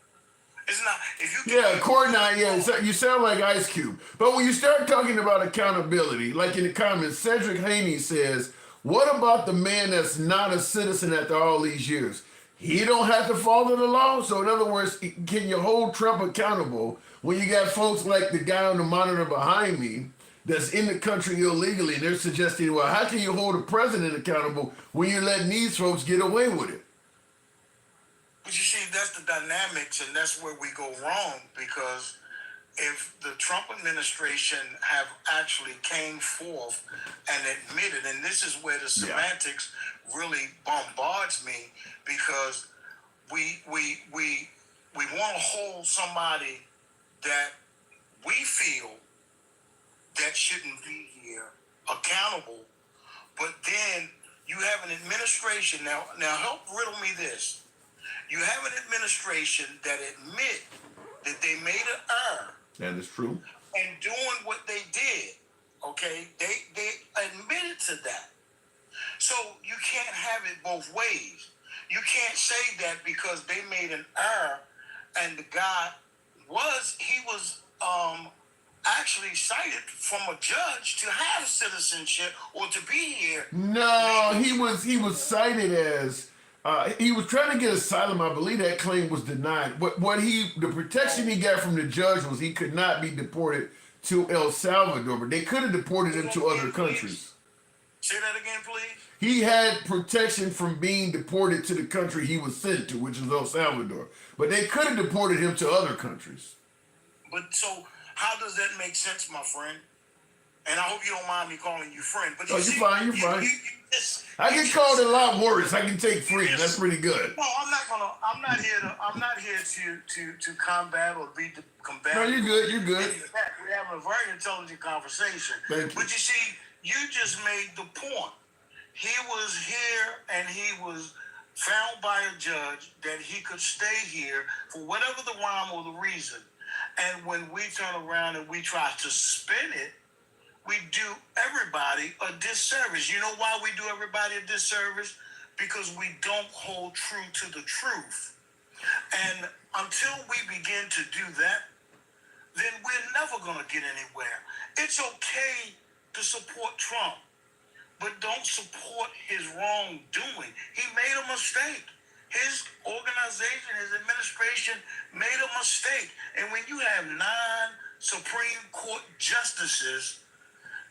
It's not. If you Yeah, Courtney, yeah, you sound like Ice Cube. But when you start talking about accountability, like in the comments, Cedric Haney says, what about the man that's not a citizen after all these years? He don't have to follow the law? So in other words, can you hold Trump accountable when you got folks like the guy on the monitor behind me that's in the country illegally, and they're suggesting, well, how can you hold a president accountable when you're letting these folks get away with it? But you see, that's the dynamics, and that's where we go wrong, because if the Trump administration have actually came forth and admitted, and this is where the semantics really bombards me, because we want to hold somebody that we feel that shouldn't be here accountable, but then you have an administration now help riddle me this. You have an administration that admit that they made an error. That is true. And doing what they did, okay, they admitted to that. So you can't have it both ways. You can't say that because they made an error and the guy was actually cited from a judge to have citizenship or to be here. No, he was cited as he was trying to get asylum. I believe that claim was denied. The protection he got from the judge was he could not be deported to El Salvador, but they could have deported him to other countries. Say that again, please. He had protection from being deported to the country he was sent to, which is El Salvador, but they could have deported him to other countries. But so how does that make sense, my friend? And I hope you don't mind me calling you friend. But you're fine. You're fine. I get called a lot worse. I can take friend. That's pretty good. No, I'm not here to combat or be combative. No, you're good. You're good. In fact, we're having a very intelligent conversation. Thank you. But you see, you just made the point. He was here and he was found by a judge that he could stay here for whatever the rhyme or the reason. And when we turn around and we try to spin it, we do everybody a disservice. You know why we do everybody a disservice? Because we don't hold true to the truth. And until we begin to do that, then we're never going to get anywhere. It's okay to support Trump, but don't support his wrongdoing. He made a mistake. His organization, his administration made a mistake. And when you have 9 Supreme Court justices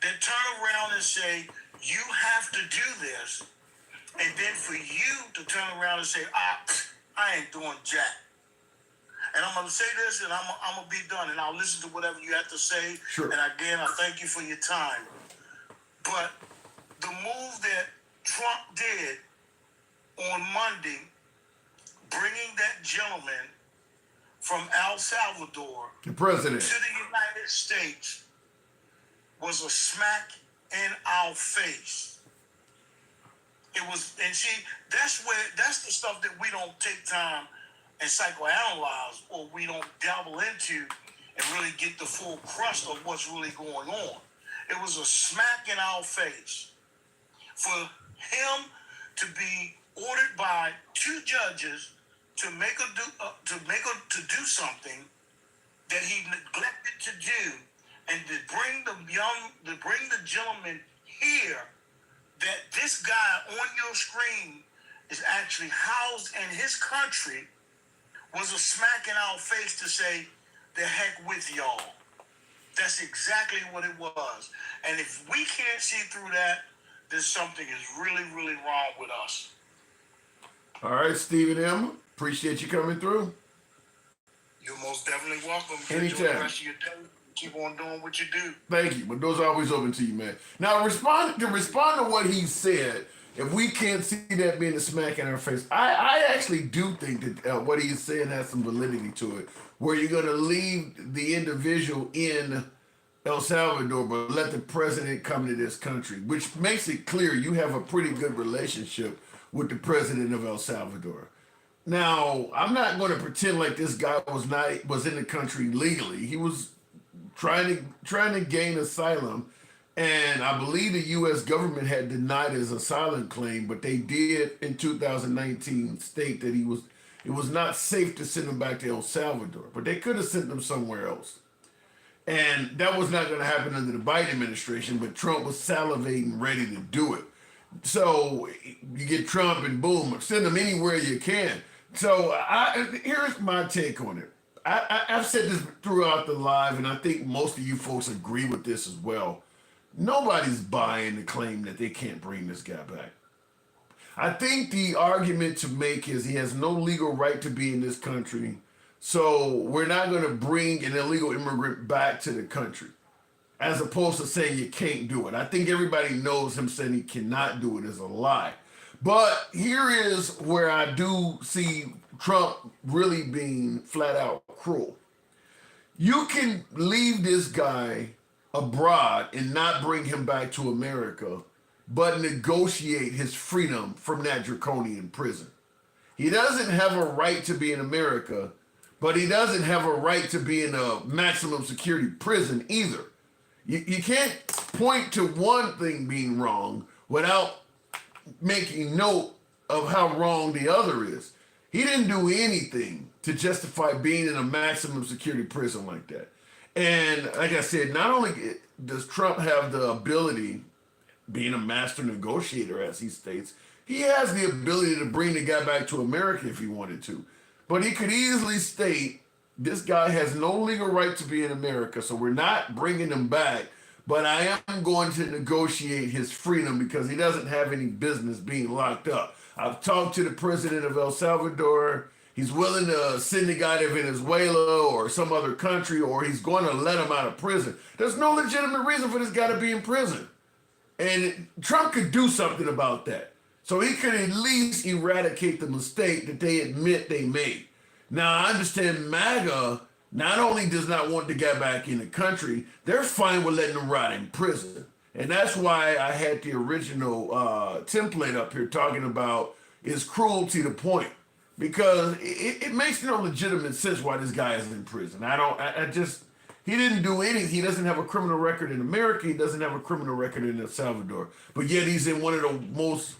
that turn around and say, you have to do this, and then for you to turn around and say, I ain't doing jack. And I'm going to say this, and I'm going to be done, and I'll listen to whatever you have to say. Sure. And again, I thank you for your time. But the move that Trump did on Monday, bringing that gentleman from El Salvador, the president, to the United States, was a smack in our face. It was, and see, that's the stuff that we don't take time and psychoanalyze, or we don't dabble into and really get the full crust of what's really going on. It was a smack in our face for him to be ordered by 2 judges to do something that he neglected to do, and to bring the gentleman here, that this guy on your screen is actually housed in his country, was a smack in our face to say, the heck with y'all. That's exactly what it was. And if we can't see through that, then something is really, really wrong with us. All right, Stephen M. Appreciate you coming through. You're most definitely welcome. Anytime. Enjoy the rest of your day. Keep on doing what you do. Thank you. But those are always open to you, man. Now, respond to what he said. If we can't see that being a smack in our face, I actually do think that what he's saying has some validity to it, where you're going to leave the individual in El Salvador, but let the president come to this country, which makes it clear you have a pretty good relationship with the president of El Salvador. Now, I'm not going to pretend like this guy was in the country legally. He was trying to gain asylum, and I believe the U.S. government had denied his asylum claim, but they did in 2019 state that he was it was not safe to send them back to El Salvador, but they could have sent them somewhere else. And that was not going to happen under the Biden administration, but Trump was salivating, ready to do it. So you get Trump and boom, send them anywhere you can. So here's my take on it. I've said this throughout the live, and I think most of you folks agree with this as well. Nobody's buying the claim that they can't bring this guy back. I think the argument to make is he has no legal right to be in this country, so we're not going to bring an illegal immigrant back to the country, as opposed to saying you can't do it. I think everybody knows him saying he cannot do it is a lie. But here is where I do see Trump really being flat out cruel. You can leave this guy abroad and not bring him back to America, but negotiate his freedom from that draconian prison. He doesn't have a right to be in America, but he doesn't have a right to be in a maximum security prison either. You can't point to one thing being wrong without making note of how wrong the other is. He didn't do anything to justify being in a maximum security prison like that. And like I said, not only does Trump have the ability, being a master negotiator, as he states, he has the ability to bring the guy back to America if he wanted to. But he could easily state, this guy has no legal right to be in America, so we're not bringing him back, but I am going to negotiate his freedom because he doesn't have any business being locked up. I've talked to the president of El Salvador. He's willing to send the guy to Venezuela or some other country, or he's going to let him out of prison. There's no legitimate reason for this guy to be in prison. And Trump could do something about that. So he could at least eradicate the mistake that they admit they made. Now, I understand MAGA not only does not want the guy back in the country, they're fine with letting him rot in prison. And that's why I had the original template up here talking about is cruelty the point? Because it makes no legitimate sense why this guy is in prison. He didn't do anything. He doesn't have a criminal record in America. He doesn't have a criminal record in El Salvador. But yet he's in one of the most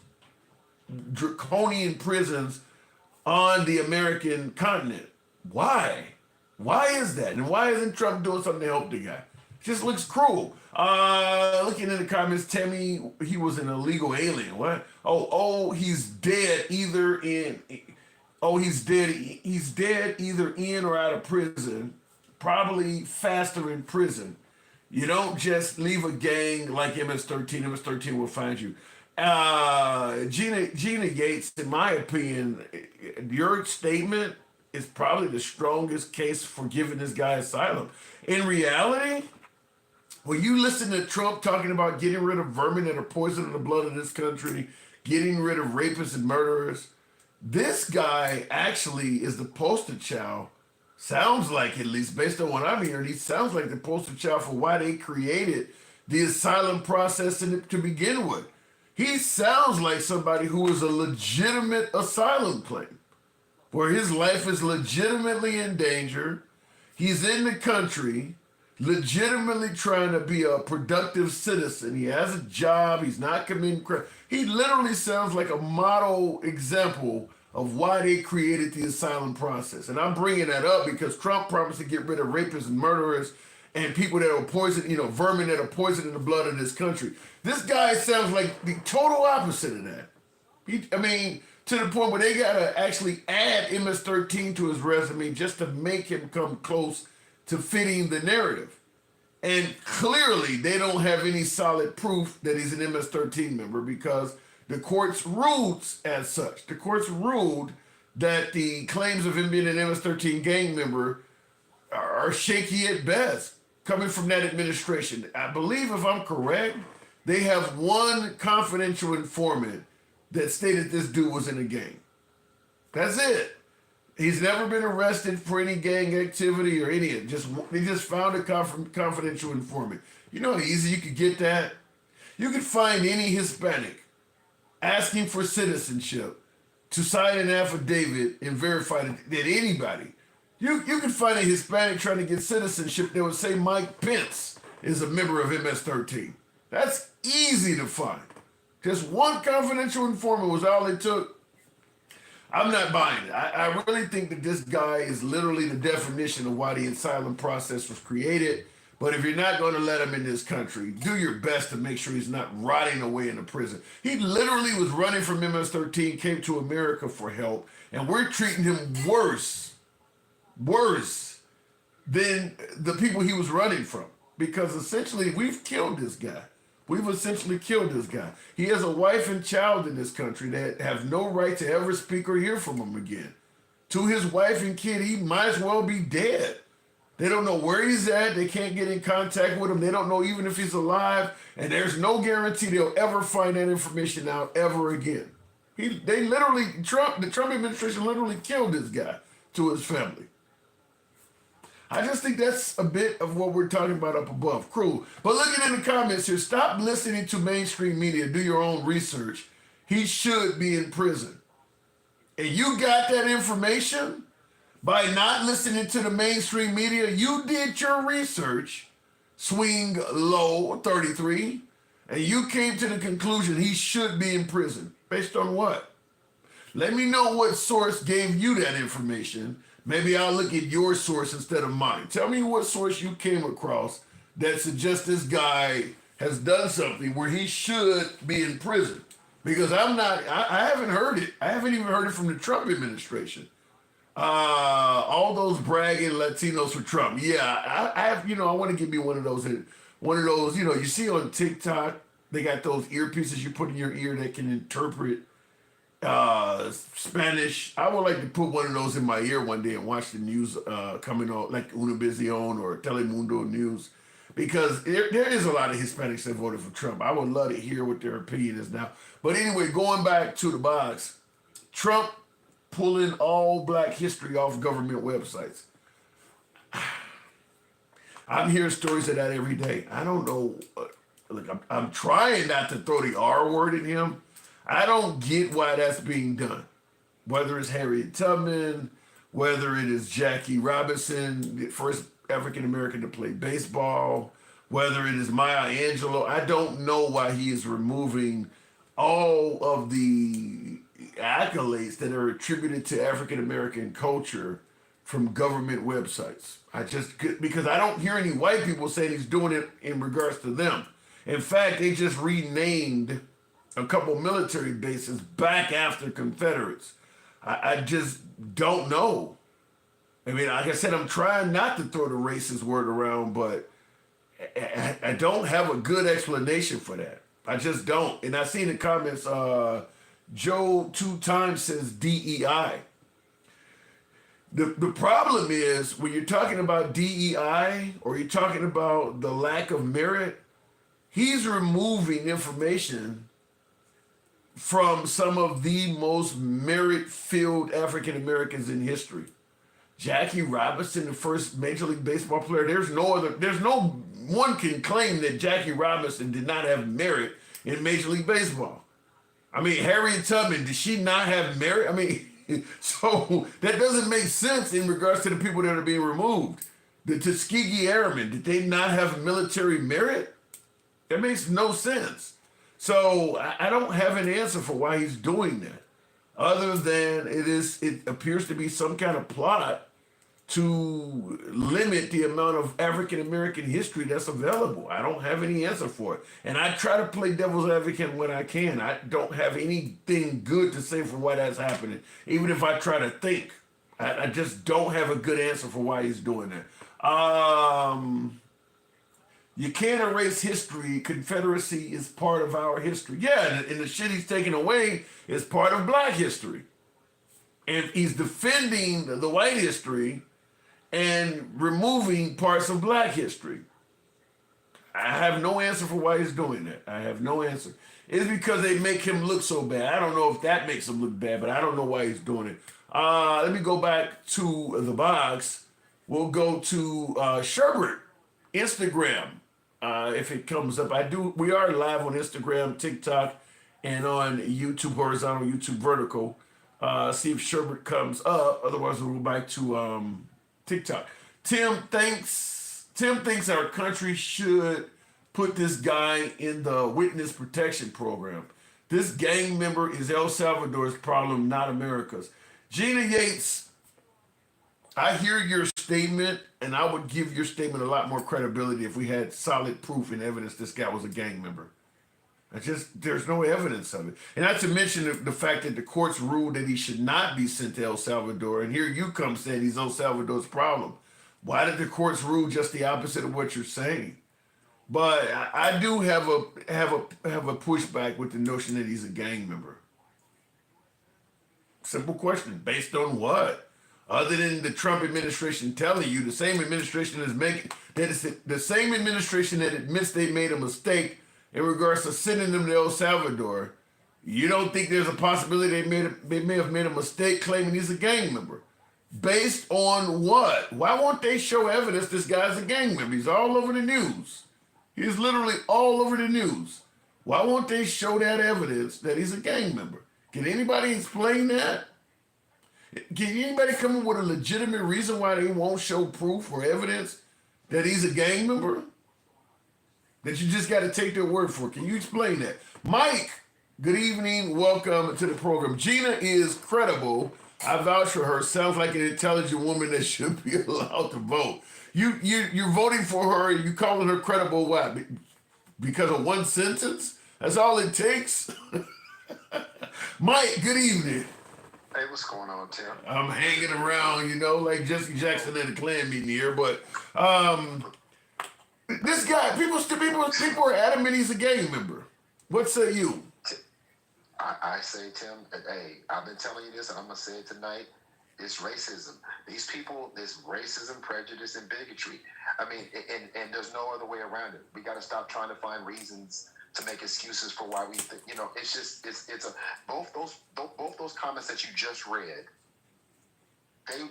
draconian prisons on the American continent. Why? Why is that? And why isn't Trump doing something to help the guy? It just looks cruel. Looking in the comments, Tammy, he was an illegal alien. What? He's dead either in... he's dead either in or out of prison. Probably faster in prison. You don't just leave a gang like MS-13. MS-13 will find you. Gina Yates, in my opinion, your statement is probably the strongest case for giving this guy asylum. In reality, when you listen to Trump talking about getting rid of vermin that are poisoning the blood of this country, getting rid of rapists and murderers, this guy actually is the poster child. Sounds like, at least based on what I'm hearing, he sounds like the poster child for why they created the asylum process to begin with. He sounds like somebody who is a legitimate asylum claim, where his life is legitimately in danger. He's in the country, legitimately trying to be a productive citizen. He has a job. He's not committing crime. He literally sounds like a model example of why they created the asylum process. And I'm bringing that up because Trump promised to get rid of rapists and murderers and people that are poisoning, vermin that are poisoning the blood of this country. This guy sounds like the total opposite of that. To the point where they gotta actually add MS-13 to his resume just to make him come close to fitting the narrative. And clearly they don't have any solid proof that he's an MS-13 member because the courts ruled as such. The courts ruled that the claims of him being an MS-13 gang member are shaky at best, coming from that administration. I believe, if I'm correct, they have one confidential informant that stated this dude was in a gang. That's it. He's never been arrested for any gang activity or any of it. They just found a confidential informant. You know how easy you could get that? You could find any Hispanic asking for citizenship to sign an affidavit and verify that anybody. You could find a Hispanic trying to get citizenship that would say Mike Pence is a member of MS-13. That's easy to find. Just one confidential informant was all it took. I'm not buying it. I really think that this guy is literally the definition of why the asylum process was created. But if you're not going to let him in this country, do your best to make sure he's not rotting away in a prison. He literally was running from MS-13, came to America for help, and we're treating him worse than the people he was running from. Because essentially, we've killed this guy. We've essentially killed this guy. He has a wife and child in this country that have no right to ever speak or hear from him again. To his wife and kid, he might as well be dead. They don't know where he's at. They can't get in contact with him. They don't know even if he's alive. And there's no guarantee they'll ever find that information out ever again. The Trump administration literally killed this guy to his family. I just think that's a bit of what we're talking about up above. Cruel. But looking in the comments here, stop listening to mainstream media. Do your own research. He should be in prison. And you got that information by not listening to the mainstream media. You did your research, Swing Low 33, and you came to the conclusion he should be in prison. Based on what? Let me know what source gave you that information. Maybe I'll look at your source instead of mine. Tell me what source you came across that suggests this guy has done something where he should be in prison. Because I haven't heard it. I haven't even heard it from the Trump administration. All those bragging Latinos for Trump. Yeah, I have, I want to give me one of those, you see on TikTok, they got those earpieces you put in your ear that can interpret Spanish. I would like to put one of those in my ear one day and watch the news coming on, like Univision or Telemundo News, because there is a lot of Hispanics that voted for Trump. I would love to hear what their opinion is now. But anyway, going back to the box, Trump pulling all Black history off government websites. I'm hearing stories of that every day. I don't know. Look, I'm trying not to throw the R word at him. I don't get why that's being done. Whether it's Harriet Tubman, whether it is Jackie Robinson, the first African-American to play baseball, whether it is Maya Angelou, I don't know why he is removing all of the accolades that are attributed to African-American culture from government websites. Because I don't hear any white people saying he's doing it in regards to them. In fact, they just renamed a couple military bases back after Confederates. I just don't know. I mean, like I said, I'm trying not to throw the racist word around, but I don't have a good explanation for that. I just don't. And I see in the comments, Joe 2 times says DEI. The problem is when you're talking about DEI or you're talking about the lack of merit, he's removing information from some of the most merit-filled African Americans in history. Jackie Robinson, the first Major League Baseball player, there's no one can claim that Jackie Robinson did not have merit in Major League Baseball. I mean, Harriet Tubman, did she not have merit? I mean, so that doesn't make sense in regards to the people that are being removed. The Tuskegee Airmen, did they not have military merit? That makes no sense. So I don't have an answer for why he's doing that, other than it appears to be some kind of plot to limit the amount of African American history that's available. I don't have any answer for it. And I try to play devil's advocate when I can. I don't have anything good to say for why that's happening. Even if I try to think, I just don't have a good answer for why he's doing that. You can't erase history. Confederacy is part of our history. Yeah, and the shit he's taking away is part of Black history. And he's defending the white history and removing parts of Black history. I have no answer for why he's doing that. I have no answer. It's because they make him look so bad. I don't know if that makes him look bad, but I don't know why he's doing it. Let me go back to the box. We'll go to Sherbert, Instagram. If it comes up, we are live on Instagram, TikTok, and on YouTube horizontal, YouTube vertical. See if Sherbert comes up. Otherwise, we'll go back to TikTok. Tim thinks our country should put this guy in the witness protection program. This gang member is El Salvador's problem, not America's. Gina Yates, I hear your statement, and I would give your statement a lot more credibility if we had solid proof and evidence this guy was a gang member. There's no evidence of it. And not to mention the fact that the courts ruled that he should not be sent to El Salvador, and here you come saying he's El Salvador's problem. Why did the courts rule just the opposite of what you're saying? But I do have a pushback with the notion that he's a gang member. Simple question. Based on what? Other than the Trump administration telling you, the same administration the same administration that admits they made a mistake in regards to sending them to El Salvador, you don't think there's a possibility they may have made a mistake claiming he's a gang member? Based on what? Why won't they show evidence this guy's a gang member? He's all over the news. He's literally all over the news. Why won't they show that evidence that he's a gang member? Can anybody explain that? Can anybody come up with a legitimate reason why they won't show proof or evidence that he's a gang member? That you just got to take their word for it. Can you explain that? Mike, good evening. Welcome to the program. Gina is credible. I vouch for her. Sounds like an intelligent woman that should be allowed to vote. You're voting for her and you calling her credible. Why? Because of one sentence? That's all it takes? Mike, good evening. Hey, what's going on, Tim? I'm hanging around, like Jesse Jackson at a Klan meeting here, but this guy, people are adamant he's a gang member. What say you? I say, Tim, hey, I've been telling you this, and I'm gonna say it tonight. It's racism. These people, this racism, prejudice, and bigotry. I mean, and there's no other way around it. We got to stop trying to find reasons to make excuses for why we think. Both those comments that you just read.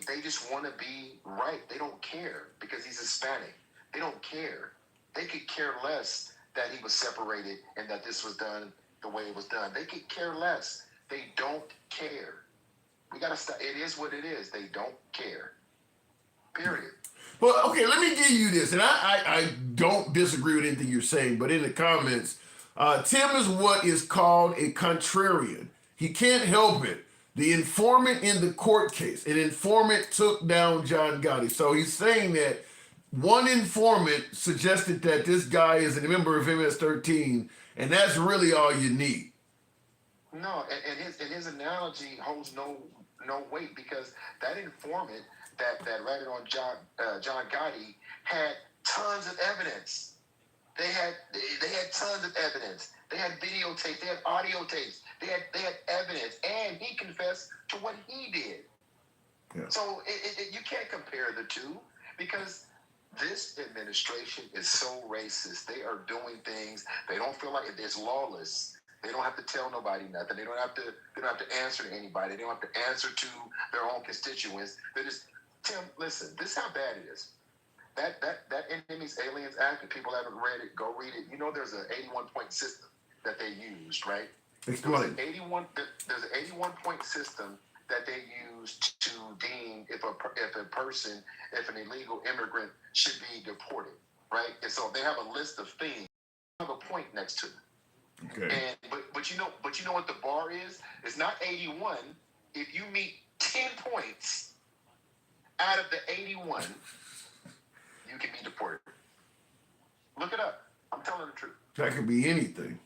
They just want to be right. They don't care because he's Hispanic. They don't care. They could care less that he was separated and that this was done the way it was done. They could care less. They don't care. We got to stop. It is what it is. They don't care. Period. Well, okay, let me give you this. And I don't disagree with anything you're saying, but in the comments, Tim is what is called a contrarian. He can't help it. The informant in the court case, an informant took down John Gotti. So he's saying that one informant suggested that this guy is a member of MS-13, and that's really all you need. No, and his analogy holds no weight because that informant that ratted on John Gotti had tons of evidence. They had tons of evidence. They had videotapes. They had audio tapes. They had evidence, and he confessed to what he did. Yeah. So you can't compare the two because this administration is so racist. They are doing things they don't feel like it's lawless. They don't have to tell nobody nothing. They don't have to answer to anybody. They don't have to answer to their own constituents. They just, Tim, listen, this is how bad it is. That Enemies Aliens Act, if people haven't read it, go read it. There's an 81-point system that they used, right? There's an 81-point system that they used to deem if an illegal immigrant should be deported, right? And so they have a list of things. They have a point next to them. Okay. But you know what the bar is? It's not 81. If you meet 10 points out of the 81, you can be deported. Look it up. I'm telling the truth. That could be anything.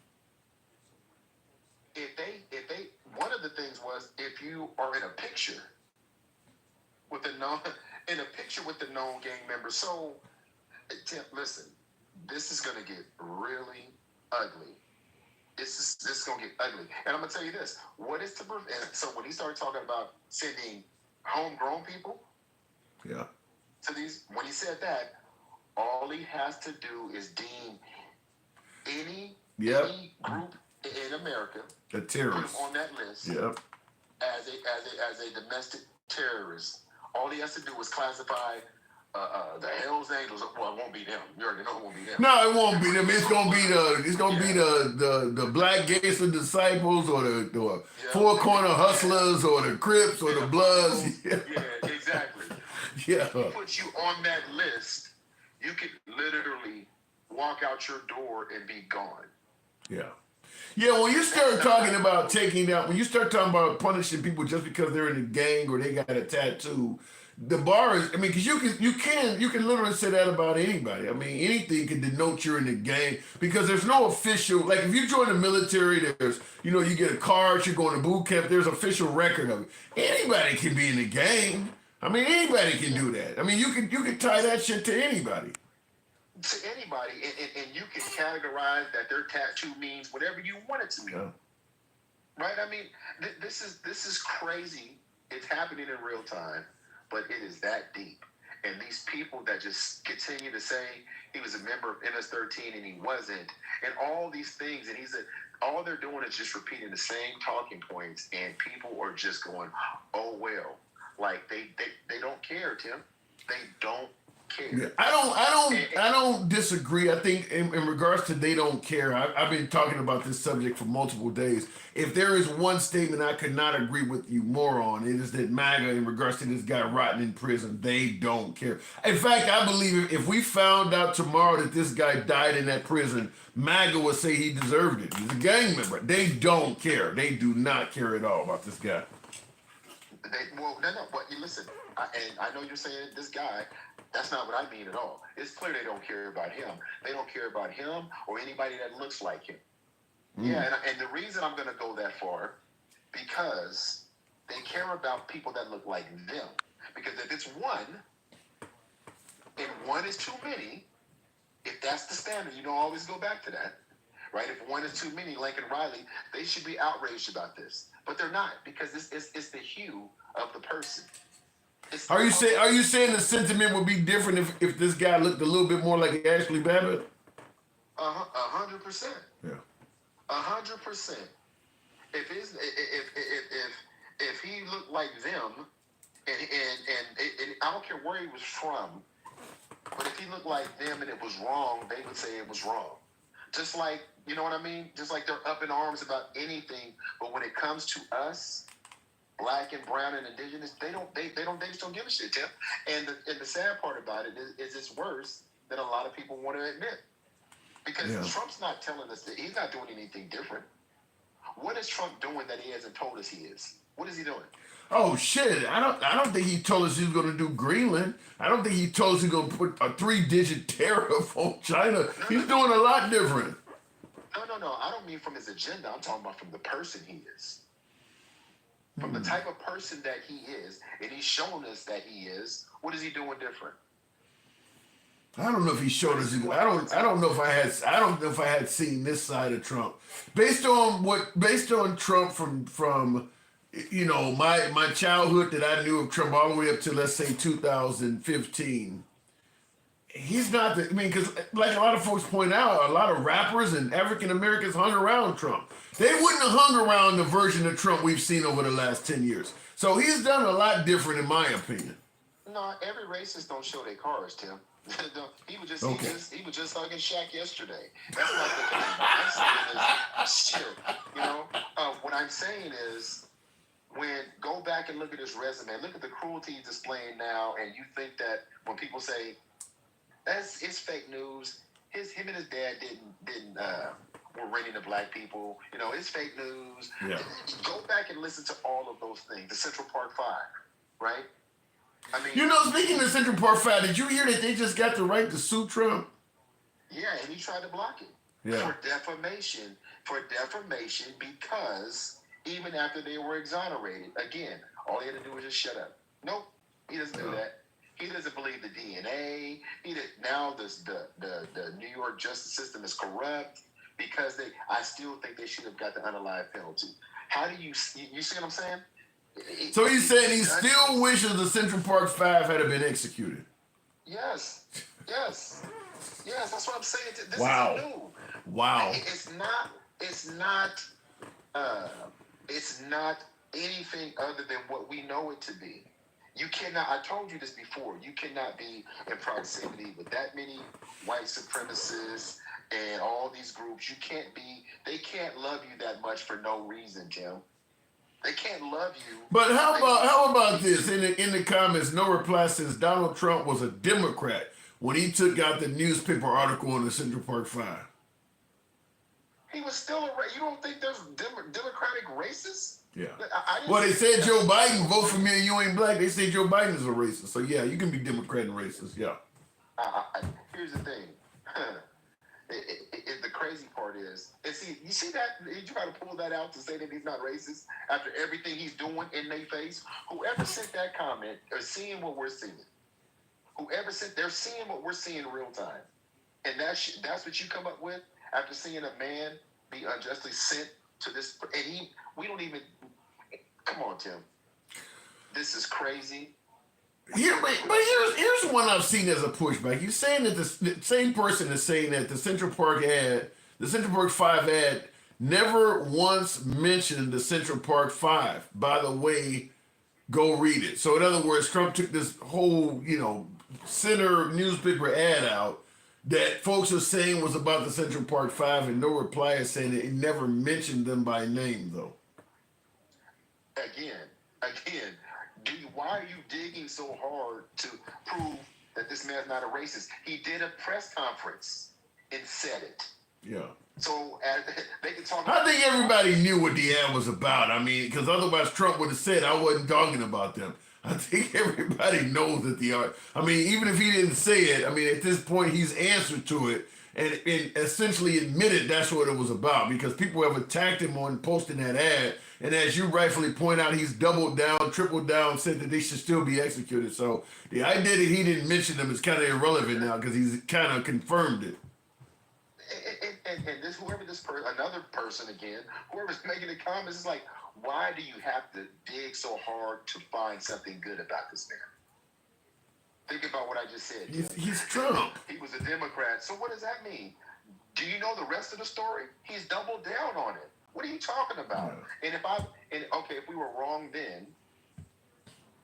If they one of the things was if you are in a picture with the known gang member. So Tim, listen, this is gonna get really ugly. This is gonna get ugly. And I'm gonna tell you this. What is to prevent? So when he started talking about sending homegrown people, yeah, to these, when he said that, all he has to do is deem any group in America a terrorist on that list as a domestic terrorist. All he has to do is classify the Hell's Angels. Well, it won't be them. You already know it won't be them. No, it won't be them. It's gonna be the Black Gangster Disciples or the Four Corner Hustlers or the Crips or the Bloods. Yeah, exactly. Yeah. If he puts you on that list, you could literally walk out your door and be gone. Yeah. Yeah, when you start talking about taking out, when you start talking about punishing people just because they're in a gang or they got a tattoo, the bar is. I mean, because you can literally say that about anybody. I mean, anything can denote you're in a gang because there's no official. Like if you join the military, there's you get a card, you're going to boot camp. There's official record of it. Anybody can be in a gang. I mean, anybody can do that. I mean, you can tie that shit to anybody. To anybody, and you can categorize that their tattoo means whatever you want it to mean. Yeah. Right? I mean, this is crazy. It's happening in real time, but it is that deep. And these people that just continue to say he was a member of MS-13 and he wasn't, and all these things, and all they're doing is just repeating the same talking points, and people are just going, oh well, like they don't care, Tim. They don't care. Yeah. I don't disagree. I think in regards to they don't care, I've been talking about this subject for multiple days. If there is one statement I could not agree with you more on, it is that MAGA, in regards to this guy rotting in prison, they don't care. In fact, I believe if we found out tomorrow that this guy died in that prison, MAGA would say he deserved it. He's a gang member. They don't care. They do not care at all about this guy. But you listen, I know you're saying this guy. That's not what I mean at all. It's clear they don't care about him. They don't care about him or anybody that looks like him. Yeah, and the reason I'm going to go that far, because they care about people that look like them. Because if it's one, and one is too many, if that's the standard, always go back to that, right? If one is too many, Lincoln Riley, they should be outraged about this. But they're not, because it's the hue of the person. Are you saying the sentiment would be different if this guy looked a little bit more like Ashley Babbitt? 100%. Yeah. 100%. If he looked like them, and I don't care where he was from, but if he looked like them and it was wrong, they would say it was wrong. Just like, you know what I mean? Just like they're up in arms about anything, but when it comes to us, Black and brown and indigenous, they just don't give a shit, Tim. And the sad part about it is it's worse than a lot of people want to admit. Because Trump's not telling us that he's not doing anything different. What is Trump doing that he hasn't told us he is? What is he doing? Oh shit! I don't think he told us he was going to do Greenland. I don't think he told us he's going to put a 3-digit tariff on China. He's doing a lot different. No. I don't mean from his agenda. I'm talking about from the person he is. From the type of person that he is, and he's shown us that he is. What is he doing different? I don't know if he showed us. I don't know if I had seen this side of Trump, based on Trump from my childhood that I knew of Trump all the way up to, let's say, 2015. He's not the. I mean, because like a lot of folks point out, a lot of rappers and African Americans hung around Trump. They wouldn't have hung around the version of Trump we've seen over the last 10 years. So he's done a lot different, in my opinion. No, every racist don't show their cars, Tim. He was just hugging Shaq yesterday. That's not the thing. I'm saying is, what I'm saying is, go back and look at his resume, look at the cruelty he's displaying now, and you think that when people say it's fake news, him and his dad were renting to black people. It's fake news. Yeah. Go back and listen to all of those things. The Central Park 5, right? I mean, speaking of Central Park 5, did you hear that they just got the right to sue Trump? Yeah, and he tried to block it for defamation. Because even after they were exonerated, again, all he had to do was just shut up. Nope, he doesn't do that. He doesn't believe the DNA. Now the New York justice system is corrupt because I still think they should have got the unalive penalty. How do you see what I'm saying? So he's saying he still wishes the Central Park 5 had been executed. Yes, that's what I'm saying. This Wow. is new. Wow. It's not anything other than what we know it to be. You cannot, I told you this before, you cannot be in proximity with that many white supremacists and all these groups. They can't love you that much for no reason, Tim. They can't love you. But how about this? In the comments, no reply says Donald Trump was a Democrat when he took out the newspaper article on the Central Park 5. He was still a You don't think there's Democratic racists? Yeah. I didn't Well, they say said Joe Biden, vote for me and you ain't black. They say Joe Biden is a racist. So, yeah, you can be Democrat and racist. Yeah. Here's the thing. The crazy part is, you see that, you try to pull that out to say that he's not racist after everything he's doing in their face. Whoever sent that comment are seeing what we're seeing. They're seeing what we're seeing in real time. And that's what you come up with after seeing a man be unjustly sent to this. And we don't even, come on, Tim. This is crazy. Yeah, but here's one I've seen as a pushback. You're saying that the same person is saying that the Central Park 5 ad, never once mentioned the Central Park 5. By the way, go read it. So in other words, Trump took this whole, center newspaper ad out that folks are saying was about the Central Park 5, and no reply is saying that he never mentioned them by name, though. Again, why are you digging so hard to prove that this man's not a racist? He did a press conference and said it. Yeah. So they can talk. I think everybody knew what the ad was about. I mean, because otherwise Trump would have said I wasn't talking about them. I think everybody knows that the art. I mean, even if he didn't say it, I mean, at this point he's answered to it and essentially admitted that's what it was about, because people have attacked him on posting that ad. And as you rightfully point out, he's doubled down, tripled down, said that they should still be executed. So the idea that he didn't mention them is kind of irrelevant now because he's kind of confirmed it. And another person again, whoever's making the comments is like, why do you have to dig so hard to find something good about this man? Think about what I just said. He's Trump. He was a Democrat. So what does that mean? Do you know the rest of the story? He's doubled down on it. What are you talking about? Yeah. And if we were wrong then,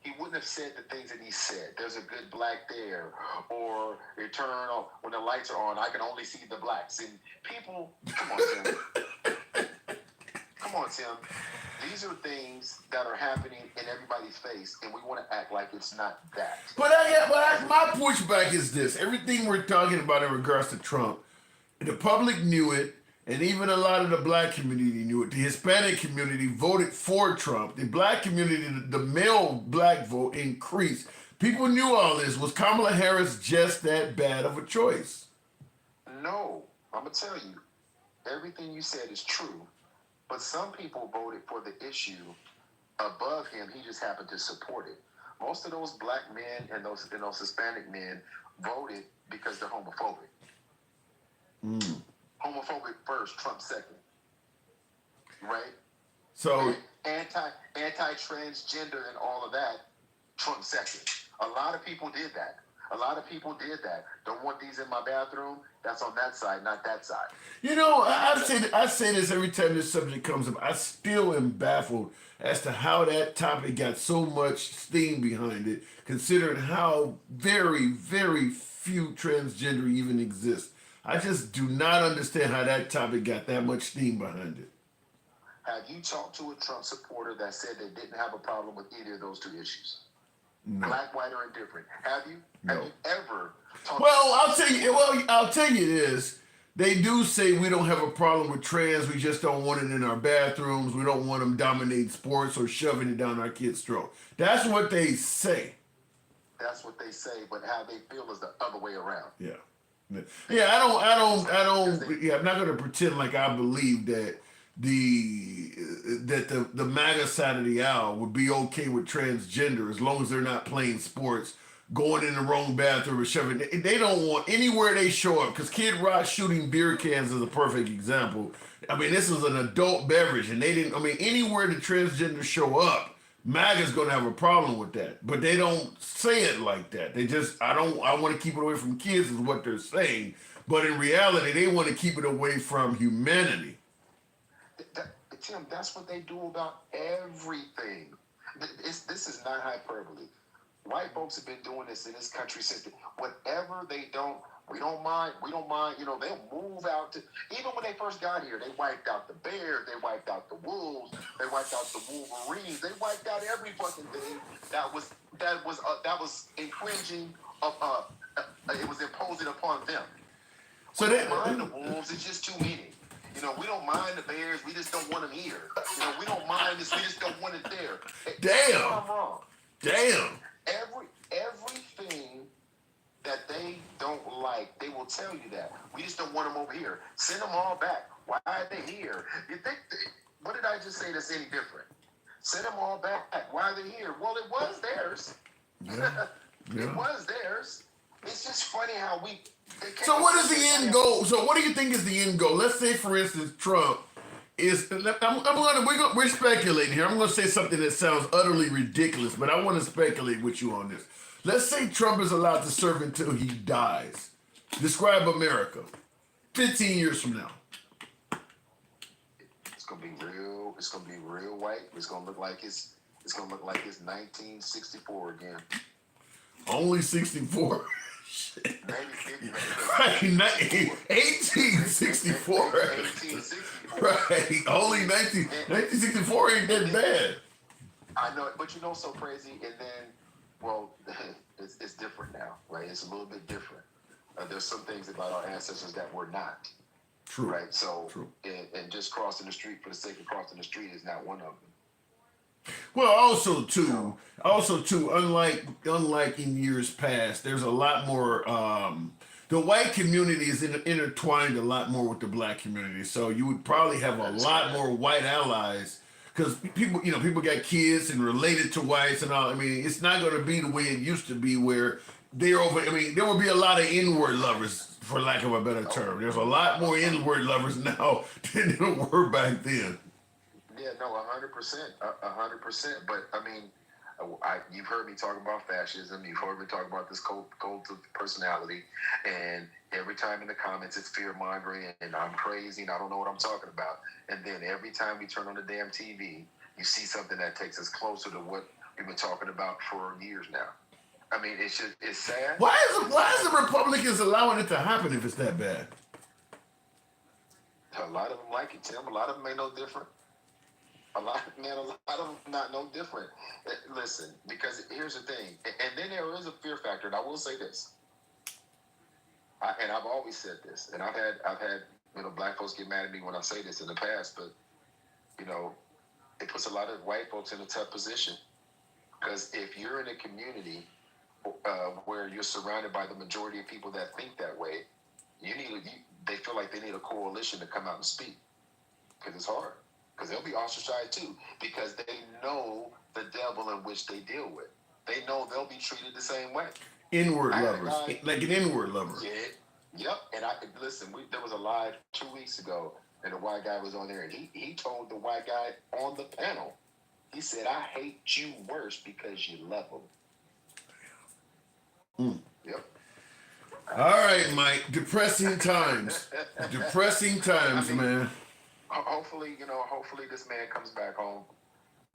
he wouldn't have said the things that he said. There's a good black there, or eternal, when the lights are on, I can only see the blacks. And people, come on, Tim. Come on, Tim. These are things that are happening in everybody's face, and we want to act like it's not that. But my pushback is this. Everything we're talking about in regards to Trump, the public knew it, and even a lot of the black community knew it. The Hispanic community voted for Trump. The black community, the male black vote increased. People knew all this. Was Kamala Harris just that bad of a choice? No. I'm going to tell you, everything you said is true. But some people voted for the issue above him. He just happened to support it. Most of those black men and those Hispanic men voted because they're homophobic. Homophobic first, Trump second. Right? So anti-transgender and all of that, Trump second. A lot of people did that. Don't want these in my bathroom. That's on that side, not that side. I say this every time this subject comes up. I still am baffled as to how that topic got so much steam behind it, considering how very, very few transgender even exist. I just do not understand how that topic got that much steam behind it. Have you talked to a Trump supporter that said they didn't have a problem with either of those two issues? No. Black, white, or indifferent? Have you? No. Have you ever talked I'll tell you this. They do say we don't have a problem with trans. We just don't want it in our bathrooms. We don't want them dominating sports or shoving it down our kids' throat. That's what they say. That's what they say, but how they feel is the other way around. Yeah. I'm not going to pretend like I believe that the MAGA side of the aisle would be okay with transgender as long as they're not playing sports, going in the wrong bathroom or shoving. They don't want anywhere they show up, because Kid Rock shooting beer cans is a perfect example. I mean, this is an adult beverage, and anywhere the transgender show up, MAGA's going to have a problem with that. But they don't say it like that. They just, I want to keep it away from kids is what they're saying. But in reality, they want to keep it away from humanity. Tim, that's what they do about everything. This is not hyperbole. White folks have been doing this in this country since whatever they don't, we don't mind, they'll move out to, even when they first got here, they wiped out the bears, they wiped out the wolves, they wiped out the wolverines, they wiped out every fucking thing that was infringing it was imposing upon them. So they don't mind the wolves, it's just too many. we don't mind the Bears. We just don't want them here. We don't mind this. We just don't want it there. Damn. I'm wrong. Damn. Everything that they don't like, they will tell you that. We just don't want them over here. Send them all back. Why are they here? You think? What did I just say that's any different? Send them all back. Why are they here? Well, it was theirs. Yeah. It was theirs. It's just funny how we. So what is the end goal? So what do you think is the end goal? Let's say, for instance, Trump is. We're speculating here. I'm going to say something that sounds utterly ridiculous, but I want to speculate with you on this. Let's say Trump is allowed to serve until he dies. Describe America 15 years from now. It's gonna be real. It's gonna be real white. It's gonna look like it's 1964 again. Only 64. Maybe 1864. 1864. Right. Only 1964 ain't that bad. I know, but so crazy. And then, well, it's different now, right? It's a little bit different. There's some things about our ancestors that were not. True. Right. So, True. And just crossing the street for the sake of crossing the street is not one of them. Well, also too, unlike in years past, there's a lot more. The white community is intertwined a lot more with the black community, so you would probably have a lot more white allies because people got kids and related to whites and all. I mean, it's not going to be the way it used to be where they're over. I mean, there will be a lot of N-word lovers, for lack of a better term. There's a lot more N-word lovers now than there were back then. Yeah, no, 100%, 100%. But I mean, you've heard me talk about fascism. You've heard me talk about this cult of personality, and every time in the comments it's fear mongering and I'm crazy and I don't know what I'm talking about. And then every time we turn on the damn TV, you see something that takes us closer to what we've been talking about for years now. I mean, it's sad. Why is the Republicans allowing it to happen if it's that bad? A lot of them like it, Tim. A lot of them ain't no different. A lot of them not no different. Listen, because here's the thing, and then there is a fear factor, and I will say this, and I've always said this, and I've had black folks get mad at me when I say this in the past, but it puts a lot of white folks in a tough position because if you're in a community where you're surrounded by the majority of people that think that way, they feel like they need a coalition to come out and speak because it's hard. Because they'll be ostracized too, because they know the devil in which they deal with. They know they'll be treated the same way. N-word lovers, like an N-word lover. Yeah, yep. And there was a live 2 weeks ago, and the white guy was on there, and he told the white guy on the panel, he said, "I hate you worse because you love them." Yep. All right, Mike. Depressing times. Depressing times, man. Hopefully this man comes back home.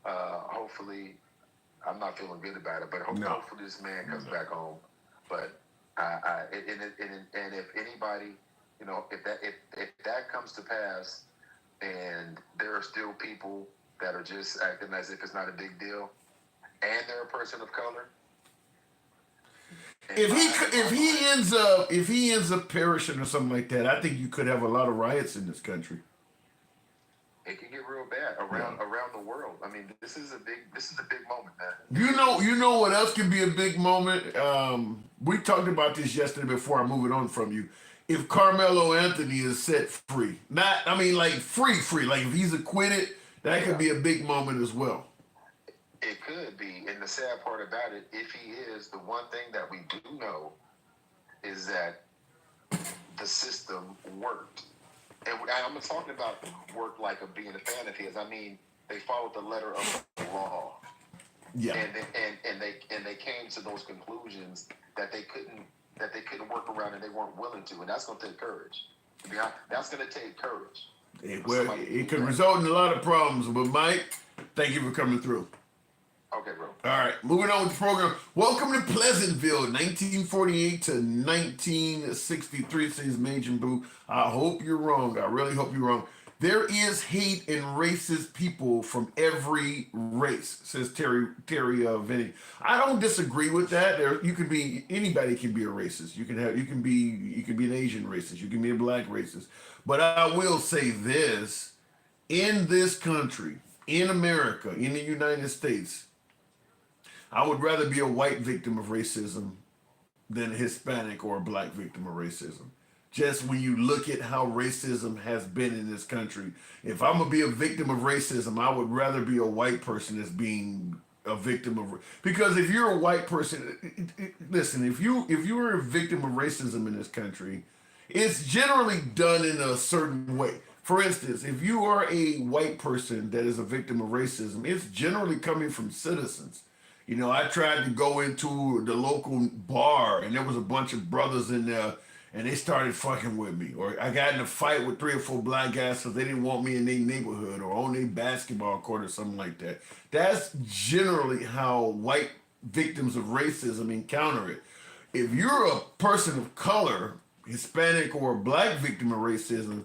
Hopefully, I'm not feeling good about it, but hopefully this man comes back home. But and if anybody, if that comes to pass, and there are still people that are just acting as if it's not a big deal, and they're a person of color. If he ends up perishing or something like that, I think you could have a lot of riots in this country. It can get real bad around the world. I mean, this is a big moment, man. You know what else can be a big moment? We talked about this yesterday before I move it on from you. If Carmelo Anthony is set free, free, like if he's acquitted, that could be a big moment as well. It could be, and the sad part about it, if he is, the one thing that we do know is that the system worked. And I'm not talking about work like of being a fan of his. I mean, they followed the letter of the law. Yeah. And they came to those conclusions that they couldn't work around and they weren't willing to. And that's going to take courage. That's going to take courage. It could result in a lot of problems. But Mike, thank you for coming through. Okay, bro. All right, moving on with the program. Welcome to Pleasantville, 1948 to 1963, says Major Boo. I hope you're wrong. I really hope you're wrong. There is hate and racist people from every race, says Terry Vinny. I don't disagree with that. You can be anybody can be a racist. You can be an Asian racist. You can be a black racist. But I will say this: in this country, in America, in the United States, I would rather be a white victim of racism than a Hispanic or a black victim of racism. Just when you look at how racism has been in this country, if I'm gonna be a victim of racism, I would rather be a white person as being a victim of, because if you're a white person, listen, if you are a victim of racism in this country, it's generally done in a certain way. For instance, if you are a white person that is a victim of racism, it's generally coming from citizens. You know, I tried to go into the local bar and there was a bunch of brothers in there and they started fucking with me. Or I got in a fight with 3 or 4 black guys because they didn't want me in their neighborhood or on their basketball court or something like that. That's generally how white victims of racism encounter it. If you're a person of color, Hispanic or black victim of racism,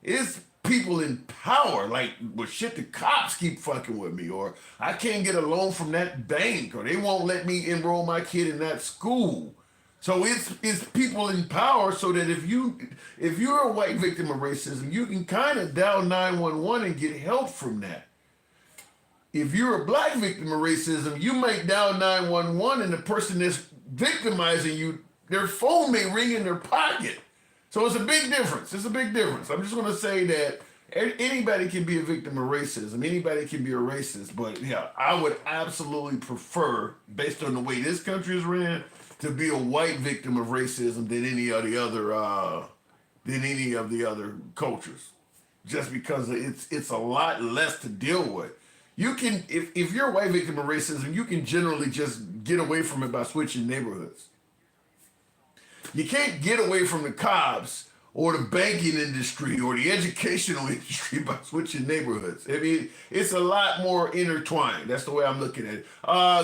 it's people in power, like, well, shit, the cops keep fucking with me, or I can't get a loan from that bank, or they won't let me enroll my kid in that school. So it's people in power, so that if you're a white victim of racism, you can kind of dial 911 and get help from that. If you're a black victim of racism, you might dial 911 and the person that's victimizing you, their phone may ring in their pocket. So it's a big difference. It's a big difference. I'm just going to say that anybody can be a victim of racism. Anybody can be a racist. But yeah, I would absolutely prefer, based on the way this country is ran, to be a white victim of racism than any of the other cultures. Just because it's a lot less to deal with. You can, if you're a white victim of racism, you can generally just get away from it by switching neighborhoods. You can't get away from the cops or the banking industry or the educational industry by switching neighborhoods. I mean, it's a lot more intertwined. That's the way I'm looking at it.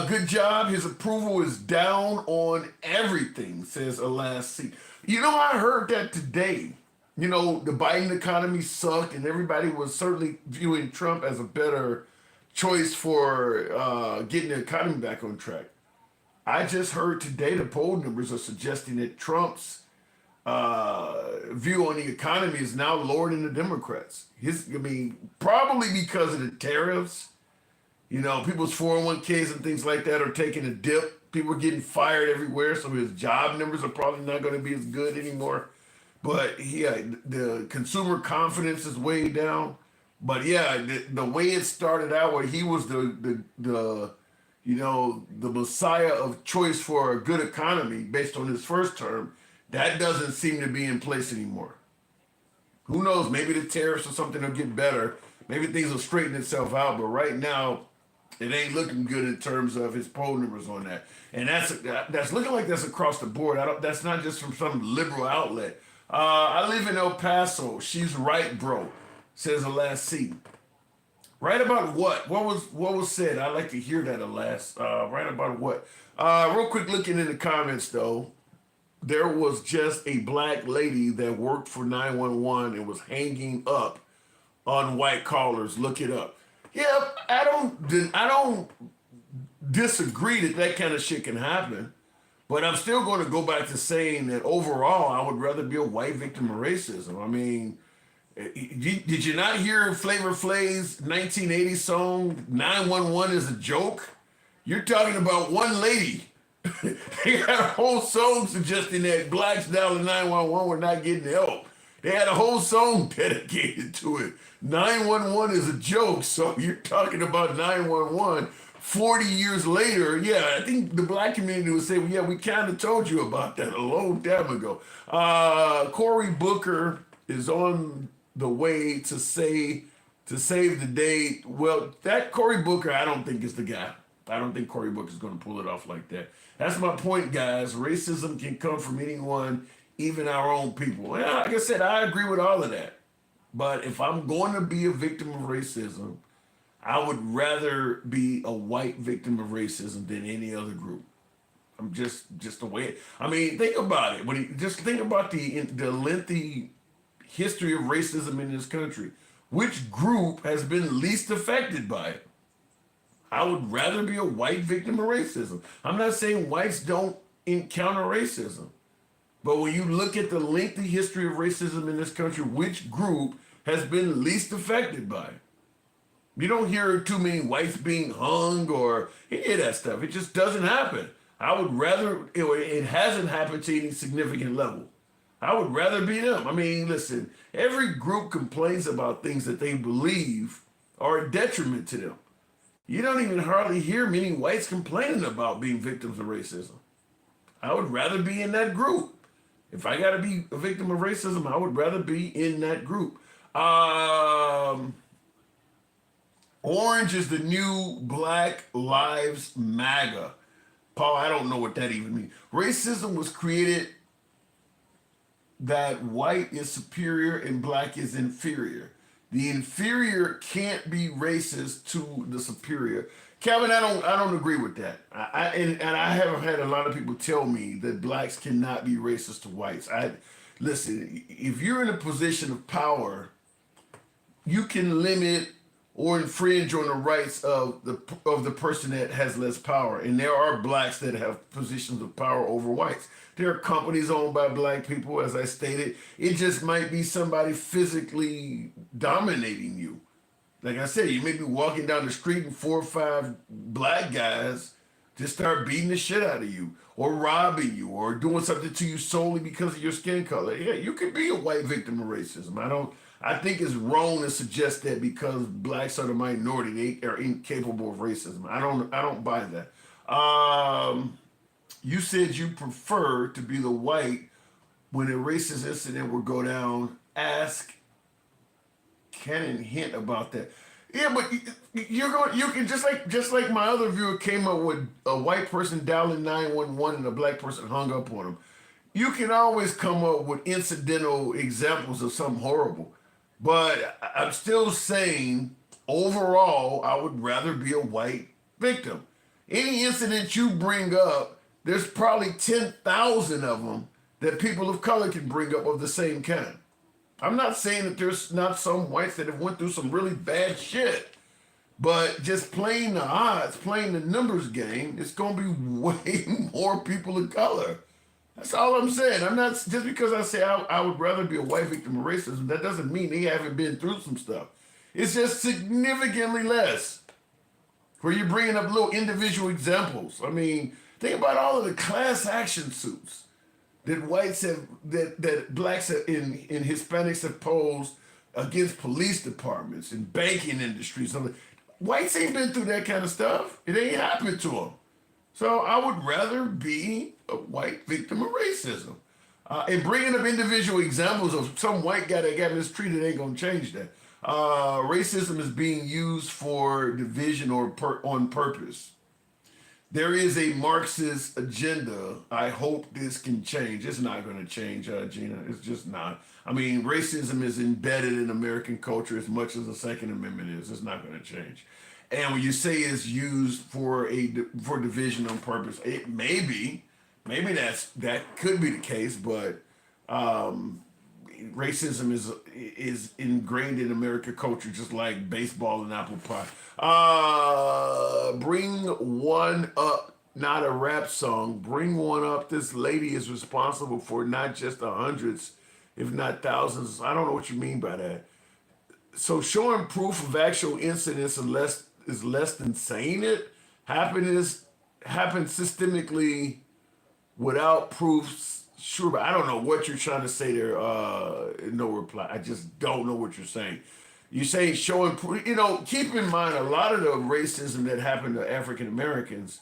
Good job. His approval is down on everything, says Alas C. You know, I heard that today. You know, the Biden economy sucked and everybody was certainly viewing Trump as a better choice for getting the economy back on track. I just heard today the poll numbers are suggesting that Trump's view on the economy is now lower than the Democrats. Probably because of the tariffs. You know, people's 401ks and things like that are taking a dip. People are getting fired everywhere, so his job numbers are probably not going to be as good anymore. But yeah, the consumer confidence is way down. But yeah, the way it started out, where he was the messiah of choice for a good economy based on his first term, that doesn't seem to be in place anymore. Who knows? Maybe the tariffs or something will get better. Maybe things will straighten itself out. But right now, it ain't looking good in terms of his poll numbers on that. And that's looking like that's across the board. That's not just from some liberal outlet. I live in El Paso. She's right, bro, says Alas C. Right about what? What was said? I'd like to hear that, Alas. Right about what? Real quick, looking in the comments, though, there was just a black lady that worked for 911 and was hanging up on white callers. Look it up. Yeah, I don't disagree that kind of shit can happen, but I'm still going to go back to saying that overall, I would rather be a white victim of racism. I mean, did you not hear Flavor Flav's 1980 song, 911 is a joke? You're talking about one lady. They had a whole song suggesting that blacks dialing 911 were not getting help. They had a whole song dedicated to it. 911 is a joke, so you're talking about 911. 40 years later, yeah, I think the black community would say, well, yeah, we kind of told you about that a long time ago. Cory Booker is on the way to save the day. Well, that Cory Booker, I don't think is the guy. I don't think Cory Booker is going to pull it off like that. That's my point, guys. Racism can come from anyone, even our own people. Yeah, like I said, I agree with all of that. But if I'm going to be a victim of racism, I would rather be a white victim of racism than any other group. I'm just the way. I mean, think about it. Just think about the lengthy history of racism in this country. Which group has been least affected by it? I would rather be a white victim of racism. I'm not saying whites don't encounter racism, but when you look at the lengthy history of racism in this country, which group has been least affected by it? You don't hear too many whites being hung or any of that stuff. It just doesn't happen. I would rather, it hasn't happened to any significant level. I would rather be them. I mean, listen, every group complains about things that they believe are a detriment to them. You don't even hardly hear many whites complaining about being victims of racism. I would rather be in that group. If I got to be a victim of racism, I would rather be in that group. Orange is the new Black Lives MAGA. Paul, I don't know what that even means. Racism was created that white is superior and black is inferior. The inferior can't be racist to the superior. Kevin, I don't agree with that. And I have had a lot of people tell me that blacks cannot be racist to whites. Listen, if you're in a position of power, you can limit or infringe on the rights of the person that has less power. And there are blacks that have positions of power over whites. There are companies owned by black people, as I stated. It just might be somebody physically dominating you. Like I said, you may be walking down the street and 4 or 5 black guys just start beating the shit out of you or robbing you or doing something to you solely because of your skin color. Yeah, you could be a white victim of racism. I think it's wrong to suggest that because blacks are the minority, they are incapable of racism. I don't buy that. You said you prefer to be the white when a racist incident would go down. Ask Cannon hint about that. Yeah, but you can just like my other viewer came up with a white person dialing 911 and a black person hung up on him. You can always come up with incidental examples of something horrible. But I'm still saying, overall, I would rather be a white victim. Any incident you bring up, there's probably 10,000 of them that people of color can bring up of the same kind. I'm not saying that there's not some whites that have went through some really bad shit, but just playing the odds, playing the numbers game, it's going to be way more people of color. That's all I'm saying. I'm not, just because I say I would rather be a white victim of racism, that doesn't mean they haven't been through some stuff. It's just significantly less. Where you're bringing up little individual examples. I mean, think about all of the class action suits that whites have, that blacks have, and Hispanics have posed against police departments and banking industries. Whites ain't been through that kind of stuff. It ain't happened to them. So I would rather be a white victim of racism. And bringing up individual examples of some white guy that got mistreated ain't gonna change that. Racism is being used for division or on purpose. There is a Marxist agenda. I hope this can change. It's not going to change, Gina. It's just not. I mean, racism is embedded in American culture as much as the Second Amendment is. It's not going to change. And when you say it's used for division on purpose, it maybe that could be the case, but racism is ingrained in American culture, just like baseball and apple pie. Bring one up, not a rap song. Bring one up. This lady is responsible for not just the hundreds, if not thousands. I don't know what you mean by that. So showing proof of actual incidents is less than saying it. Happens systemically without proofs. Sure, but I don't know what you're trying to say there. No reply. I just don't know what you're saying. You say showing, keep in mind a lot of the racism that happened to African Americans,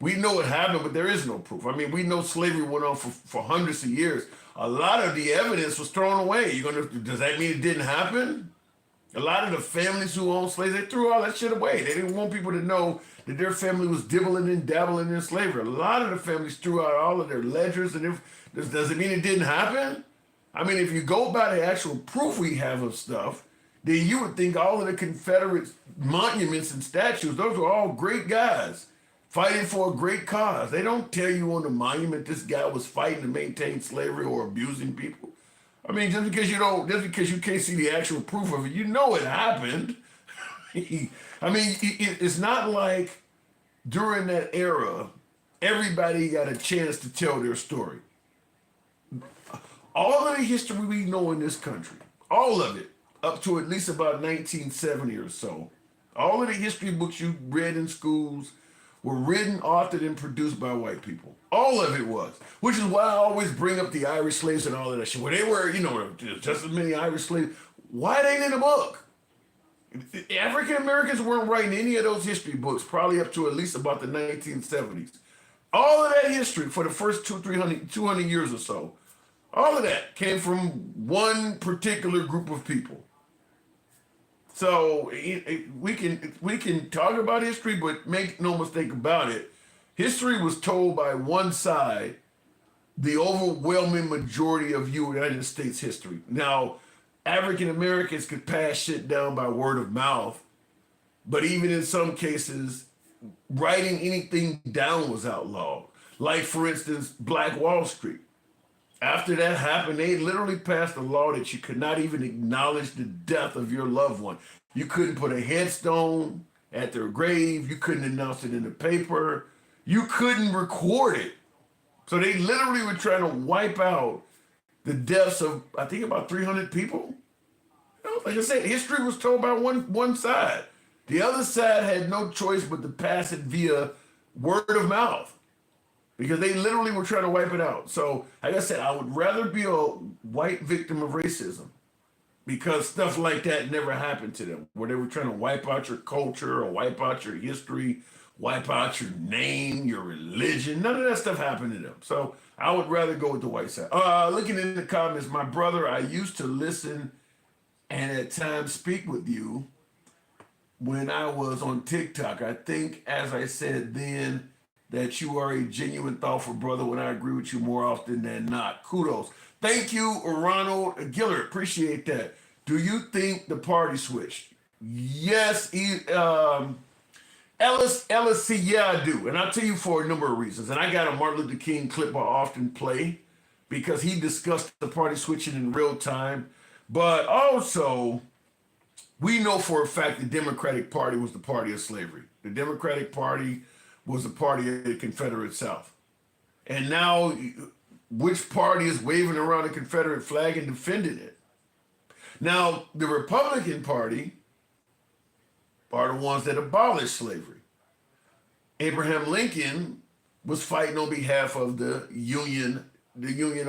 we know it happened, but there is no proof. I mean, we know slavery went on for hundreds of years. A lot of the evidence was thrown away. Does that mean it didn't happen? A lot of the families who owned slaves, they threw all that shit away. They didn't want people to know that their family was dibbling and dabbling in slavery. A lot of the families threw out all of their ledgers. And does it mean it didn't happen? I mean, if you go by the actual proof we have of stuff, then you would think all of the Confederate monuments and statues, those were all great guys fighting for a great cause. They don't tell you on the monument this guy was fighting to maintain slavery or abusing people. I mean, just because you can't see the actual proof of it, you know it happened. I mean, it's not like during that era, everybody got a chance to tell their story. All of the history we know in this country, all of it, up to at least about 1970 or so, all of the history books you read in schools were written, authored, and produced by white people. All of it was, which is why I always bring up the Irish slaves and all of that shit. Where they were, just as many Irish slaves. Why they ain't in the book? African Americans weren't writing any of those history books, probably up to at least about the 1970s. All of that history for the first 200 years or so, all of that came from one particular group of people. So we can talk about history, but make no mistake about it, history was told by one side, the overwhelming majority of United States history. Now, African Americans could pass shit down by word of mouth, but even in some cases, writing anything down was outlawed. Like, for instance, Black Wall Street. After that happened, they literally passed a law that you could not even acknowledge the death of your loved one. You couldn't put a headstone at their grave. You couldn't announce it in the paper. You couldn't record it. So they literally were trying to wipe out the deaths of, I think, about 300 people. Like I said, history was told by one side. The other side had no choice but to pass it via word of mouth, because they literally were trying to wipe it out. So, like I said, I would rather be a white victim of racism, because stuff like that never happened to them, where they were trying to wipe out your culture or wipe out your history, wipe out your name, your religion. None of that stuff happened to them. So I would rather go with the white side. Looking in the comments, my brother, I used to listen and at times speak with you when I was on TikTok. I think, as I said then, that you are a genuine, thoughtful brother when I agree with you more often than not. Kudos. Thank you, Ronald Gillard. Appreciate that. Do you think the party switched? Yes, Ellis, yeah, I do. And I'll tell you for a number of reasons. And I got a Martin Luther King clip I often play because he discussed the party switching in real time. But also, we know for a fact the Democratic Party was the party of slavery. The Democratic Party was the party of the Confederate South. And now, which party is waving around a Confederate flag and defending it? Now, the Republican Party are the ones that abolished slavery. Abraham Lincoln was fighting on behalf of the Union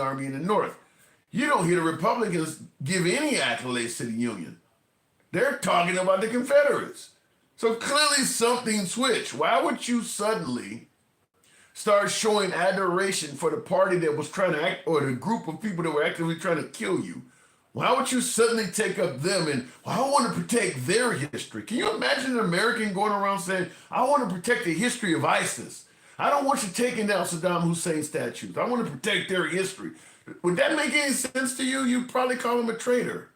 Army in the North. You don't hear the Republicans give any accolades to the Union. They're talking about the Confederates. So clearly something switched. Why would you suddenly start showing adoration for the party that was trying to act, or the group of people that were actively trying to kill you? Why would you suddenly take up them and, well, I want to protect their history? Can you imagine an American going around saying, I want to protect the history of ISIS. I don't want you taking down Saddam Hussein statues. I want to protect their history. Would that make any sense to you? You'd probably call him a traitor.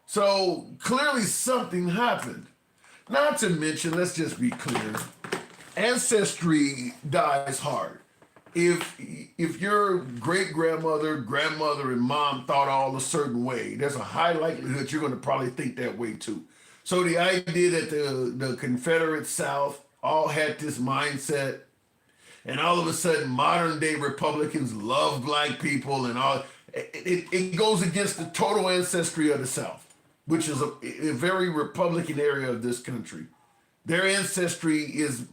So clearly something happened. Not to mention, let's just be clear, ancestry dies hard. If your great-grandmother, grandmother, and mom thought all a certain way, there's a high likelihood you're going to probably think that way too. So the idea that the Confederate South all had this mindset, and all of a sudden modern-day Republicans love black people and all, it goes against the total ancestry of the South, which is a very Republican area of this country. Their ancestry is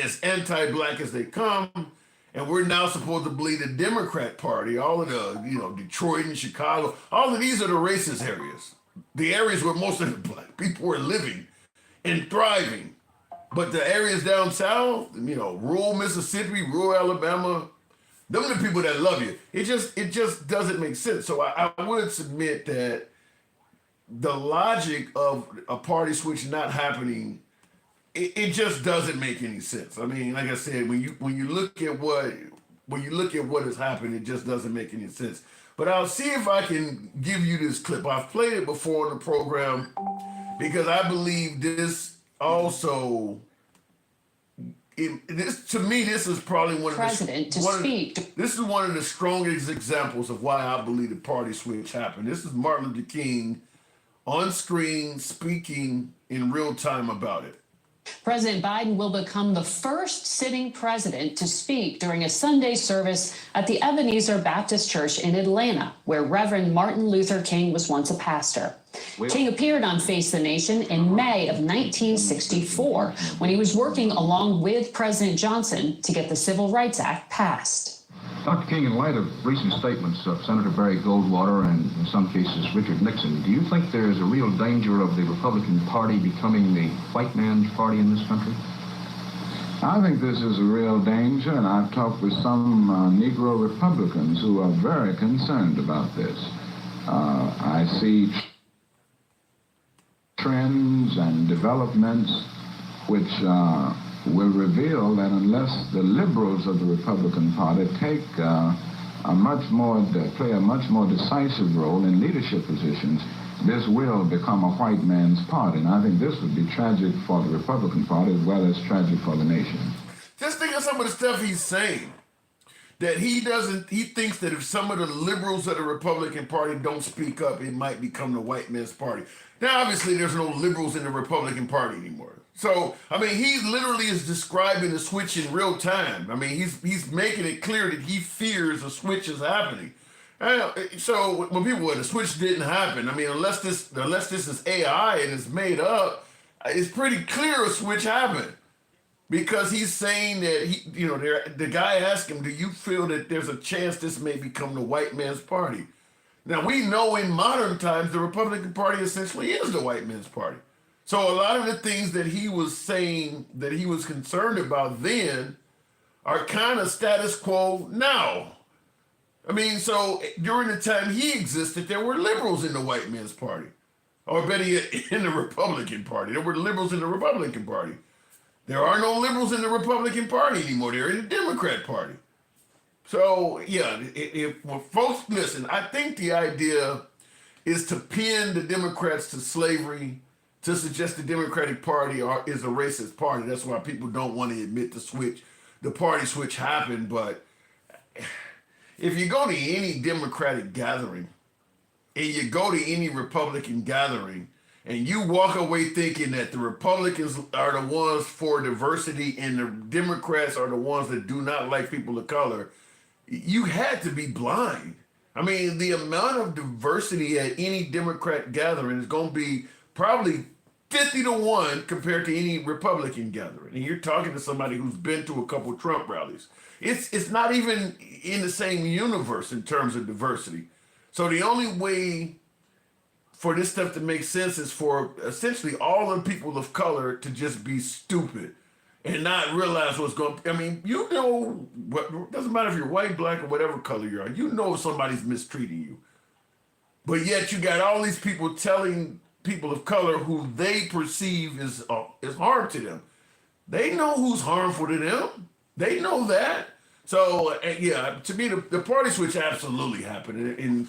as anti-black as they come. And we're now supposed to believe the Democrat Party, all of the, Detroit and Chicago, all of these are the racist areas. The areas where most of the black people are living and thriving. But the areas down south, rural Mississippi, rural Alabama, them are the people that love you. It just doesn't make sense. So I would submit that the logic of a party switch not happening, it just doesn't make any sense. I mean, like I said, when you look at what has happened, it just doesn't make any sense. But I'll see if I can give you this clip. I've played it before on the program because I believe this also this to me, this is probably one of this is one of the strongest examples of why I believe the party switch happened. This is Martin Luther King on screen speaking in real time about it. President Biden will become the first sitting president to speak during a Sunday service at the Ebenezer Baptist Church in Atlanta, where Reverend Martin Luther King was once a pastor. King appeared on Face the Nation in May of 1964 when he was working along with President Johnson to get the Civil Rights Act passed. Dr. King, in light of recent statements of Senator Barry Goldwater and, in some cases, Richard Nixon, do you think there is a real danger of the Republican Party becoming the white man's party in this country? I think this is a real danger, and I've talked with some Negro Republicans who are very concerned about this. I see trends and developments which will reveal that unless the liberals of the Republican Party take play a much more decisive role in leadership positions, this will become a white man's party. And I think this would be tragic for the Republican Party as well as tragic for the nation. Just think of some of the stuff he's saying. That he thinks that if some of the liberals of the Republican Party don't speak up, it might become the white man's party. Now, obviously, there's no liberals in the Republican Party anymore. So, I mean, he literally is describing the switch in real time. I mean, he's making it clear that he fears a switch is happening. So when people, well, the switch didn't happen. I mean, unless this is AI and it's made up, it's pretty clear a switch happened. Because he's saying that the guy asked him, do you feel that there's a chance this may become the white man's party? Now, we know in modern times the Republican Party essentially is the white man's party. So a lot of the things that he was saying that he was concerned about then are kind of status quo now. I mean, so during the time he existed, there were liberals in the white man's party. Or better yet, in the Republican Party. There were liberals in the Republican Party. There are no liberals in the Republican Party anymore. They're in the Democrat Party. So, yeah, well, folks, listen, I think the idea is to pin the Democrats to slavery, to suggest the Democratic Party is a racist party. That's why people don't want to admit the party switch happened. But if you go to any Democratic gathering and you go to any Republican gathering and you walk away thinking that the Republicans are the ones for diversity and the Democrats are the ones that do not like people of color, you had to be blind. I mean, the amount of diversity at any Democrat gathering is going to be probably 50-1 compared to any Republican gathering. And you're talking to somebody who's been to a couple Trump rallies. It's not even in the same universe in terms of diversity. So the only way for this stuff to make sense is for essentially all the people of color to just be stupid and not realize what's going. I mean, what doesn't matter if you're white, black, or whatever color you are. You know if somebody's mistreating you, but yet you got all these people telling people of color who they perceive is harm to them. They know who's harmful to them. They know that. So yeah, to me, the party switch absolutely happened, and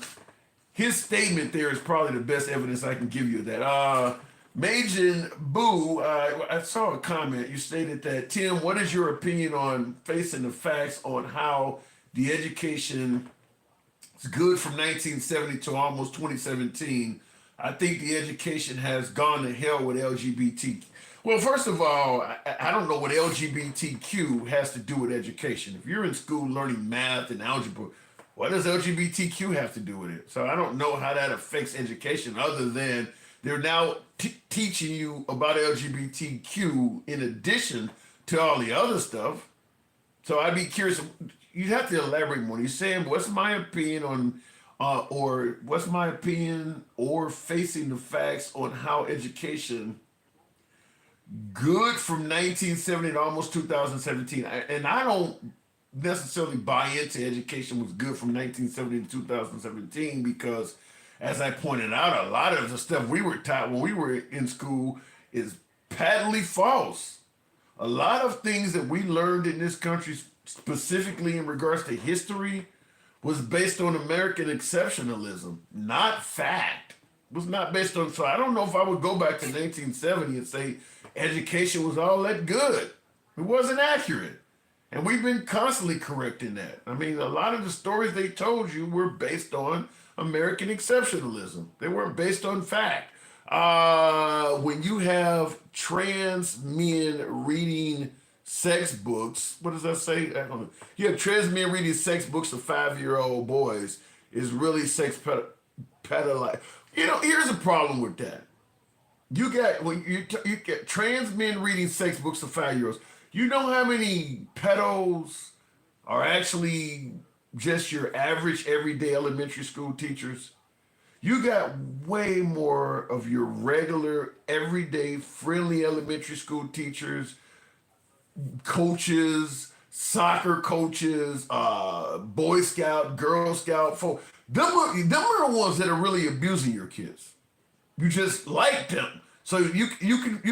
his statement there is probably the best evidence I can give you of that. Majin Boo, I saw a comment. You stated that, Tim, what is your opinion on facing the facts on how the education is good from 1970 to almost 2017? I think the education has gone to hell with LGBT. Well, first of all, I don't know what LGBTQ has to do with education. If you're in school learning math and algebra, what does LGBTQ have to do with it? So I don't know how that affects education other than they're now teaching you about LGBTQ in addition to all the other stuff. So I'd be curious. You'd have to elaborate more. You're saying, what's my opinion on, or what's my opinion or facing the facts on how education good from 1970 to almost 2017. And I don't necessarily buy into education was good from 1970 to 2017 because, as I pointed out, a lot of the stuff we were taught when we were in school is patently false. A lot of things that we learned in this country, specifically in regards to history, was based on American exceptionalism, not fact. It was not based on, so I don't know if I would go back to 1970 and say education was all that good. It wasn't accurate. And we've been constantly correcting that. I mean, a lot of the stories they told you were based on American exceptionalism. They weren't based on fact. When you have trans men reading sex books, what does that say? I don't know. You have trans men reading sex books to 5-year-old boys is really sex pedophile. You know, here's a problem with that. You got you get trans men reading sex books to 5-year-olds. You know how many pedos are actually just your average everyday elementary school teachers? You got way more of your regular everyday friendly elementary school teachers, coaches, soccer coaches, Boy Scout, Girl Scout folk. Them are the ones that are really abusing your kids. You just like them. So you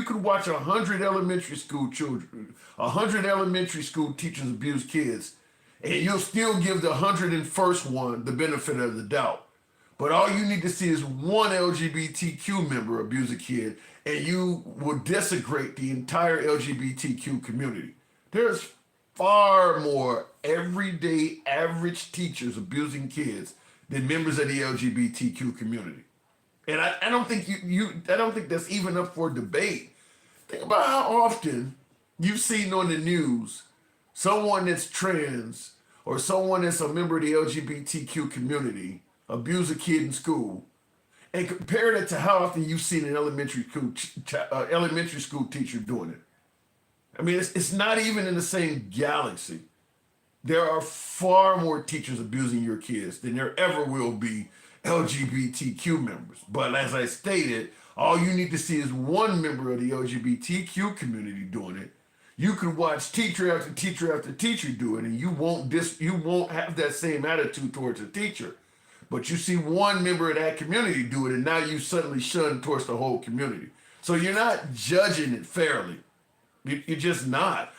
could watch 100 elementary school children, 100 elementary school teachers abuse kids, and you'll still give the 101st one the benefit of the doubt. But all you need to see is one LGBTQ member abuse a kid, and you will desecrate the entire LGBTQ community. There's far more everyday average teachers abusing kids than members of the LGBTQ community. And I don't think I don't think that's even up for debate. Think about how often you've seen on the news someone that's trans or someone that's a member of the LGBTQ community abuse a kid in school, and compare that to how often you've seen an elementary school teacher doing it. I mean, it's not even in the same galaxy. There are far more teachers abusing your kids than there ever will be LGBTQ members. But as I stated, all you need to see is one member of the LGBTQ community doing it. You can watch teacher after teacher after teacher do it, and you won't have that same attitude towards a teacher. But you see one member of that community do it, and now you suddenly shun towards the whole community. So you're not judging it fairly. You're just not.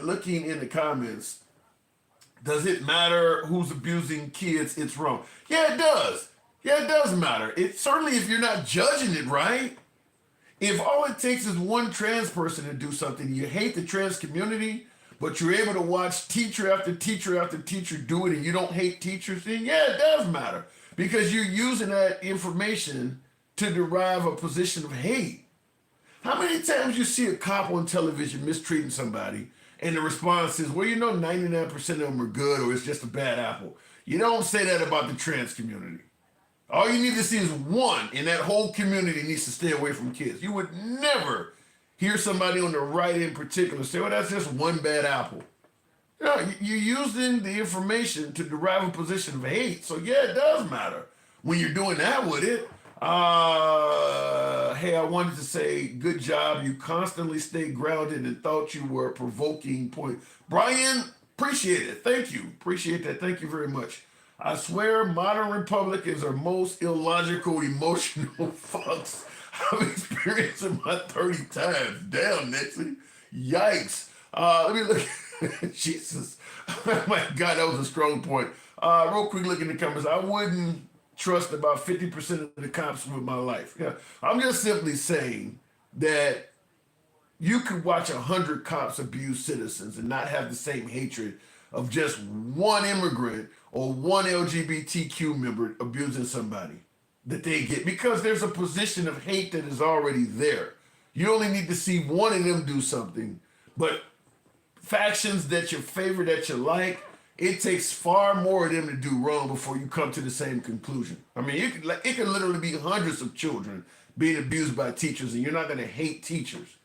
Looking in the comments, does it matter who's abusing kids? It's wrong. Yeah, it does. Yeah, it does matter. It certainly, if you're not judging it right. If all it takes is one trans person to do something, you hate the trans community, but you're able to watch teacher after teacher after teacher do it, and you don't hate teachers, then yeah, it does matter, because you're using that information to derive a position of hate. How many times you see a cop on television mistreating somebody, and the response is, well, 99% of them are good, or it's just a bad apple. You don't say that about the trans community. All you need to see is one, and that whole community needs to stay away from kids. You would never hear somebody on the right in particular say, well, that's just one bad apple. No, you're using the information to derive a position of hate. So yeah, it does matter when you're doing that with it. Hey, I wanted to say, good job. You constantly stay grounded and thought you were provoking point. Brian, appreciate it. Thank you. Appreciate that. Thank you very much. I swear modern Republicans are most illogical, emotional fucks I've experienced in my 30 times. Damn, Nixie. Yikes. Let me look. Jesus. Oh my God, that was a strong point. Real quick look in the comments. I wouldn't trust about 50% of the cops with my life. Yeah. I'm just simply saying that you could watch 100 cops abuse citizens and not have the same hatred of just one immigrant or one LGBTQ member abusing somebody that they get, because there's a position of hate that is already there. You only need to see one of them do something, but factions that you favor, that you like, it takes far more of them to do wrong before you come to the same conclusion. I mean, it could literally be hundreds of children being abused by teachers, and you're not going to hate teachers.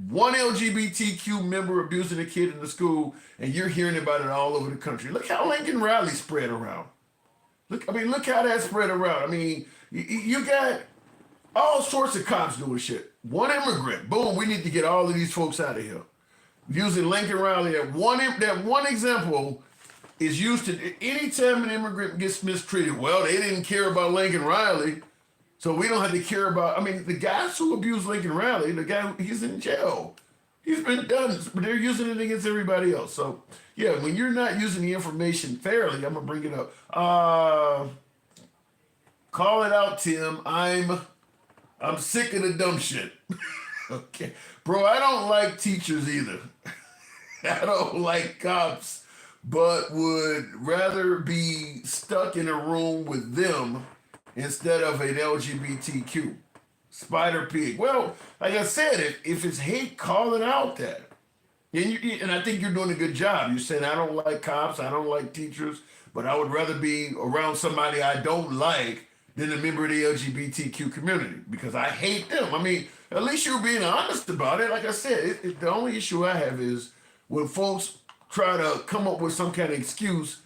One LGBTQ member abusing a kid in the school, and you're hearing about it all over the country. Look how Lincoln Riley spread around. Look how that spread around. I mean, you got all sorts of cops doing shit. One immigrant, boom, we need to get all of these folks out of here. Using Lincoln Riley, that one example is used to anytime an immigrant gets mistreated. Well, they didn't care about Lincoln Riley, so we don't have to care about. I mean, the guys who abused Lincoln Riley, the guy, he's in jail. He's been done, but they're using it against everybody else. So yeah, when you're not using the information fairly, I'm gonna bring it up. Call it out, Tim. I'm sick of the dumb shit. Okay. Bro, I don't like teachers either. I don't like cops, but would rather be stuck in a room with them instead of an LGBTQ. Spider Pig. Well, like I said, if it's hate, call it out that. And I think you're doing a good job. You said, I don't like cops, I don't like teachers, but I would rather be around somebody I don't like than a member of the LGBTQ community because I hate them. I mean, at least you're being honest about it. Like I said, the only issue I have is when folks try to come up with some kind of excuse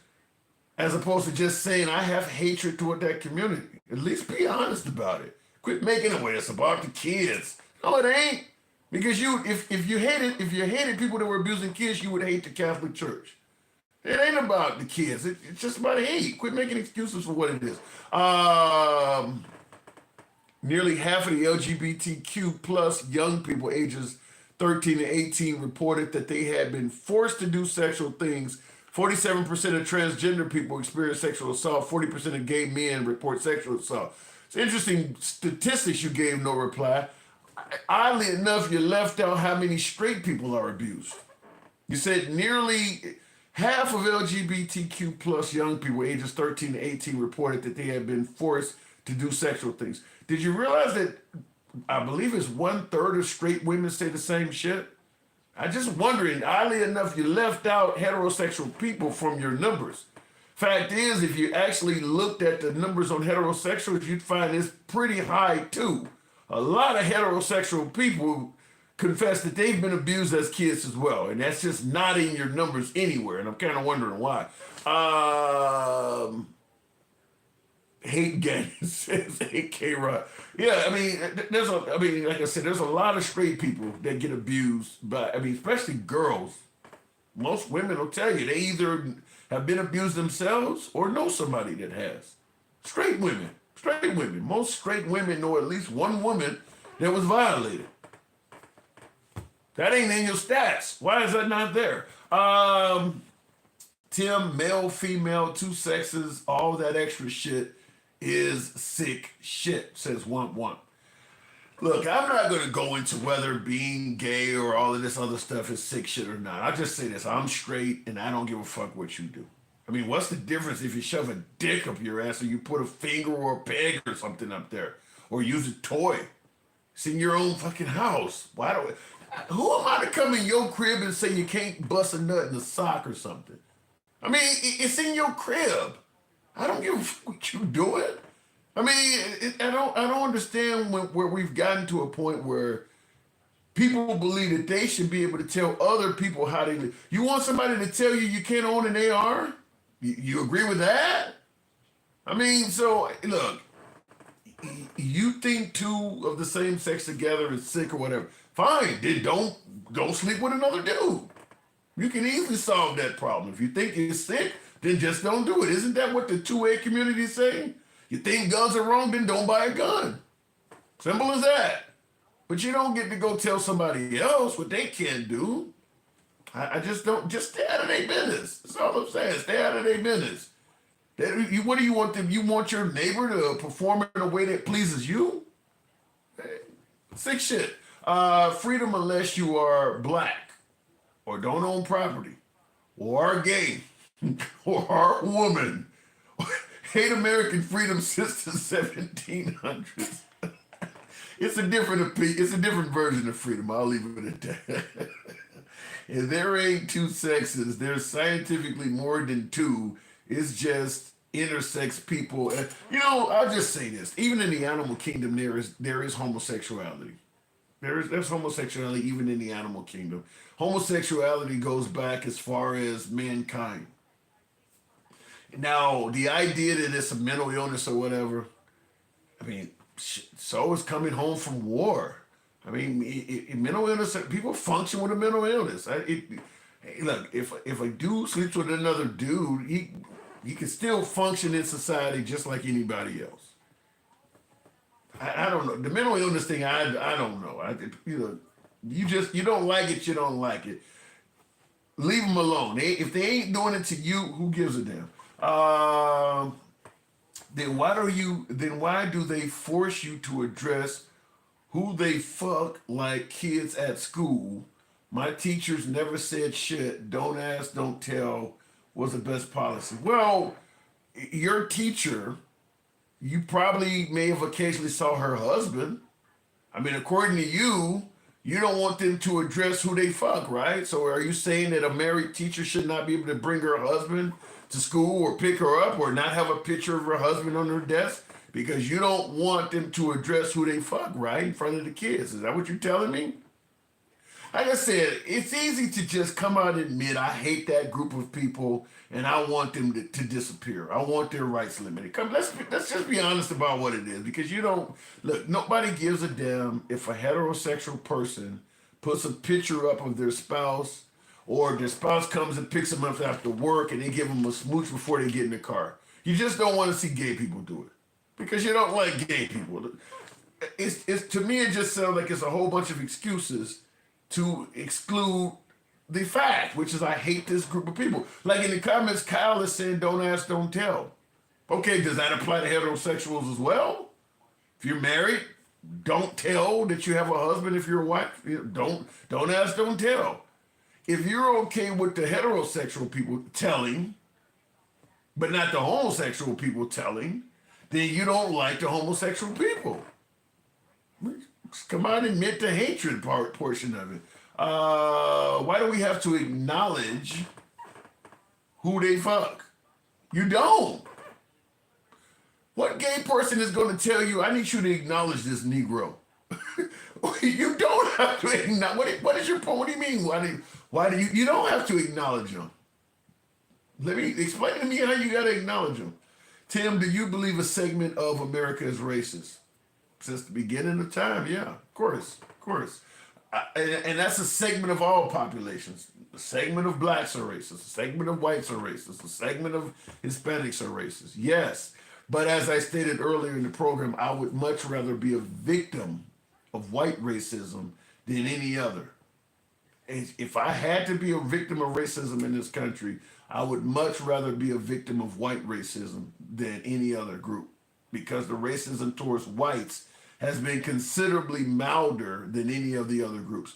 as opposed to just saying, I have hatred toward that community. At least be honest about it. Quit making it where it's about the kids. No, it ain't. Because if you hated people that were abusing kids, you would hate the Catholic Church. It ain't about the kids. It's just about hate. Quit making excuses for what it is. Nearly half of the LGBTQ plus young people ages 13 to 18 reported that they had been forced to do sexual things. 47% of transgender people experience sexual assault. 40% of gay men report sexual assault. It's interesting statistics you gave, no reply. Oddly enough, you left out how many straight people are abused. You said nearly half of LGBTQ plus young people ages 13 to 18 reported that they had been forced to do sexual things. Did you realize that I believe it's 1/3 of straight women say the same shit? I just wondering, oddly enough, you left out heterosexual people from your numbers. Fact is, if you actually looked at the numbers on heterosexuals, you'd find it's pretty high too. A lot of heterosexual people confess that they've been abused as kids as well, and that's just not in your numbers anywhere, and I'm kind of wondering why. Hate gang says K-Rod. Yeah, I mean, like I said, there's a lot of straight people that get abused by, especially girls. Most women will tell you they either have been abused themselves or know somebody that has. Straight women. Most straight women know at least one woman that was violated. That ain't in your stats. Why is that not there? Tim, male, female, two sexes, all that extra shit is sick shit, says Wump. Look, I'm not going to go into whether being gay or all of this other stuff is sick shit or not. I'll just say this. I'm straight and I don't give a fuck what you do. What's the difference if you shove a dick up your ass or you put a finger or a peg or something up there or use a toy? It's in your own fucking house. Who am I to come in your crib and say you can't bust a nut in a sock or something? It's in your crib. I don't give a fuck what you doing. I don't understand where we've gotten to a point where people believe that they should be able to tell other people how they live. You want somebody to tell you can't own an AR? You agree with that? So look, you think two of the same sex together is sick or whatever. Fine, then don't sleep with another dude. You can easily solve that problem. If you think you're sick, then just don't do it. Isn't that what the 2A community is saying? You think guns are wrong, then don't buy a gun. Simple as that. But you don't get to go tell somebody else what they can't do. I just don't. Just stay out of their business. That's all I'm saying. Stay out of their business. What do you want them? You want your neighbor to perform in a way that pleases you? Sick shit. Freedom unless you are black or don't own property or are gay or are a woman. Hate American freedom since the 1700s. It's a different version of freedom. I'll leave it at that. If there ain't two sexes, there's scientifically more than two. It's just intersex people. I'll just say this. Even in the animal kingdom, there is homosexuality. There's homosexuality even in the animal kingdom. Homosexuality goes back as far as mankind. Now, the idea that it's a mental illness or whatever, so is coming home from war. Mental illness, people function with a mental illness. Look, if a dude sleeps with another dude, he can still function in society just like anybody else. I don't know. The mental illness thing, I don't know. You don't like it, you don't like it. Leave them alone. If they ain't doing it to you, who gives a damn? Then why do they force you to address who they fuck like kids at school. My teachers never said shit. Don't ask, don't tell was the best policy. Well, your teacher, you probably may have occasionally saw her husband. I mean, according to you, you don't want them to address who they fuck, right? So are you saying that a married teacher should not be able to bring her husband to school or pick her up or not have a picture of her husband on her desk? Because you don't want them to address who they fuck, right? In front of the kids. Is that what you're telling me? Like I said, it's easy to just come out and admit I hate that group of people and I want them to disappear. I want their rights limited. Let's just be honest about what it is, because you don't look. Nobody gives a damn if a heterosexual person puts a picture up of their spouse, or their spouse comes and picks them up after work and they give them a smooch before they get in the car. You just don't want to see gay people do it because you don't like gay people. It's to me, it just sounds like it's a whole bunch of excuses to exclude the fact, which is I hate this group of people. Like in the comments, Kyle is saying, don't ask, don't tell. Okay, does that apply to heterosexuals as well? If you're married, don't tell that you have a husband. If you're a wife, don't ask, don't tell. If you're okay with the heterosexual people telling, but not the homosexual people telling, then you don't like the homosexual people. Come on, admit the hatred portion of it. Why do we have to acknowledge who they fuck? You don't. What gay person is going to tell you, I need you to acknowledge this Negro? You don't have to acknowledge. What is your point? What do you mean? Why do you don't have to acknowledge them? Let me explain to me how you got to acknowledge them. Tim, do you believe a segment of America is racist? Since the beginning of time, yeah, of course. And that's a segment of all populations. A segment of blacks are racist. A segment of whites are racist. A segment of Hispanics are racist. Yes, but as I stated earlier in the program, I would much rather be a victim of white racism than any other. And if I had to be a victim of racism in this country, I would much rather be a victim of white racism than any other group, because the racism towards whites has been considerably milder than any of the other groups.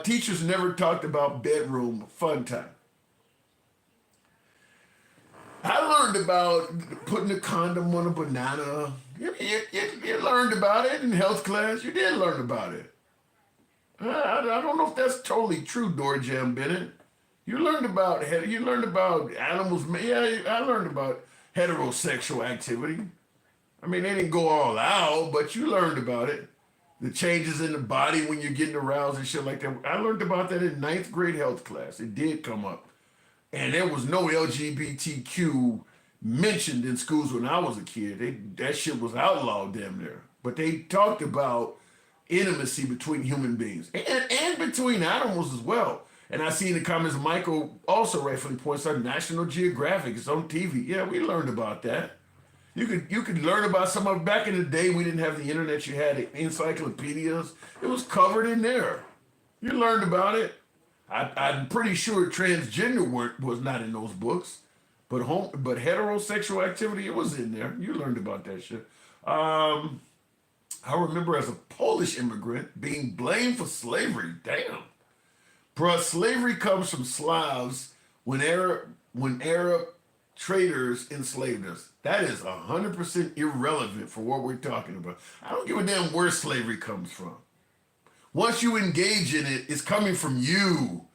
Teachers never talked about bedroom fun time. I learned about putting a condom on a banana. You learned about it in health class. You did learn about it. I don't know if that's totally true, Dorjam Bennett. You learned about animals. Yeah, I learned about heterosexual activity. I mean, they didn't go all out, but you learned about it. The changes in the body when you're getting aroused and shit like that. I learned about that in 9th grade health class. It did come up. And there was no LGBTQ mentioned in schools when I was a kid. That shit was outlawed damn near. But they talked about intimacy between human beings and between animals as well. And I see in the comments, Michael also rightfully points out National Geographic. It's on TV. Yeah, we learned about that. You could learn about some of back in the day. We didn't have the internet. You had encyclopedias. It was covered in there. You learned about it. I'm pretty sure transgender was not in those books, but heterosexual activity, it was in there. You learned about that shit. I remember as a Polish immigrant being blamed for slavery. Damn. Bruh, slavery comes from Slavs when Arab traders enslaved us. That is 100% irrelevant for what we're talking about. I don't give a damn where slavery comes from. Once you engage in it, it's coming from you.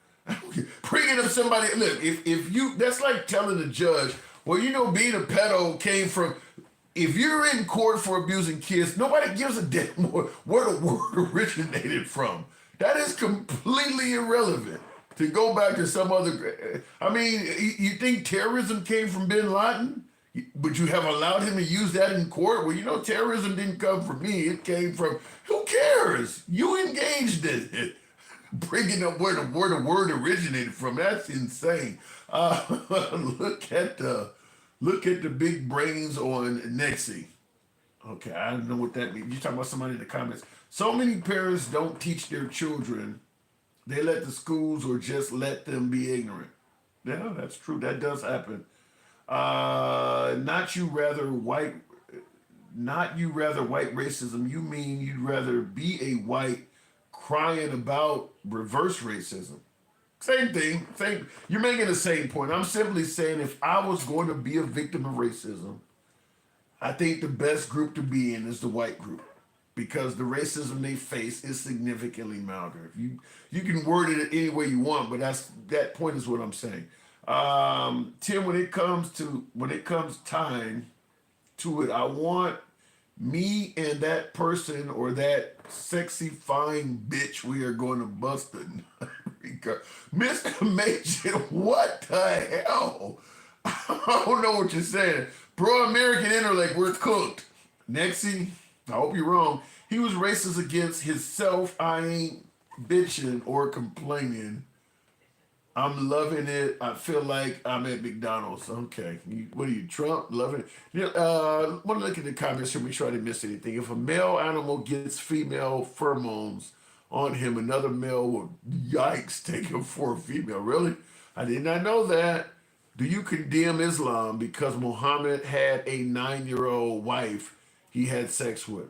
Bringing up somebody, look, if you, that's like telling the judge, well, you know, being a pedo came from, if you're in court for abusing kids, nobody gives a damn where the word originated from. That is completely irrelevant. To go back to some other, I mean, you think terrorism came from bin Laden? But you have allowed him to use that in court? Well, you know, terrorism didn't come from me. It came from, who cares? You engaged in it. Bringing up where the word originated from, that's insane. Look at the big brains on Nexi. Okay, I don't know what that means. You're talking about somebody in the comments. So many parents don't teach their children. They let the schools or just let them be ignorant. Yeah, that's true. That does happen. Not you rather white not you rather white racism, you mean you'd rather be a white crying about reverse racism. Same thing. Same. You're making the same point. I'm simply saying if I was going to be a victim of racism, I think the best group to be in is the white group because the racism they face is significantly milder. If you can word it any way you want, but that point is what I'm saying. Tim, when it comes time to it, I want me and that person or that sexy fine bitch we are going to bust it. Mr. Major, what the hell? I don't know what you're saying. Pro-American intellect, we're cooked. Nexie, I hope you're wrong. He was racist against himself. I ain't bitching or complaining. I'm loving it. I feel like I'm at McDonald's. Okay. What are you, Trump? Loving it. You know, want to look at the comments here. Make sure I didn't miss anything. If a male animal gets female pheromones on him, another male will, yikes, take him for a female. Really? I did not know that. Do you condemn Islam because Muhammad had a 9-year-old wife he had sex with?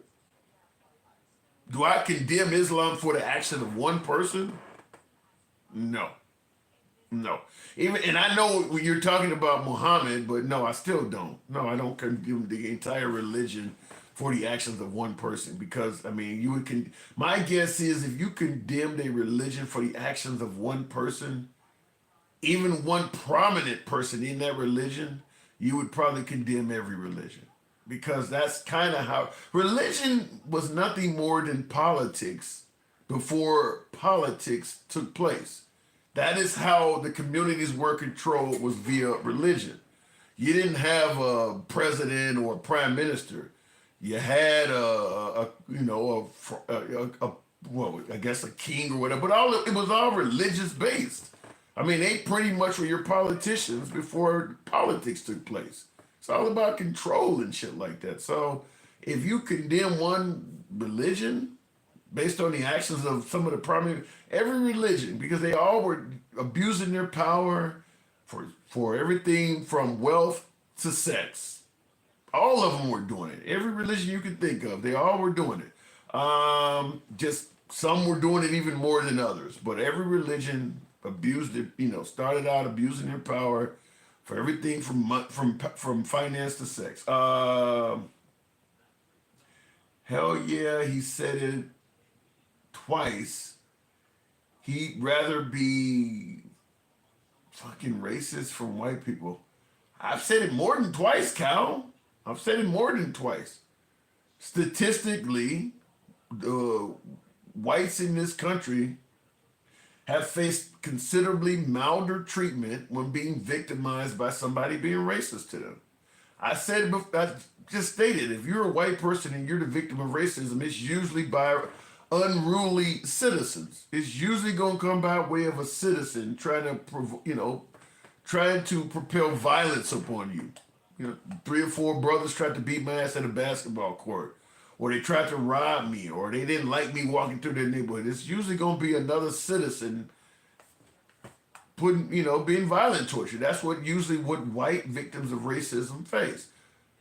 Do I condemn Islam for the action of one person? No. No. And I know you're talking about Muhammad, but no, I still don't. No, I don't condemn the entire religion for the actions of one person because, I mean, my guess is if you condemned a religion for the actions of one person, even one prominent person in that religion, you would probably condemn every religion because that's kind of how religion was nothing more than politics before politics took place. That is how the communities were controlled was via religion. You didn't have a president or a prime minister. You had I guess a king or whatever, but it was all religious based. I mean, they pretty much were your politicians before politics took place. It's all about control and shit like that. So if you condemn one religion based on the actions of some of the primary, every religion, because they all were abusing their power for everything from wealth to sex. All of them were doing it. Every religion you could think of, they all were doing it. Just some were doing it even more than others, but every religion abused it, started out abusing their power for everything from finance to sex. Hell yeah, he said it twice. He'd rather be fucking racist from white people. I've said it more than twice, Cal. I've said it more than twice. Statistically, the whites in this country have faced considerably milder treatment when being victimized by somebody being racist to them. I just stated, if you're a white person and you're the victim of racism, it's usually by unruly citizens. It's usually going to come by way of a citizen trying to propel violence upon you. 3 or 4 brothers tried to beat my ass at a basketball court, or they tried to rob me, or they didn't like me walking through their neighborhood. It's usually going to be another citizen being violent towards you. That's what white victims of racism face.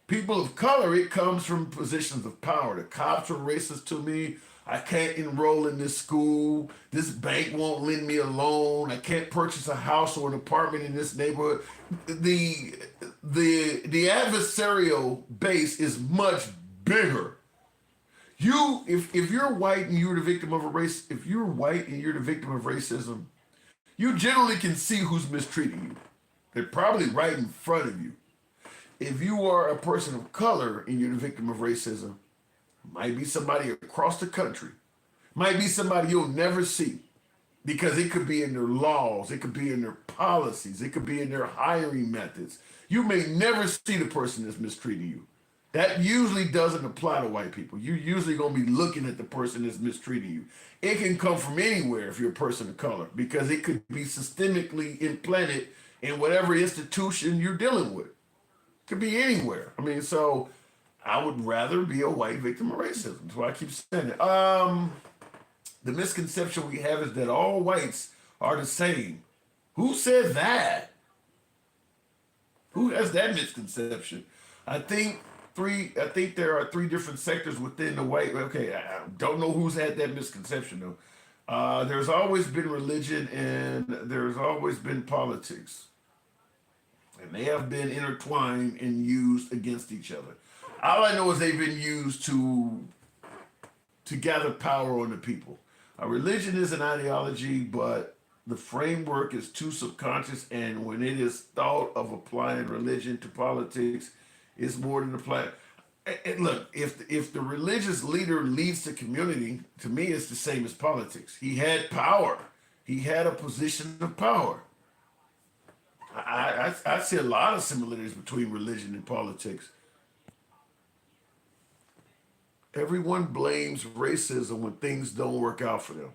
People of color, it comes from positions of power. The cops are racist to me. I can't enroll in this school. This bank won't lend me a loan. I can't purchase a house or an apartment in this neighborhood. The adversarial base is much bigger. If you're white and you're the victim of if you're white and you're the victim of racism, you generally can see who's mistreating you. They're probably right in front of you. If you are a person of color and you're the victim of racism, might be somebody across the country, might be somebody you'll never see, because it could be in their laws, it could be in their policies, it could be in their hiring methods. You may never see the person that's mistreating you. That usually doesn't apply to white people. You're usually going to be looking at the person that's mistreating you. It can come from anywhere if you're a person of color, because it could be systemically implanted in whatever institution you're dealing with. It could be anywhere. So I would rather be a white victim of racism. That's why I keep saying it. The misconception we have is that all whites are the same. Who said that? Who has that misconception? I think I think there are three different sectors within the white. Okay, I don't know who's had that misconception though. There's always been religion and there's always been politics, and they have been intertwined and used against each other. All I know is they've been used to gather power on the people. Religion is an ideology, but the framework is too subconscious, and when it is thought of applying religion to politics, it's more than applying. And look, if the religious leader leads the community, to me, it's the same as politics. He had power. He had a position of power. I see a lot of similarities between religion and politics. Everyone blames racism when things don't work out for them.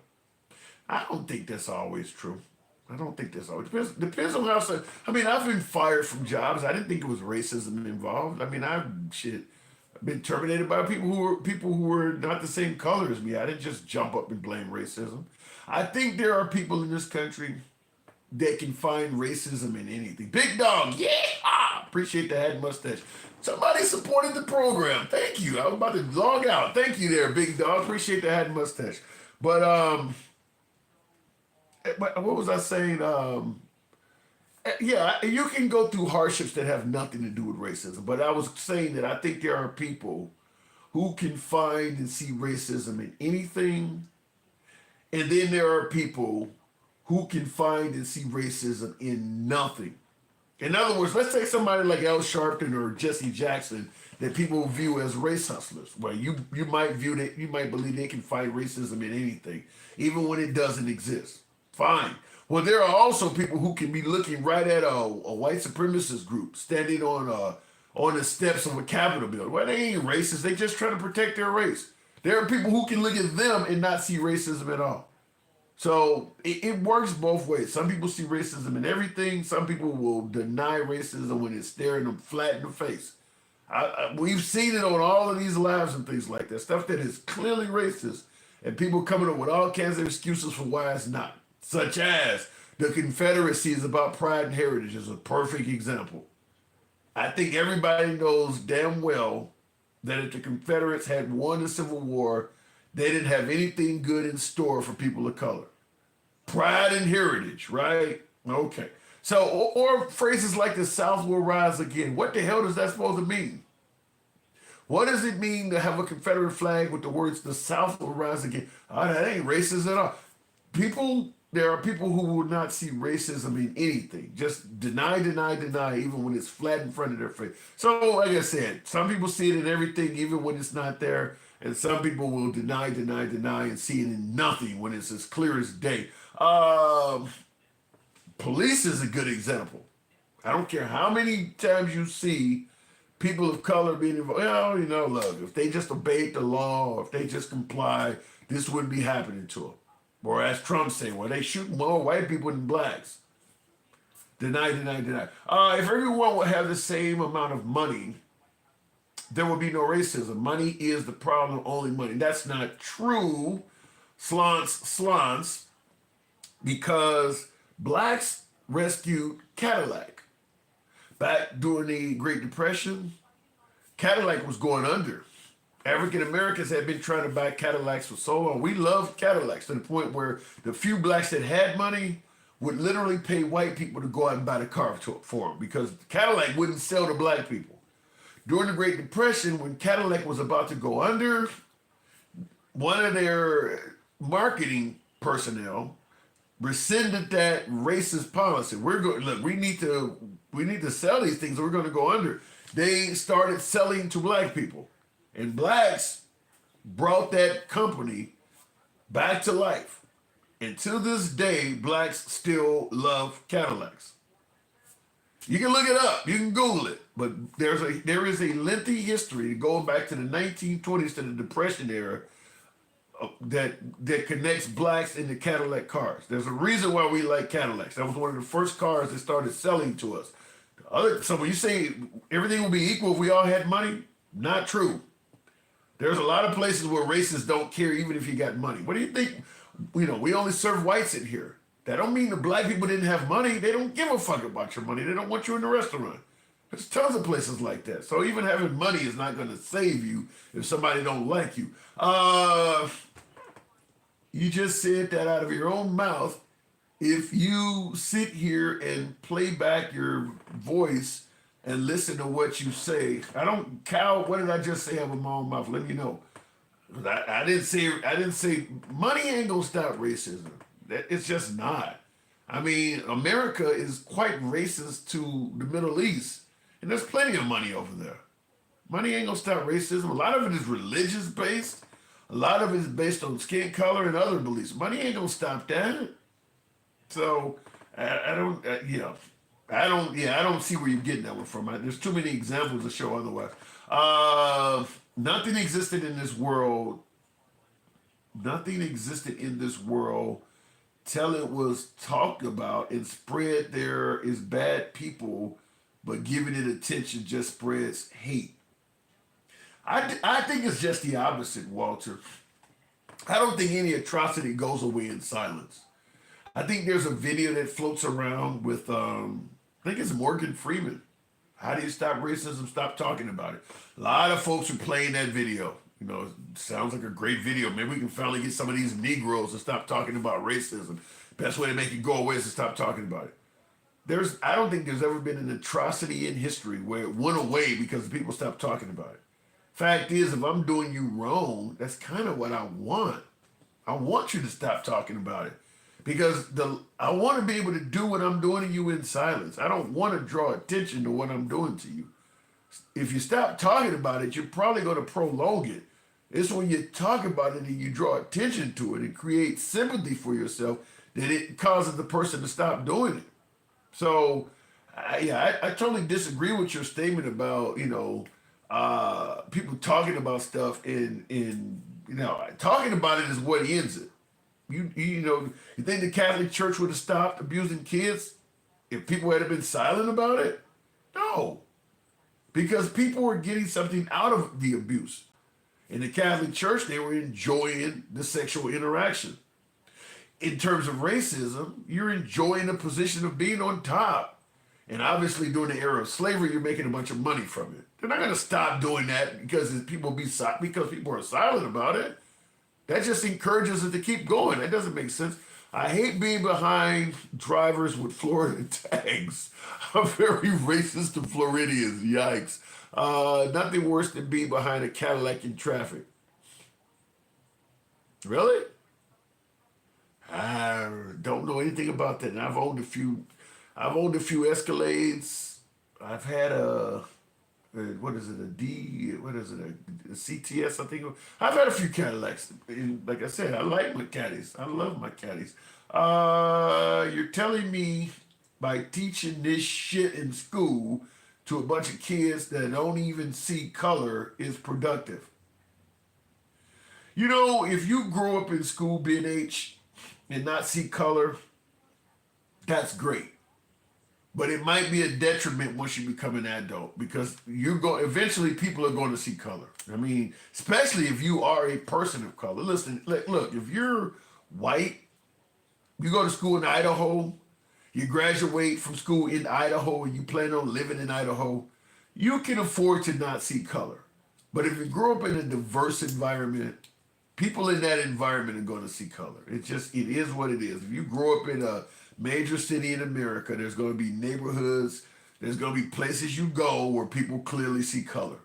I don't think that's always true. I don't think that's always depends on how. I mean, I've been fired from jobs. I didn't think it was racism involved. I mean, I've been terminated by people who were not the same color as me. I didn't just jump up and blame racism. I think there are people in this country that can find racism in anything. Big Dog, yeah, appreciate the hat and mustache. Somebody supported the program. Thank you. I was about to log out. Thank you there, Big Dog. Appreciate the hat and mustache. But what was I saying? Yeah, you can go through hardships that have nothing to do with racism. But I was saying that I think there are people who can find and see racism in anything. And then there are people who can find and see racism in nothing. In other words, let's take somebody like Al Sharpton or Jesse Jackson that people view as race hustlers. Well, you might believe they can find racism in anything, even when it doesn't exist. Fine. Well, there are also people who can be looking right at a white supremacist group standing on the steps of a Capitol building. Well, they ain't racist. They just trying to protect their race. There are people who can look at them and not see racism at all. So it works both ways. Some people see racism in everything. Some people will deny racism when it's staring them flat in the face. We've seen it on all of these lives and things like that. Stuff that is clearly racist, and people coming up with all kinds of excuses for why it's not. Such as the Confederacy is about pride and heritage is a perfect example. I think everybody knows damn well that if the Confederates had won the Civil War, they didn't have anything good in store for people of color. Pride and heritage, right? Okay. So, or phrases like the South will rise again. What the hell does that supposed to mean? What does it mean to have a Confederate flag with the words the South will rise again? Oh, that ain't racist at all. There are people who will not see racism in anything. Just deny, even when it's flat in front of their face. So, like I said, some people see it in everything, even when it's not there. And some people will deny, and see it in nothing when it's as clear as day. Police is a good example. I don't care how many times you see people of color being involved. Well, look, if they just obeyed the law, or if they just comply, this wouldn't be happening to them. Or as Trump said, well, they shoot more white people than blacks. Deny. If everyone would have the same amount of money, there will be no racism. Money is the problem, only money. That's not true, slants, because blacks rescued Cadillac. Back during the Great Depression, Cadillac was going under. African Americans had been trying to buy Cadillacs for so long. We loved Cadillacs to the point where the few blacks that had money would literally pay white people to go out and buy the car for them because Cadillac wouldn't sell to black people. During the Great Depression, when Cadillac was about to go under, one of their marketing personnel rescinded that racist policy. We need to sell these things or we're going to go under. They started selling to black people. And blacks brought that company back to life. And to this day, blacks still love Cadillacs. You can look it up. You can Google it. But there is a lengthy history going back to the 1920s to the Depression era that connects blacks into Cadillac cars. There's a reason why we like Cadillacs. That was one of the first cars that started selling to us. So when you say everything will be equal if we all had money, not true. There's a lot of places where racists don't care even if you got money. What do you think? We only serve whites in here. That don't mean the black people didn't have money. They don't give a fuck about your money. They don't want you in the restaurant. There's tons of places like that. So even having money is not going to save you if somebody don't like you. You just said that out of your own mouth. If you sit here and play back your voice and listen to what you say, Cal, what did I just say out of my own mouth? Let me know. I didn't say money ain't gonna stop racism. It's just not. I mean, America is quite racist to the Middle East. And there's plenty of money over there. Money ain't gonna stop racism. A lot of it is religious based. A lot of it is based on skin color and other beliefs. Money ain't gonna stop that. So I don't see where you're getting that one from. There's too many examples to show otherwise. Nothing existed in this world. Nothing existed in this world till it was talked about and spread. There is bad people, but giving it attention just spreads hate. I think it's just the opposite, Walter. I don't think any atrocity goes away in silence. I think there's a video that floats around with, I think it's Morgan Freeman. How do you stop racism? Stop talking about it. A lot of folks are playing that video. You know, it sounds like a great video. Maybe we can finally get some of these Negroes to stop talking about racism. Best way to make it go away is to stop talking about it. I don't think there's ever been an atrocity in history where it went away because people stopped talking about it. Fact is, if I'm doing you wrong, that's kind of what I want. I want you to stop talking about it because I want to be able to do what I'm doing to you in silence. I don't want to draw attention to what I'm doing to you. If you stop talking about it, you're probably going to prolong it. It's when you talk about it and you draw attention to it and create sympathy for yourself that it causes the person to stop doing it. So, I totally disagree with your statement about, people talking about stuff and talking about it is what ends it. You think the Catholic Church would have stopped abusing kids if people had been silent about it? No, because people were getting something out of the abuse. In the Catholic Church, they were enjoying the sexual interaction. In terms of racism, you're enjoying the position of being on top. And obviously during the era of slavery, you're making a bunch of money from it. They're not going to stop doing that because people are silent about it. That just encourages it to keep going. That doesn't make sense. I hate being behind drivers with Florida tags. I'm very racist to Floridians. Yikes. Nothing worse than being behind a Cadillac in traffic. Really? I don't know anything about that. And I've owned a few Escalades. I've had a CTS, I think. I've had a few Cadillacs. And like I said, I like my caddies. I love my caddies. You're telling me by teaching this shit in school to a bunch of kids that don't even see color is productive. If you grow up in school, B&H, and not see color, that's great. But it might be a detriment once you become an adult because eventually people are going to see color. I mean, especially if you are a person of color. Listen, look, if you're white, you go to school in Idaho, you graduate from school in Idaho and you plan on living in Idaho, you can afford to not see color. But if you grow up in a diverse environment, people in that environment are going to see color. It is what it is. If you grow up in a major city in America, there's going to be neighborhoods, there's going to be places you go where people clearly see color.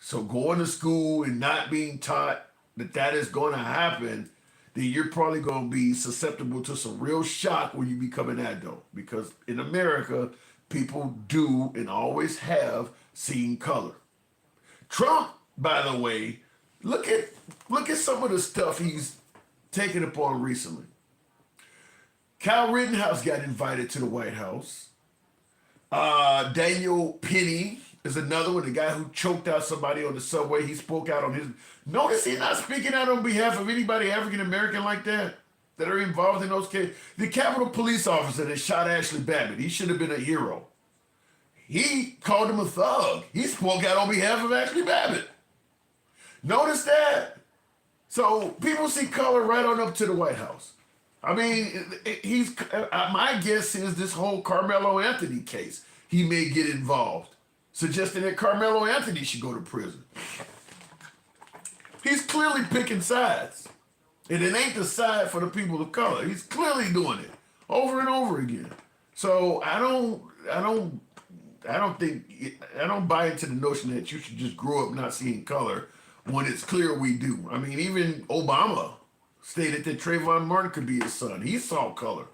So going to school and not being taught that is going to happen, then you're probably going to be susceptible to some real shock when you become an adult. Because in America, people do and always have seen color. Trump, by the way, look at some of the stuff he's taken upon recently. Kyle Rittenhouse got invited to the White House. Daniel Penny is another one, the guy who choked out somebody on the subway. He spoke out on his... Notice he's not speaking out on behalf of anybody African-American like that are involved in those cases. The Capitol Police officer that shot Ashley Babbitt, he should have been a hero. He called him a thug. He spoke out on behalf of Ashley Babbitt. Notice that. So people see color right on up to the White House. I mean, my guess is this whole Carmelo Anthony case, he may get involved. suggesting that Carmelo Anthony should go to prison. He's clearly picking sides. And it ain't the side for the people of color. He's clearly doing it over and over again. So I don't buy into the notion that you should just grow up not seeing color when it's clear we do. I mean, even Obama stated that Trayvon Martin could be his son. He saw color.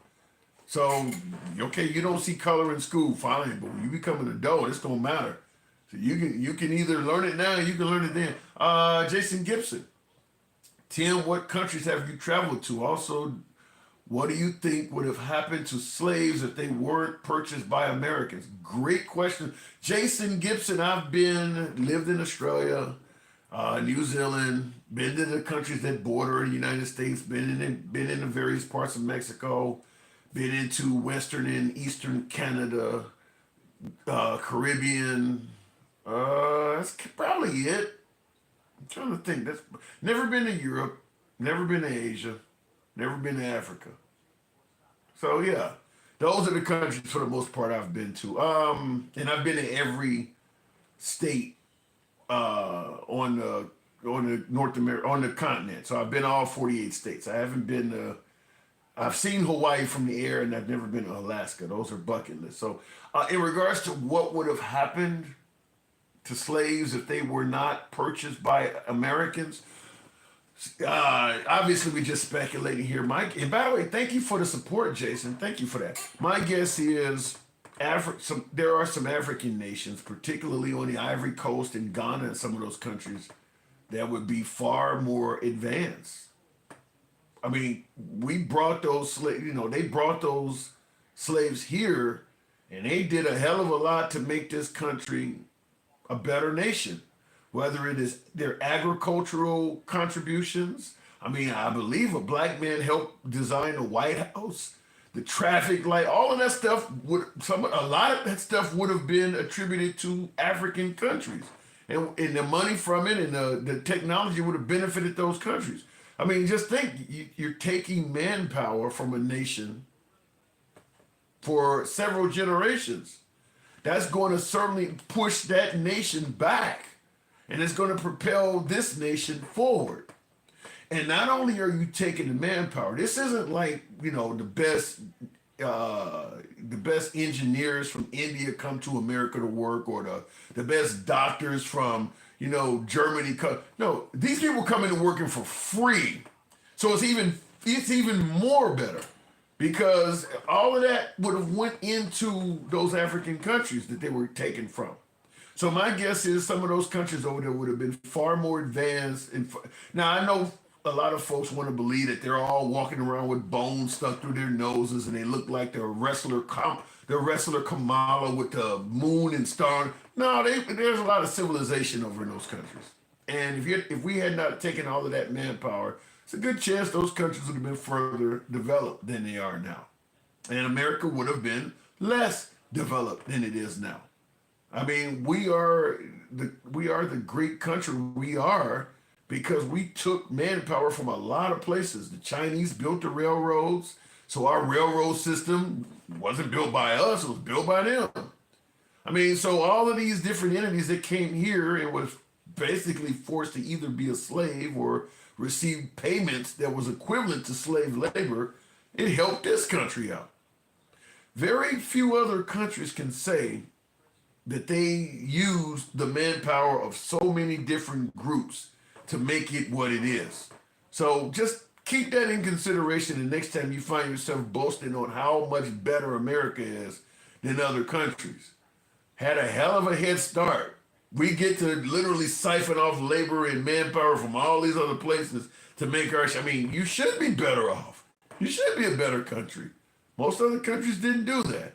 So, okay, you don't see color in school, fine, but when you become an adult, it's gonna matter. So you can either learn it now or you can learn it then. Jason Gibson. Tim, what countries have you traveled to? Also, what do you think would have happened to slaves if they weren't purchased by Americans? Great question. Jason Gibson, I've lived in Australia, New Zealand, been to the countries that border the United States, been in the various parts of Mexico, been into Western and Eastern Canada, Caribbean. That's probably it. I'm trying to think. That's never been to Europe, never been to Asia, never been to Africa. So yeah, those are the countries for the most part I've been to. And I've been to every state on the continent. So I've been to all 48 states. I haven't been to. I've seen Hawaii from the air, and I've never been to Alaska. Those are bucket lists. So in regards to what would have happened to slaves if they were not purchased by Americans, obviously we're just speculating here, Mike. And by the way, thank you for the support, Jason. Thank you for that. My guess is there are some African nations, particularly on the Ivory Coast and Ghana and some of those countries, that would be far more advanced. I mean, we brought those slaves, they brought those slaves here, and they did a hell of a lot to make this country a better nation, whether it is their agricultural contributions. I mean, I believe a black man helped design the White House, the traffic light, all of that stuff a lot of that stuff would have been attributed to African countries. And the money from it and the technology would have benefited those countries. I mean, just think, you're taking manpower from a nation for several generations. That's going to certainly push that nation back, and it's going to propel this nation forward. And not only are you taking the manpower, this isn't like, the best engineers from India come to America to work, or the best doctors from, Germany. No, these people come in working for free. So it's even more better, because all of that would have went into those African countries that they were taken from. So my guess is some of those countries over there would have been far more advanced. Now, I know a lot of folks want to believe that they're all walking around with bones stuck through their noses, and they look like the wrestler Kamala with the moon and star. No, there's a lot of civilization over in those countries. And if we had not taken all of that manpower, it's a good chance those countries would have been further developed than they are now. And America would have been less developed than it is now. I mean, we are the great country we are because we took manpower from a lot of places. The Chinese built the railroads, so our railroad system wasn't built by us, it was built by them. I mean, so all of these different entities that came here and was basically forced to either be a slave or receive payments that was equivalent to slave labor, it helped this country out. Very few other countries can say that they used the manpower of so many different groups to make it what it is. So just keep that in consideration the next time you find yourself boasting on how much better America is than other countries. Had a hell of a head start. We get to literally siphon off labor and manpower from all these other places to make you should be better off. You should be a better country. Most other countries didn't do that.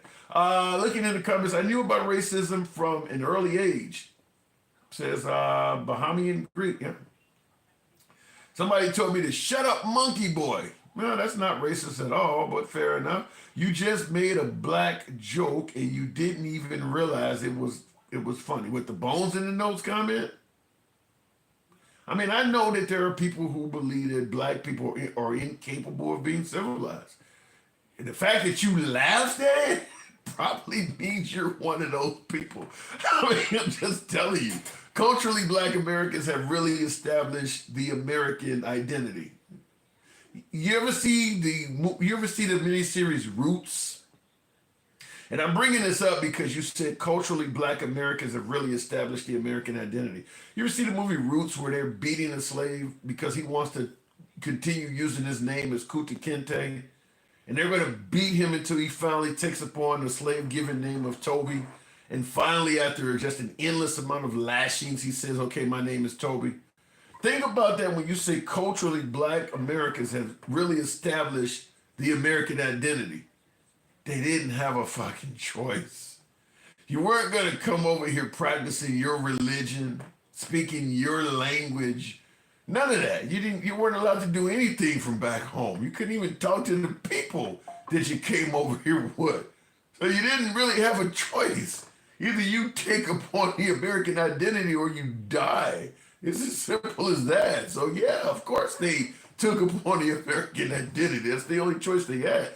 Looking in the comments, I knew about racism from an early age. Says Bahamian Greek. Yeah. Somebody told me to shut up, monkey boy. No, that's not racist at all, but fair enough. You just made a black joke and you didn't even realize it was funny. With the bones in the notes comment? I mean, I know that there are people who believe that black people are incapable of being civilized. And the fact that you laughed at it, probably means you're one of those people. I mean, I'm just telling you. Culturally, Black Americans have really established the American identity. You ever see the miniseries Roots? And I'm bringing this up because you said culturally Black Americans have really established the American identity. You ever see the movie Roots where they're beating a slave because he wants to continue using his name as Kunta Kinte? And they're going to beat him until he finally takes upon the slave-given name of Toby. And finally, after just an endless amount of lashings, he says, okay, my name is Toby. Think about that when you say culturally Black Americans have really established the American identity. They didn't have a fucking choice. You weren't going to come over here practicing your religion, speaking your language. None of that. You weren't allowed to do anything from back home. You couldn't even talk to the people that you came over here with. So you didn't really have a choice. Either you take upon the American identity or you die. It's as simple as that. So yeah, of course they took upon the American identity. That's the only choice they had.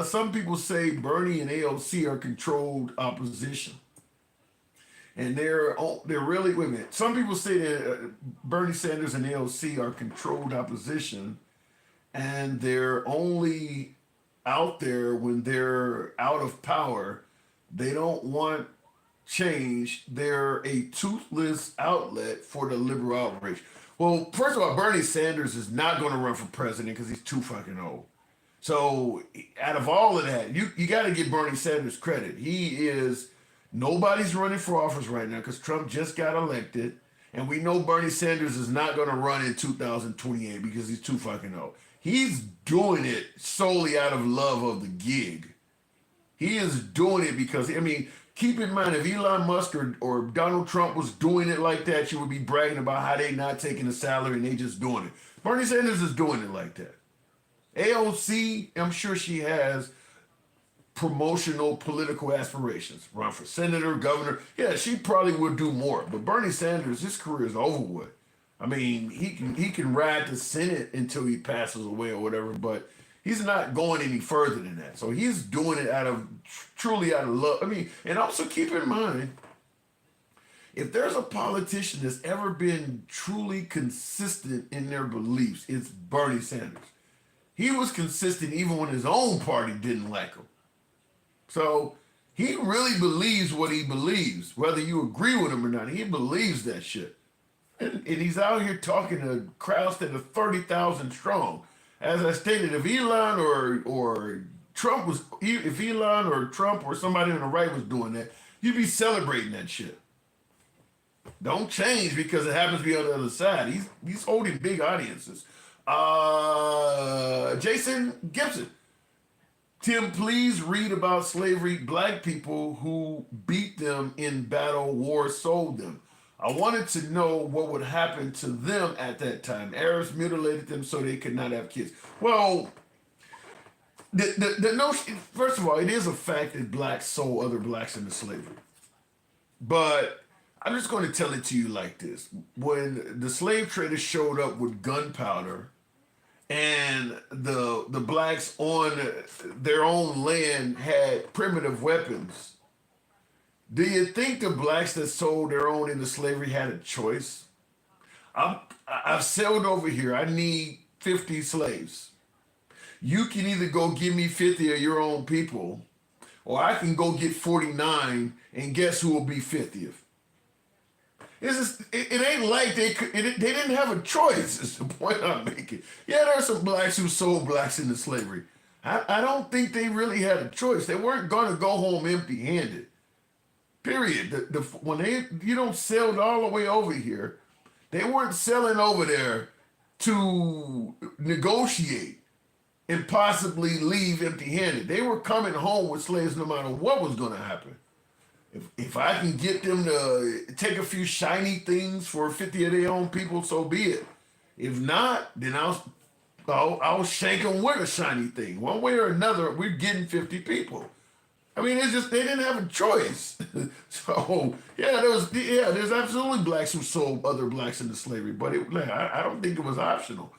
Some people say Bernie and AOC are controlled opposition. And they're really, wait a minute. Some people say that Bernie Sanders and AOC are controlled opposition, and they're only out there when they're out of power. They don't want change. They're a toothless outlet for the liberal outrage. Well, first of all, Bernie Sanders is not going to run for president because he's too fucking old. So out of all of that, you got to give Bernie Sanders credit. Nobody's running for office right now because Trump just got elected. And we know Bernie Sanders is not going to run in 2028 because he's too fucking old. He's doing it solely out of love of the gig. He is doing it because, I mean, keep in mind, if Elon Musk or Donald Trump was doing it like that, you would be bragging about how they not taking a salary and they just doing it. Bernie Sanders is doing it like that. AOC, I'm sure she has promotional political aspirations. Run for senator, governor. Yeah, she probably would do more. But Bernie Sanders, his career is over with. I mean, he can ride the Senate until he passes away or whatever, but he's not going any further than that. So he's doing it truly out of love. I mean, and also keep in mind, if there's a politician that's ever been truly consistent in their beliefs, it's Bernie Sanders. He was consistent even when his own party didn't like him. So he really believes what he believes, whether you agree with him or not. He believes that shit. And he's out here talking to crowds that are 30,000 strong. As I stated, if Elon or Trump or somebody on the right was doing that, you'd be celebrating that shit. Don't change because it happens to be on the other side. He's holding big audiences. Jason Gibson. Tim, please read about slavery, Black people who beat them in battle, war, sold them. I wanted to know what would happen to them at that time. Arabs mutilated them so they could not have kids. Well, the notion, first of all, it is a fact that Blacks sold other Blacks into slavery. But I'm just going to tell it to you like this. When the slave traders showed up with gunpowder and the Blacks on their own land had primitive weapons, do you think the Blacks that sold their own into slavery had a choice? I've sailed over here. I need 50 slaves. You can either go give me 50 of your own people, or I can go get 49, and guess who will be 50th? It ain't like they didn't have a choice, is the point I'm making. Yeah, there are some Blacks who sold Blacks into slavery. I don't think they really had a choice. They weren't going to go home empty-handed. Period. You don't sell all the way over here. They weren't selling over there to negotiate and possibly leave empty-handed. They were coming home with slaves no matter what was going to happen. If I can get them to take a few shiny things for 50 of their own people, so be it. If not, then I'll shank them with a shiny thing. One way or another, we're getting 50 people. I mean, it's just they didn't have a choice. So there's absolutely Blacks who sold other Blacks into slavery, but I don't think it was optional.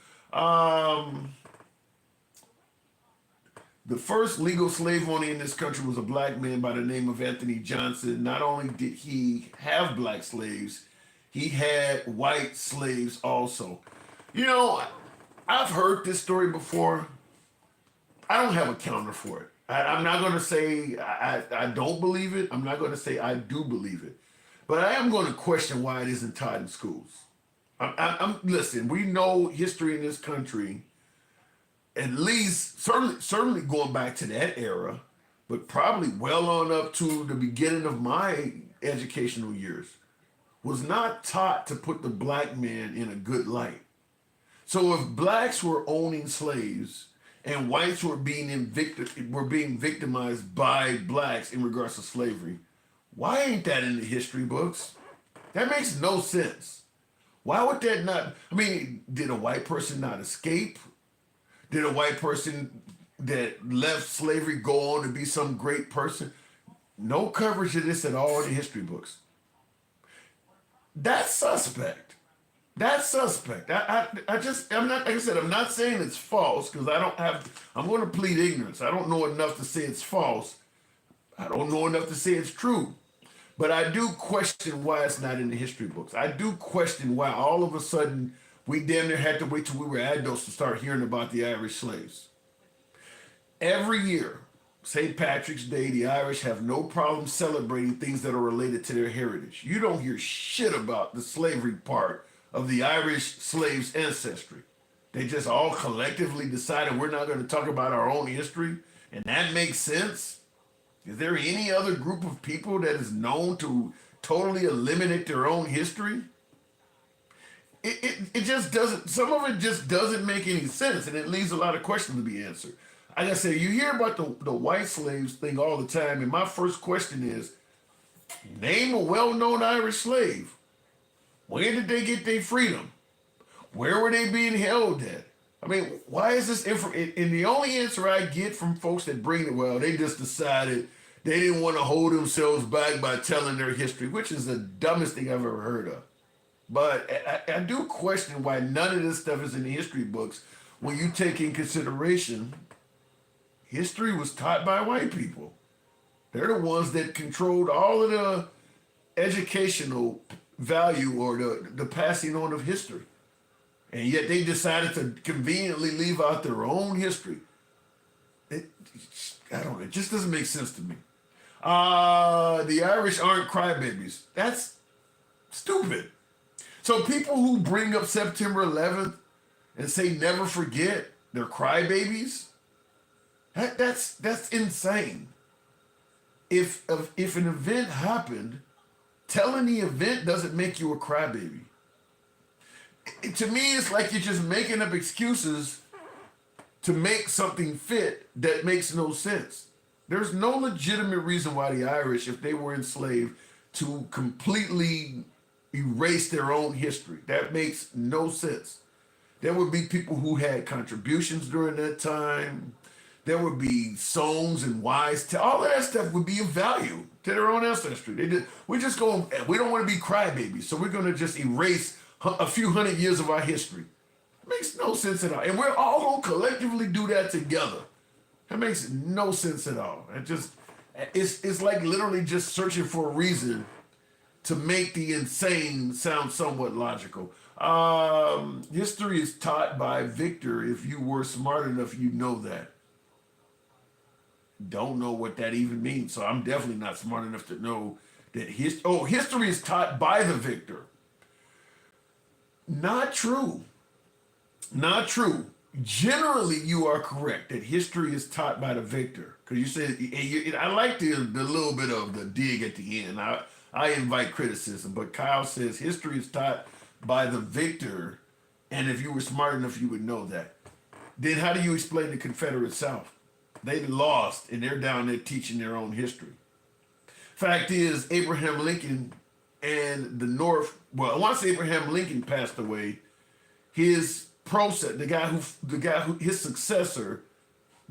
The first legal slave owner in this country was a black man by the name of Anthony Johnson. Not only did he have black slaves, he had white slaves also. You know, I've heard this story before. I don't have a counter for it. I'm not going to say I don't believe it. I'm not going to say I do believe it. But I am going to question why it isn't taught in schools. Listen, we know history in this country, at least certainly going back to that era, but probably well on up to the beginning of my educational years, was not taught to put the black man in a good light. So if blacks were owning slaves and whites were being victimized by blacks in regards to slavery, why ain't that in the history books? That makes no sense. Why would that not? I mean, did a white person not escape? Did a white person that left slavery go on to be some great person? No coverage of this at all in the history books. That's suspect. That's suspect. I'm not, like I said, I'm not saying it's false because I'm going to plead ignorance. I don't know enough to say it's false. I don't know enough to say it's true. But I do question why it's not in the history books. I do question why all of a sudden we damn near had to wait till we were adults to start hearing about the Irish slaves. Every year, St. Patrick's Day, the Irish have no problem celebrating things that are related to their heritage. You don't hear shit about the slavery part of the Irish slaves' ancestry. They just all collectively decided we're not going to talk about our own history, and that makes sense. Is there any other group of people that is known to totally eliminate their own history? It just doesn't, some of it just doesn't make any sense, and it leaves a lot of questions to be answered. Like I said, you hear about the white slaves thing all the time, and my first question is, name a well-known Irish slave. When did they get their freedom? Where were they being held at? I mean, why is this and the only answer I get from folks that bring it, well, they just decided they didn't want to hold themselves back by telling their history, which is the dumbest thing I've ever heard of. But I do question why none of this stuff is in the history books when you take in consideration history was taught by white people. They're the ones that controlled all of the educational value or the passing on of history. And yet they decided to conveniently leave out their own history. I don't know, it just doesn't make sense to me. The Irish aren't crybabies. That's stupid. So people who bring up September 11th and say never forget, they're crybabies. That's insane. If an event happened, telling the event doesn't make you a crybaby. To me, it's like you're just making up excuses to make something fit that makes no sense. There's no legitimate reason why the Irish, if they were enslaved, to completely erase their own history. That makes no sense. There would be people who had contributions during that time. There would be songs and all of that stuff would be of value to their own ancestry. We don't want to be crybabies, so we're going to just erase a few hundred years of our history. It makes no sense at all. And we're all going to collectively do that together. That makes no sense at all. It's like literally just searching for a reason to make the insane sound somewhat logical. History is taught by Victor. If you were smart enough, you know that. Don't know what that even means, so I'm definitely not smart enough to know that history is taught by the victor. Not true. Not true. Generally, you are correct that history is taught by the victor. Because you said, I like the little bit of the dig at the end. I invite criticism, but Kyle says history is taught by the victor, and if you were smart enough, you would know that. Then how do you explain the Confederate South? They lost, and they're down there teaching their own history. Fact is, Abraham Lincoln and the North, well, once Abraham Lincoln passed away, his the guy who his successor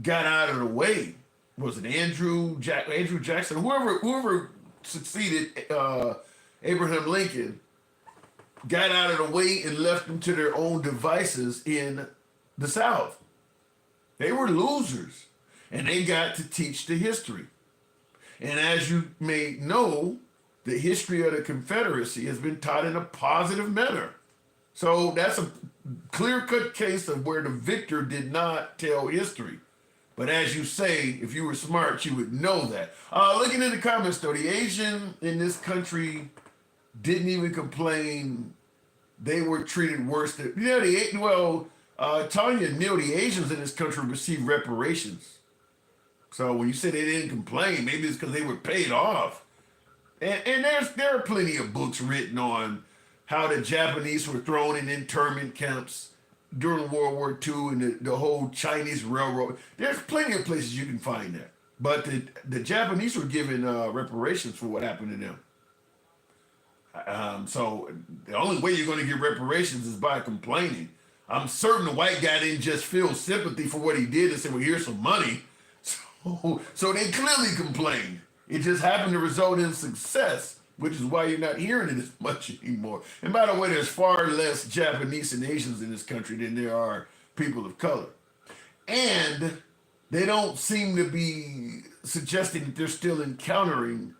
got out of the way. Was it Andrew Jackson? Whoever succeeded Abraham Lincoln got out of the way and left them to their own devices in the South. They were losers. and they got to teach the history. And as you may know, the history of the Confederacy has been taught in a positive manner. So that's a clear-cut case of where the victor did not tell history. But as you say, if you were smart, you would know that. Looking at the comments, though, the Asian in this country didn't even complain. They were treated worse than, Tanya Neal, the Asians in this country received reparations. So when you say they didn't complain, maybe it's because they were paid off. And there are plenty of books written on how the Japanese were thrown in internment camps during World War II and the whole Chinese railroad. There's plenty of places you can find that. But the Japanese were given reparations for what happened to them. So the only way you're going to get reparations is by complaining. I'm certain the white guy didn't just feel sympathy for what he did and say, well, here's some money. So they clearly complained. It just happened to result in success, which is why you're not hearing it as much anymore. And by the way, there's far less Japanese and Asians in this country than there are people of color. And they don't seem to be suggesting that they're still encountering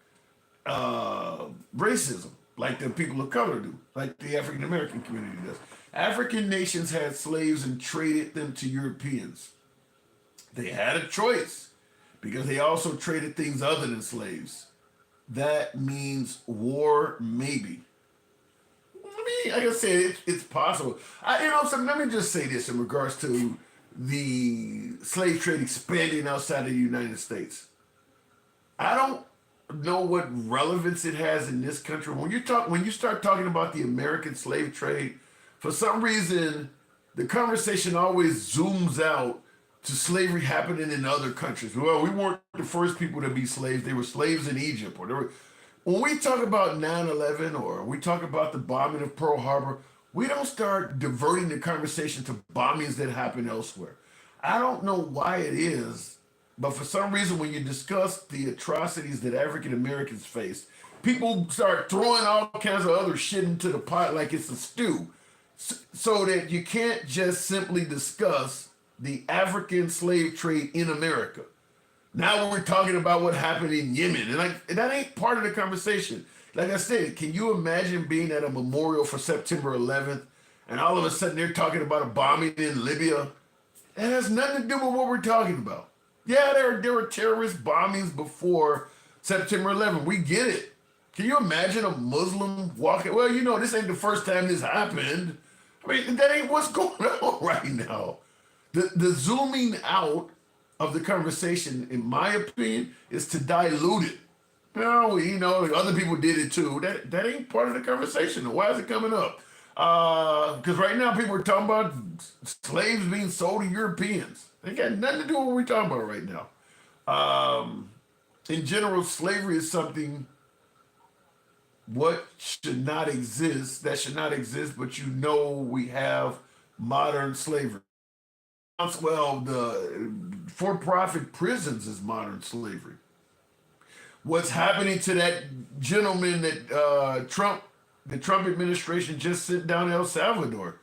racism like the people of color do, like the African American community does. African nations had slaves and traded them to Europeans. They had a choice because they also traded things other than slaves. That means war, maybe. I mean, like I said, it's possible. So let me just say this in regards to the slave trade expanding outside of the United States. I don't know what relevance it has in this country. When you start talking about the American slave trade, for some reason, the conversation always zooms out to slavery happening in other countries. Well, we weren't the first people to be slaves. They were slaves in Egypt. When we talk about 9/11 or we talk about the bombing of Pearl Harbor, we don't start diverting the conversation to bombings that happen elsewhere. I don't know why it is, but for some reason, when you discuss the atrocities that African Americans face, people start throwing all kinds of other shit into the pot like it's a stew, so that you can't just simply discuss the African slave trade in America. Now we're talking about what happened in Yemen, and that ain't part of the conversation. Like I said, can you imagine being at a memorial for September 11th, and all of a sudden they're talking about a bombing in Libya? That has nothing to do with what we're talking about. Yeah, there were terrorist bombings before September 11th. We get it. Can you imagine a Muslim walking? Well, this ain't the first time this happened. I mean, that ain't what's going on right now. The zooming out of the conversation, in my opinion, is to dilute it. Other people did it too. That ain't part of the conversation. Why is it coming up? Because right now people are talking about slaves being sold to Europeans. They got nothing to do with what we're talking about right now. In general, slavery is something that should not exist, but we have modern slavery. Well, the for-profit prisons is modern slavery. What's happening to that gentleman that the Trump administration just sent down to El Salvador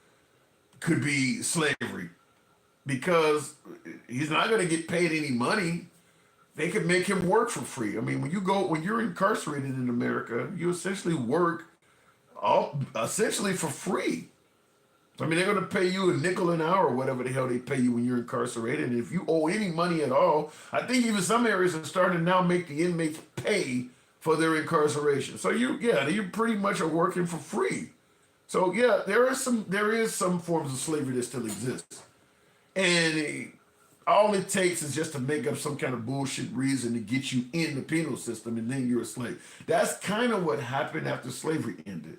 could be slavery, because he's not going to get paid any money. They could make him work for free. I mean, when you're incarcerated in America, you essentially work essentially for free. I mean, they're going to pay you a nickel an hour or whatever the hell they pay you when you're incarcerated. And if you owe any money at all, I think even some areas are starting to now make the inmates pay for their incarceration. So you pretty much are working for free. So yeah, there is some forms of slavery that still exist. And all it takes is just to make up some kind of bullshit reason to get you in the penal system, and then you're a slave. That's kind of what happened after slavery ended.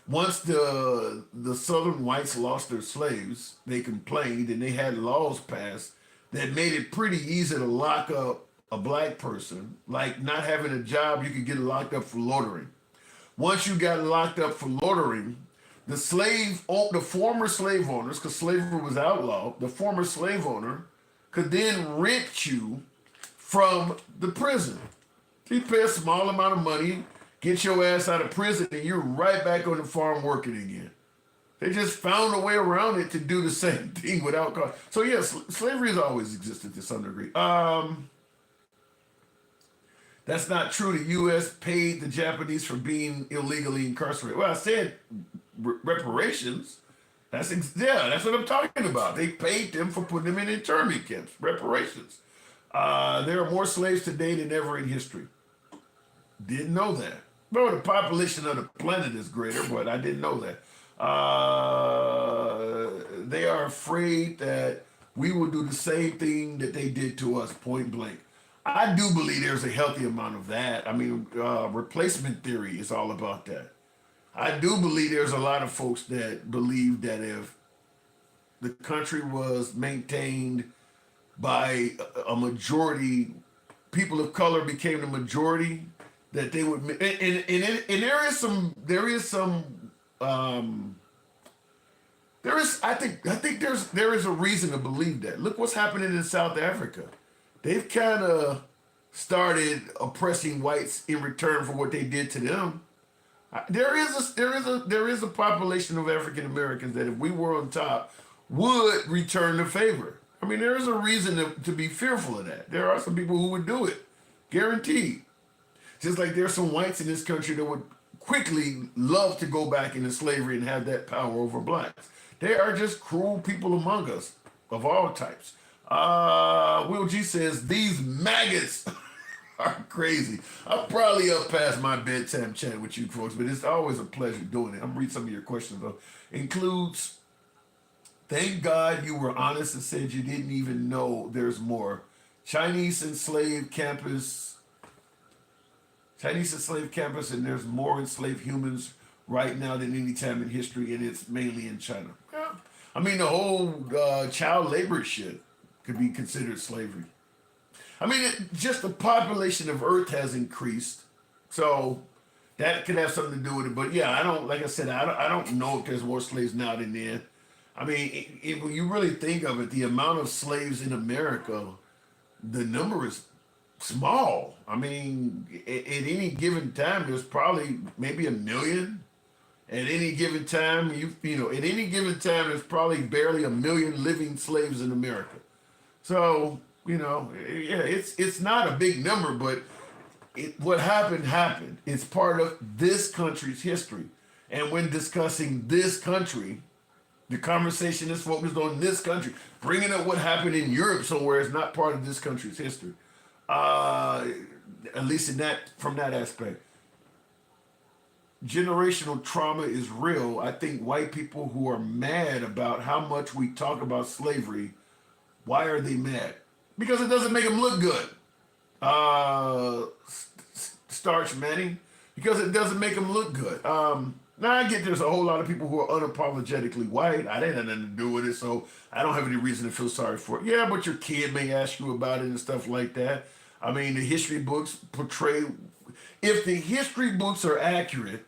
Once the Southern whites lost their slaves, they complained, and they had laws passed that made it pretty easy to lock up a black person. Like not having a job, you could get locked up for loitering. Once you got locked up for loitering, the former slave owners, because slavery was outlawed, the former slave owner could then rent you from the prison. So you pay a small amount of money, get your ass out of prison, and you're right back on the farm working again. They just found a way around it to do the same thing without cost. So yes, slavery has always existed to some degree. That's not true. The U.S. paid the Japanese for being illegally incarcerated. Well, I said reparations. That's what I'm talking about. They paid them for putting them in internment camps. Reparations. There are more slaves today than ever in history. Didn't know that. Well, the population of the planet is greater, but I didn't know that. They are afraid that we will do the same thing that they did to us, point blank. I do believe there's a healthy amount of that. I mean, replacement theory is all about that. I do believe there's a lot of folks that believe that if the country was maintained by a majority, people of color became the majority, that they would, and there is I think there is a reason to believe that. Look what's happening in South Africa. They've kind of started oppressing whites in return for what they did to them. There is a population of African Americans that if we were on top would return the favor. I mean, there is a reason to be fearful of that. There are some people who would do it, guaranteed. Just like there's some whites in this country that would quickly love to go back into slavery and have that power over blacks. They are just cruel people among us of all types. Will G says, these maggots are crazy. I'm probably up past my bedtime chat with you folks, but it's always a pleasure doing it. I'm reading some of your questions though. Includes, thank God you were honest and said you didn't even know there's more. Chinese enslaved campus, and there's more enslaved humans right now than any time in history, and it's mainly in China. Yeah. I mean, the whole child labor shit could be considered slavery. I mean, just the population of Earth has increased, so that could have something to do with it. But yeah, I don't know if there's more slaves now than then. I mean, when you really think of it, the amount of slaves in America, the number is small. I mean, at any given time, there's probably maybe 1 million. At any given time, at any given time, there's probably barely 1 million living slaves in America. So, yeah, it's not a big number, but what happened. It's part of this country's history. And when discussing this country, the conversation is focused on this country, bringing up what happened in Europe somewhere is not part of this country's history. At least from that aspect. Generational trauma is real. I think white people who are mad about how much we talk about slavery, why are they mad? Because it doesn't make them look good. Starch Manning, because it doesn't make them look good. Now I get there's a whole lot of people who are unapologetically white. I didn't have nothing to do with it, so I don't have any reason to feel sorry for it. Yeah, but your kid may ask you about it and stuff like that. I mean, the history books portray, if the history books are accurate,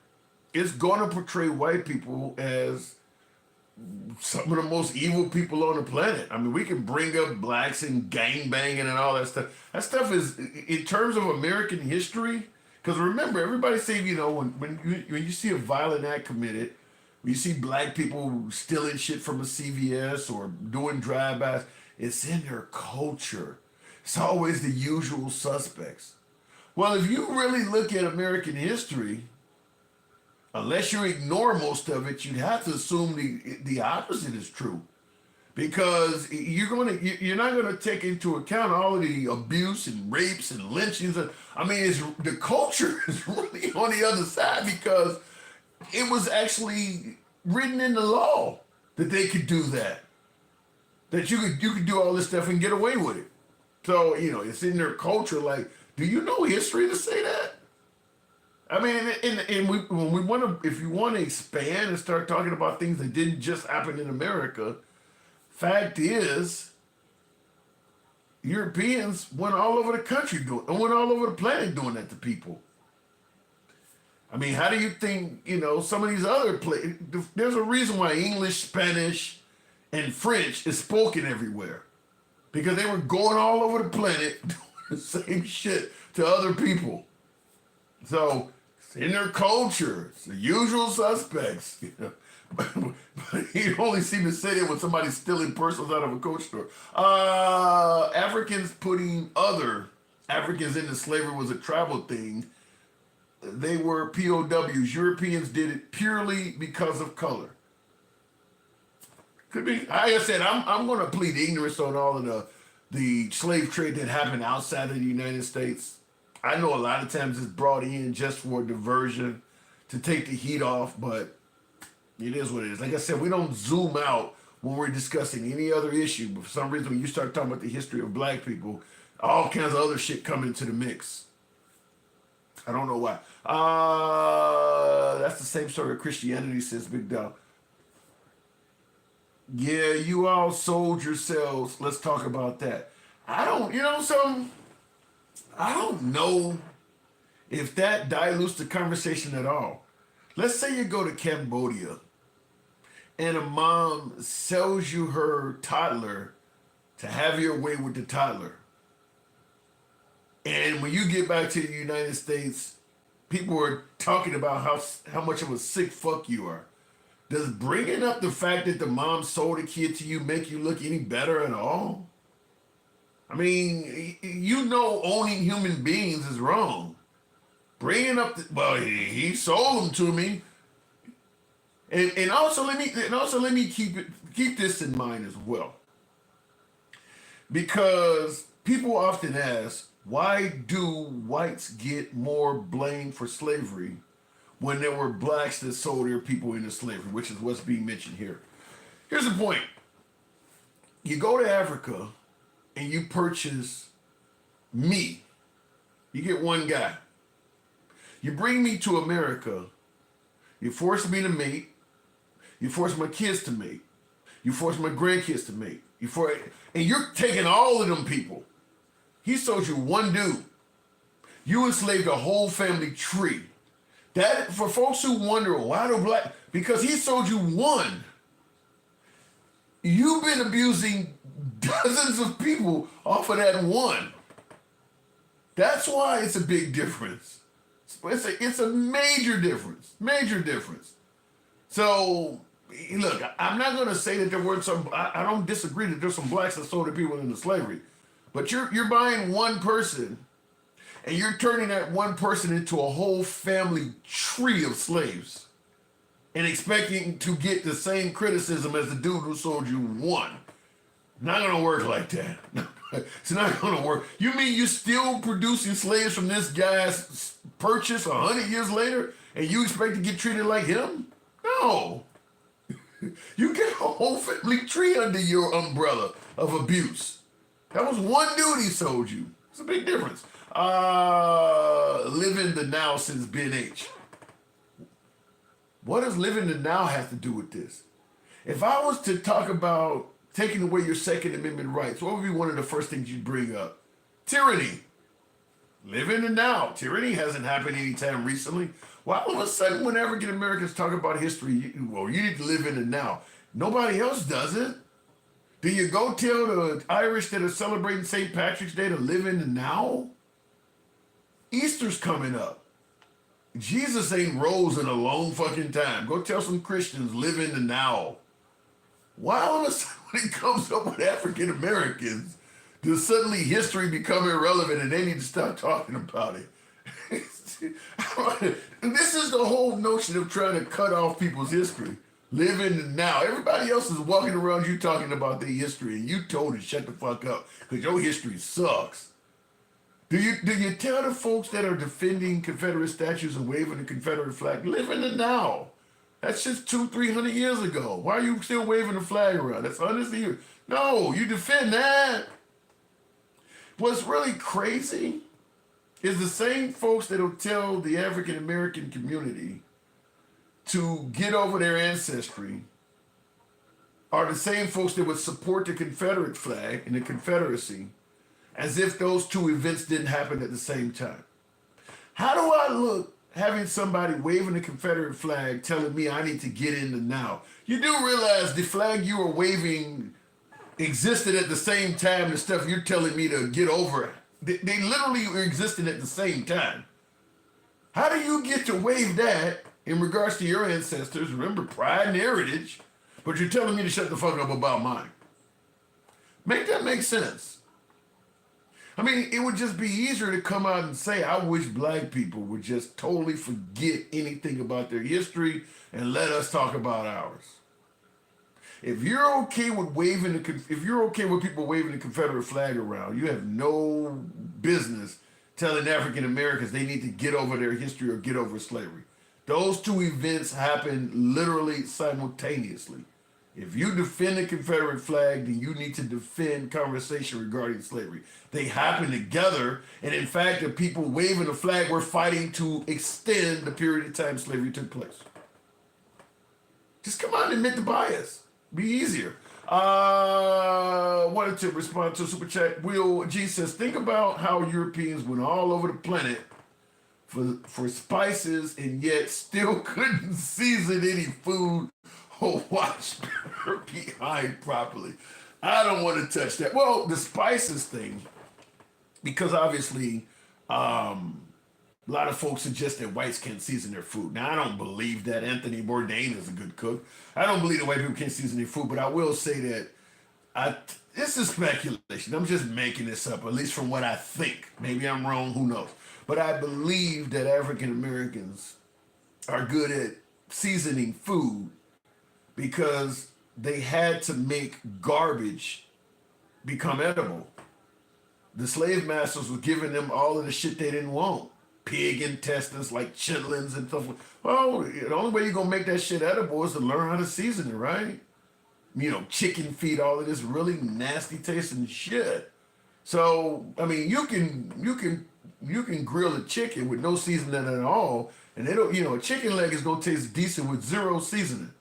it's going to portray white people as some of the most evil people on the planet. I mean, we can bring up blacks and gangbanging and all that stuff. That stuff is, in terms of American history, because remember, everybody say, when you see a violent act committed, when you see black people stealing shit from a CVS or doing drive-bys, it's in their culture. It's always the usual suspects. Well, if you really look at American history, unless you ignore most of it, you'd have to assume the opposite is true, because you're not gonna take into account all of the abuse and rapes and lynchings. I mean, the culture is really on the other side, because it was actually written in the law that they could do that you could do all this stuff and get away with it. So it's in their culture. Like, do you know history to say that? I mean, if you want to expand and start talking about things that didn't just happen in America, fact is, Europeans went all over the country went all over the planet doing that to people. I mean, how do you think, some of these other places, there's a reason why English, Spanish, and French is spoken everywhere. Because they were going all over the planet doing the same shit to other people. So, in their culture, it's the usual suspects. but you only seem to say that when somebody's stealing pencils out of a Coach store. Africans putting other Africans into slavery was a tribal thing. They were POWs. Europeans did it purely because of color. Could be. Like I said, I'm going to plead ignorance on all of the slave trade that happened outside of the United States. I know a lot of times it's brought in just for diversion, to take the heat off, but it is what it is. Like I said, we don't zoom out when we're discussing any other issue, but for some reason when you start talking about the history of black people, all kinds of other shit come into the mix. I don't know why. That's the same sort of Christianity, says Big Dog. Yeah, you all sold yourselves. Let's talk about that. I don't know if that dilutes the conversation at all. Let's say you go to Cambodia and a mom sells you her toddler to have your way with the toddler. And when you get back to the United States, people are talking about how much of a sick fuck you are. Does bringing up the fact that the mom sold a kid to you make you look any better at all? I mean, owning human beings is wrong. Bringing up he sold them to me. And also let me keep this in mind as well. Because people often ask, why do whites get more blame for slavery when there were blacks that sold their people into slavery, which is what's being mentioned here. Here's the point. You go to Africa and you purchase me. You get one guy. You bring me to America. You force me to mate. You force my kids to mate. You force my grandkids to mate. And you're taking all of them people. He sold you one dude. You enslaved a whole family tree. That, for folks who wonder, why do black, because he sold you one. You've been abusing dozens of people off of that one. That's why it's a big difference. It's a major difference, So, look, I'm not going to say that there weren't some, I don't disagree that there's some blacks that sold their people into slavery, but you're buying one person and you're turning that one person into a whole family tree of slaves and expecting to get the same criticism as the dude who sold you one. Not gonna work like that. It's not gonna work. You mean you still producing slaves from this guy's purchase 100 years later and you expect to get treated like him? No. You get a whole family tree under your umbrella of abuse. That was one dude he sold you. It's a big difference. Living the now since Ben H. What does living the now have to do with this? If I was to talk about taking away your Second Amendment rights, what would be one of the first things you'd bring up? Tyranny. Live in the now. Tyranny hasn't happened anytime recently. Well, all of a sudden, when African Americans talk about history, you need to live in the now. Nobody else does it. Do you go tell the Irish that are celebrating St. Patrick's Day to live in the now? Easter's coming up. Jesus ain't rose in a long fucking time. Go tell some Christians, live in the now. Why all of a sudden when it comes up with African Americans, does suddenly history become irrelevant and they need to stop talking about it? This is the whole notion of trying to cut off people's history. Live in the now. Everybody else is walking around you talking about their history and you told it shut the fuck up because your history sucks. Do you tell the folks that are defending Confederate statues and waving the Confederate flag, live in the now? That's just 200-300 years ago. Why are you still waving the flag around? That's hundreds of years. No, you defend that. What's really crazy is the same folks that'll tell the African American community to get over their ancestry are the same folks that would support the Confederate flag and the Confederacy as if those two events didn't happen at the same time. How do I look having somebody waving the Confederate flag telling me I need to get in the now? You do realize the flag you were waving existed at the same time the stuff you're telling me to get over. They literally were existing at the same time. How do you get to wave that in regards to your ancestors. Remember, pride and heritage, but you're telling me to shut the fuck up about mine. Make that make sense. I mean, it would just be easier to come out and say, I wish black people would just totally forget anything about their history and let us talk about ours. If you're okay with people waving the Confederate flag around, you have no business telling African Americans they need to get over their history or get over slavery. Those two events happen literally simultaneously. If you defend the Confederate flag, then you need to defend conversation regarding slavery. They happen together, and in fact, the people waving the flag were fighting to extend the period of time slavery took place. Just come on and admit the bias. Be easier. Wanted to respond to a super chat. Will G says, think about how Europeans went all over the planet for spices and yet still couldn't season any food or wash behind properly. I don't want to touch that. Well, the spices thing, because obviously a lot of folks suggest that whites can't season their food. Now, I don't believe that. Anthony Bourdain is a good cook. I don't believe that white people can't season their food, but I will say that this is speculation. I'm just making this up, at least from what I think. Maybe I'm wrong, who knows? But I believe that African Americans are good at seasoning food because they had to make garbage become edible. The slave masters were giving them all of the shit they didn't want. Pig intestines like chitlins and stuff. Well, the only way you're going to make that shit edible is to learn how to season it, right? You know, chicken feet, all of this really nasty tasting shit. So, I mean, you can grill a chicken with no seasoning at all, and a chicken leg is going to taste decent with zero seasoning.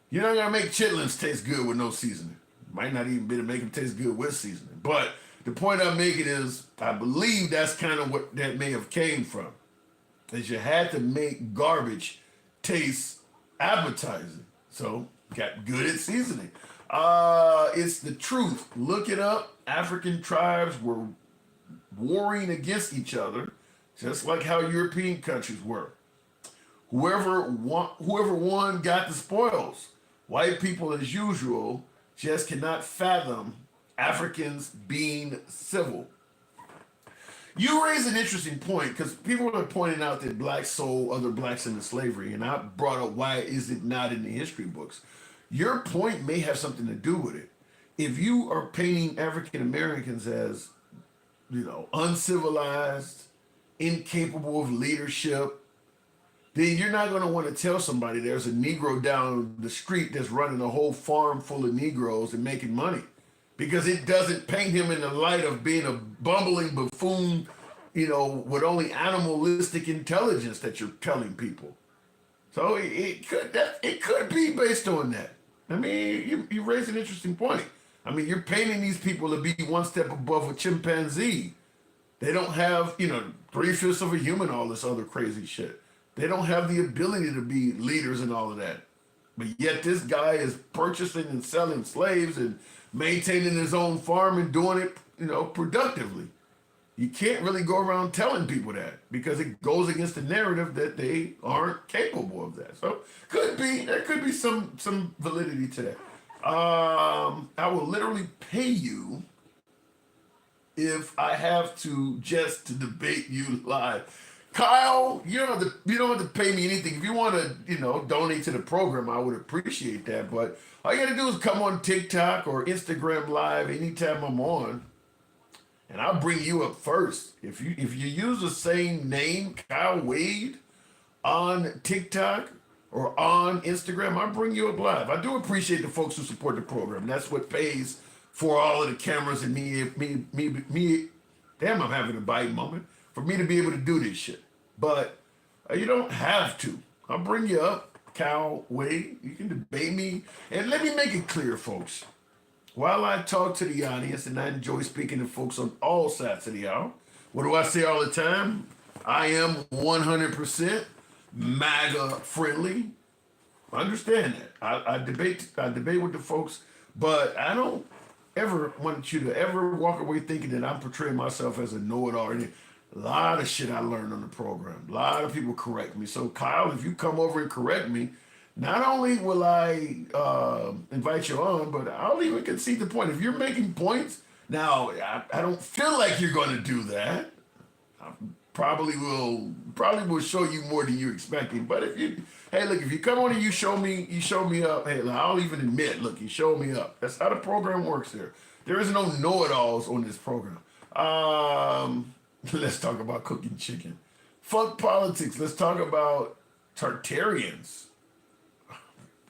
You're not going to make chitlins taste good with no seasoning. Might not even be to make them taste good with seasoning. But the point I'm making is, I believe that's kind of what that may have came from. Is you had to make garbage taste appetizing. So, got good at seasoning. It's the truth. Look it up. African tribes were warring against each other, just like how European countries were. Whoever won got the spoils. White people, as usual, just cannot fathom Africans being civil. You raise an interesting point, because people are pointing out that blacks sold other blacks into slavery, and I brought up why is it not in the history books. Your point may have something to do with it. If you are painting African Americans as, uncivilized, incapable of leadership, then you're not going to want to tell somebody there's a Negro down the street that's running a whole farm full of Negroes and making money, because it doesn't paint him in the light of being a bumbling buffoon, with only animalistic intelligence that you're telling people. So it could be based on that. I mean, you raise an interesting point. I mean, you're painting these people to be one step above a chimpanzee. They don't have, 3/5 of a human, all this other crazy shit. They don't have the ability to be leaders and all of that. But yet this guy is purchasing and selling slaves and maintaining his own farm and doing it, productively. You can't really go around telling people that, because it goes against the narrative that they aren't capable of that. So there could be some validity to that. I will literally pay you if I have to just to debate you live. Kyle, you don't have to pay me anything. If you want to, donate to the program, I would appreciate that. But all you got to do is come on TikTok or Instagram Live anytime I'm on, and I'll bring you up first. If you use the same name, Kyle Wade, on TikTok or on Instagram, I'll bring you up live. I do appreciate the folks who support the program. That's what pays for all of the cameras and me. Damn, I'm having a bite moment. For me to be able to do this shit. But you don't have to. I'll bring you up, Kyle Wade. You can debate me. And let me make it clear, folks. While I talk to the audience, and I enjoy speaking to folks on all sides of the aisle, what do I say all the time? I am 100% MAGA friendly. I understand that. I debate with the folks, but I don't ever want you to ever walk away thinking that I'm portraying myself as a know-it-all. A lot of shit I learned on the program. A lot of people correct me. So Kyle, if you come over and correct me, not only will I invite you on, but I'll even concede the point. If you're making points, now I don't feel like you're going to do that. I probably will show you more than you're expecting. But if you, hey, look, if you come on and you show me up. Hey, look, I'll even admit, look, you showed me up. That's how the program works here. There is no know-it-alls on this program. Let's talk about cooking chicken. Fuck politics. Let's talk about Tartarians.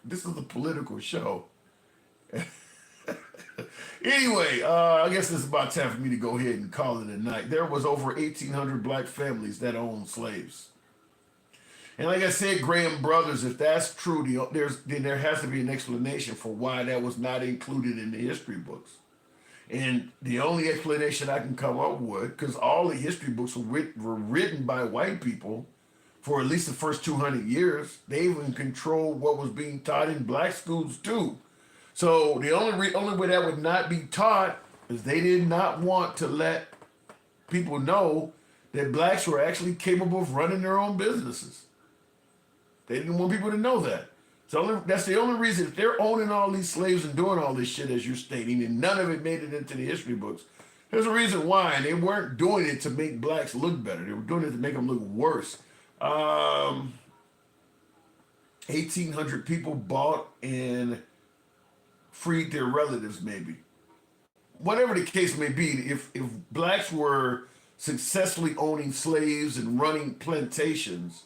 This is a political show. Anyway, I guess it's about time for me to go ahead and call it a night. There was over 1,800 black families that owned slaves. And like I said, Graham Brothers, if that's true, then there has to be an explanation for why that was not included in the history books. And the only explanation I can come up with, because all the history books were written by white people for at least the first 200 years, they even controlled what was being taught in black schools too. So the only way that would not be taught is they did not want to let people know that blacks were actually capable of running their own businesses. They didn't want people to know that. So that's the only reason. If they're owning all these slaves and doing all this shit as you're stating, and none of it made it into the history books, there's a reason why. And they weren't doing it to make blacks look better. They were doing it to make them look worse. 1,800 people bought and freed their relatives, maybe. Whatever the case may be, if blacks were successfully owning slaves and running plantations,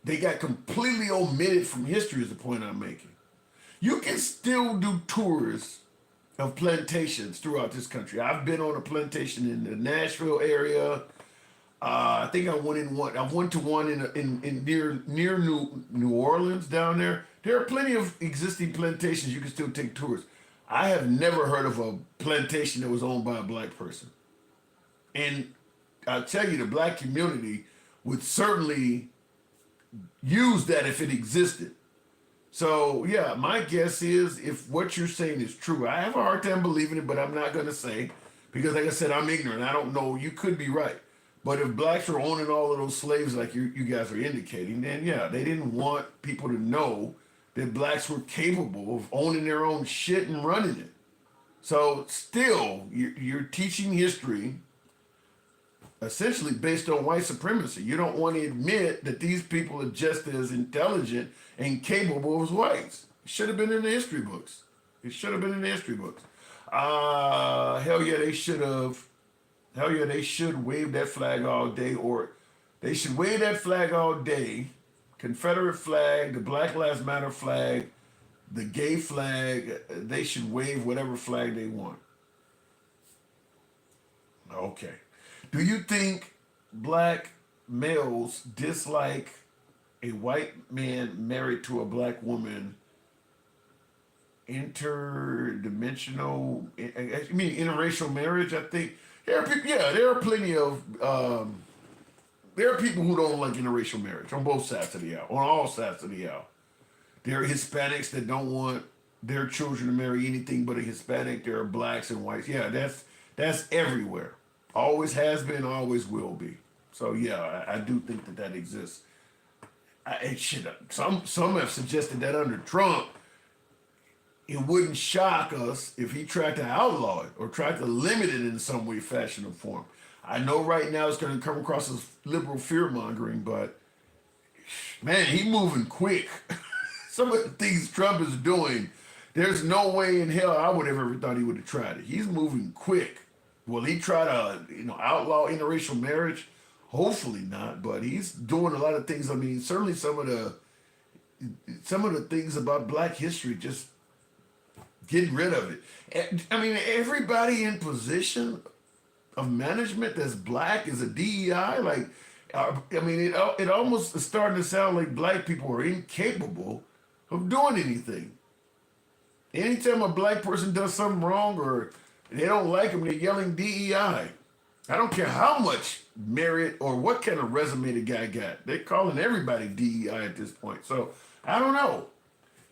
they got completely omitted from history is the point I'm making. You can still do tours of plantations throughout this country. I've been on a plantation in the Nashville area. I think I went to one in near New Orleans down there. There are plenty of existing plantations you can still take tours. I have never heard of a plantation that was owned by a black person. And I'll tell you, the black community would certainly use that if it existed. So yeah, my guess is if what you're saying is true, I have a hard time believing it, but I'm not going to say, because like I said, I'm ignorant. I don't know. You could be right. But if blacks are owning all of those slaves like you guys are indicating, then yeah, they didn't want people to know that blacks were capable of owning their own shit and running it. So still, you're teaching history essentially based on white supremacy. You don't want to admit that these people are just as intelligent and capable as whites. It should have been in the history books. It should have been in the history books. Hell yeah, they should have. Hell yeah, they should wave that flag all day, or they should wave that flag all day. Confederate flag, the Black Lives Matter flag, the gay flag, they should wave whatever flag they want. Okay. Do you think black males dislike a white man married to a black woman interdimensional, I mean interracial marriage? I think there are people, yeah, there are plenty of there are people who don't like interracial marriage on both sides of the aisle, on all sides of the aisle. There are Hispanics that don't want their children to marry anything but a Hispanic. There are blacks and whites. Yeah, that's everywhere. Always has been, always will be. So yeah, I do think that exists. Some have suggested that under Trump, it wouldn't shock us if he tried to outlaw it or tried to limit it in some way, fashion, or form. I know right now it's going to come across as liberal fear-mongering, but man, he's moving quick. Some of the things Trump is doing, there's no way in hell I would have ever thought he would have tried it. He's moving quick. Will he try to, outlaw interracial marriage? Hopefully not, but he's doing a lot of things. I mean, certainly some of the things about black history, just getting rid of it. I mean, everybody in position of management that's black is a DEI. Like, I mean, it almost is starting to sound like black people are incapable of doing anything. Anytime a black person does something wrong or they don't like him, they're yelling DEI. I don't care how much merit or what kind of resume the guy got. They're calling everybody DEI at this point. So I don't know.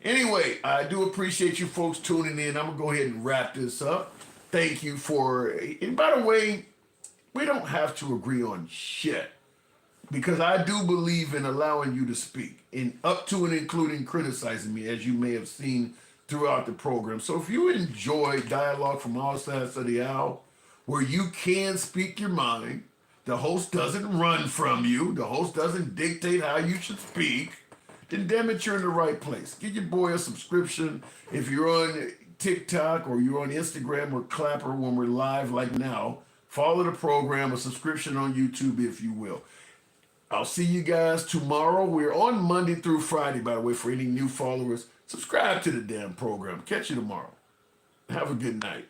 Anyway, I do appreciate you folks tuning in. I'm going to go ahead and wrap this up. Thank you for, and by the way, We don't have to agree on shit, because I do believe in allowing you to speak, and up to and including criticizing me, as you may have seen throughout the program. So if you enjoy dialogue from all sides of the aisle, where you can speak your mind, the host doesn't run from you, the host doesn't dictate how you should speak, then damn it, you're in the right place. Give your boy a subscription. If you're on TikTok or you're on Instagram or Clapper when we're live like now, follow the program, a subscription on YouTube, if you will. I'll see you guys tomorrow. We're on Monday through Friday, by the way, for any new followers. Subscribe to the damn program. Catch you tomorrow. Have a good night.